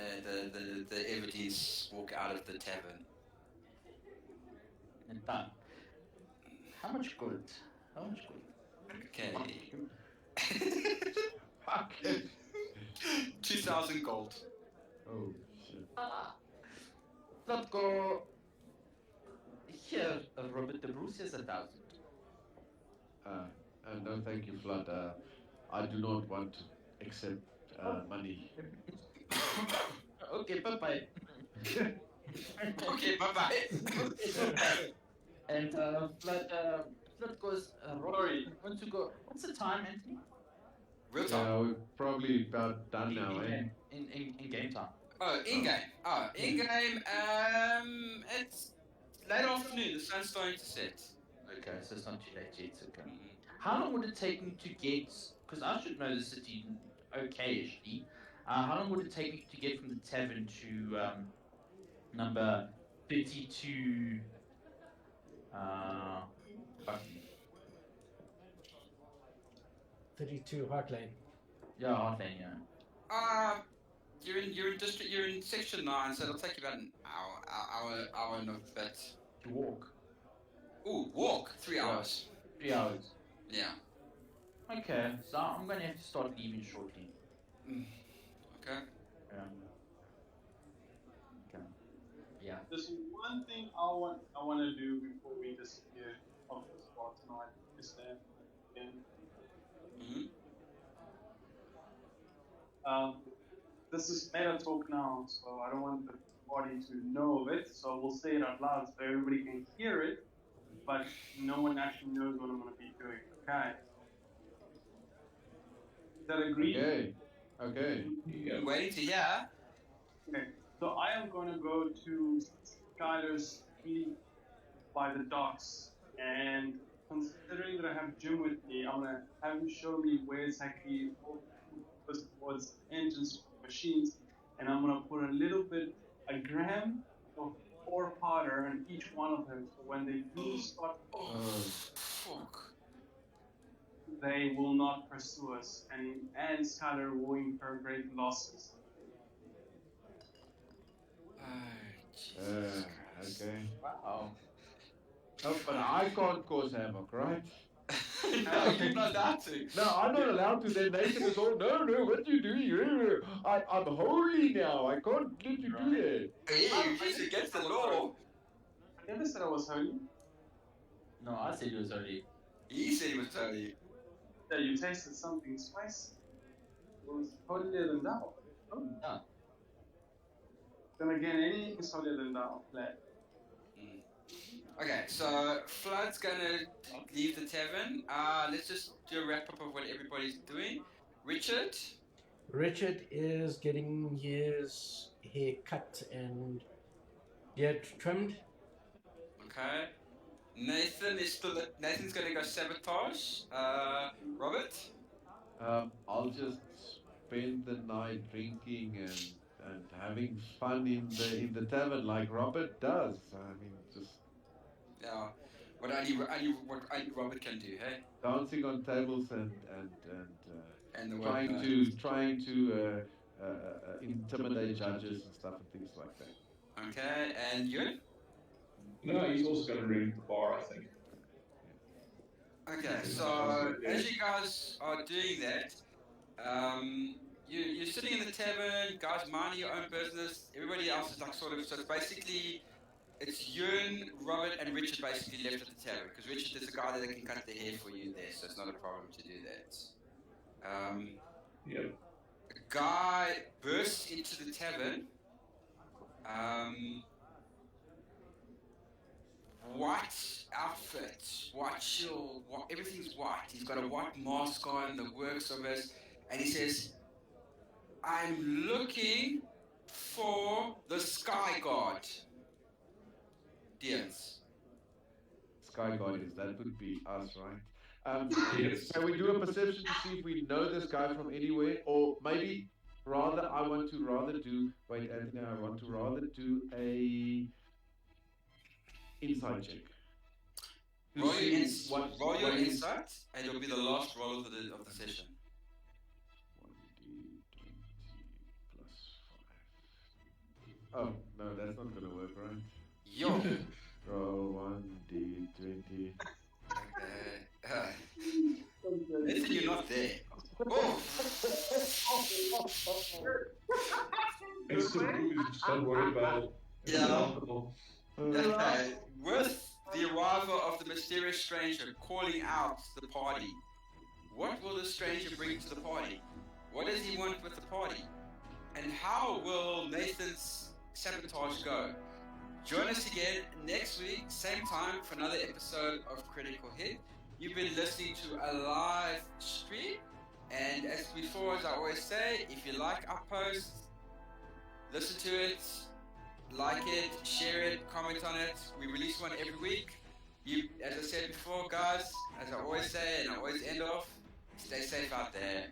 the Everdens walk out of the tavern. And done. How much gold? Okay. Fuck it. 2,000 gold. Oh, shit. Let's go. Here, Robert the Bruce is 1,000. No, thank you, Flood. I do not want to accept money. Okay, bye-bye. Okay, bye-bye. And Flood goes, Rory, want to go? What's the time, Anthony? Real time. We're probably about done now, eh? In game time. Oh, in-game. In-game, it's late afternoon. The sun's starting to set. Okay, so it's not too late yet. Okay. How long would it take me to get? Because I should know the city okay-ishly. How long would it take me to get from the tavern to number 32? Buckley? 32 Heart Lane. Yeah, Heartlane, yeah. You're in section 9, so it'll take you about an hour and a bit. To walk. Ooh, walk 3 hours. 3 hours. Yeah. Okay, so I'm gonna have to start leaving shortly. Okay. Yeah. Okay. Yeah. There's one thing I want to do before we disappear off the spot tonight. Is that again? This is meta talk now, so I don't want the party to know of it. So we'll say it out loud so everybody can hear it, but no one actually knows what I'm going to be doing. Okay. that agreed? Okay. Okay. We're waiting to hear. Okay. So I am going to go to Skylar's feet by the docks, and considering that I have Jim with me, I'm going to have him show me where exactly was engines machines, and I'm going to put a gram of pour powder on each one of them, so when they do start, Fuck. they will not pursue us, and Skylar will incur great losses. Oh, Jesus Christ. Okay. Wow. Oh, but I can't cause havoc, right? No, you're not allowed to. No, I'm not allowed to. Then Nathan is all, no, what are you doing? I'm holy now. I can't let you do that. Yeah, it's against the law. I never said I was holy. No, I said it was already. He said he was holy. That you tasted something spicy. It was holier than thou. Yeah. Then again, anything is holier than thou. Glad. Okay, so Flood's gonna leave the tavern. Let's just do a wrap up of what everybody's doing. Richard, Richard is getting his hair cut and beard trimmed. okay. Nathan's gonna go sabotage. Robert, I'll just spend the night drinking and having fun in the tavern like Robert does. I mean, just yeah. What only Robert can do, hey? dancing on tables and And the trying to intimidate judges and stuff and things like that. Okay, and you? No, he's also got a ring at the bar, I think. Okay, so as you guys are doing that, you're sitting in the tavern, guys minding your own business, everybody else is like sort of, so it's basically, it's Ewan, Robert, and Richard basically left at the tavern, because Richard is the guy that can cut the hair for you there, so it's not a problem to do that. Yep. A guy bursts into the tavern, white outfit, white shield, everything's white. He's got a white mask on, the works of it, and he says, I'm looking for the Sky God. Deans. Sky Guardians, that would be us, right? Yes. Can we do a perception to see if we know this guy from anywhere, or maybe rather, I want to do a insight check. To Roll see your insight, and it'll be the last roll of the session. 1d20 plus 5. Oh, no, that's not gonna work, right? Yo. Roll 1d20. Okay. Listen, you're not there. Oh. It's the booze, don't worry about it. It's Yeah. alcohol. Okay. With the arrival of the mysterious stranger calling out the party, what will the stranger bring to the party? What does he want with the party? And how will Nathan's sabotage go? Join us again next week, same time, for another episode of Critical Hit. You've been listening to a live stream, and as before, as I always say, if you like our posts, listen to it, like it, share it, comment on it. We release one every week. As I said before, guys, as I always say, and I always end off, stay safe out there.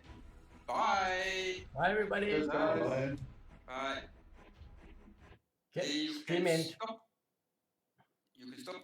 Bye. Bye, everybody. Cheers, guys. Bye. Bye. Okay, You stream can end. stop. You can stop.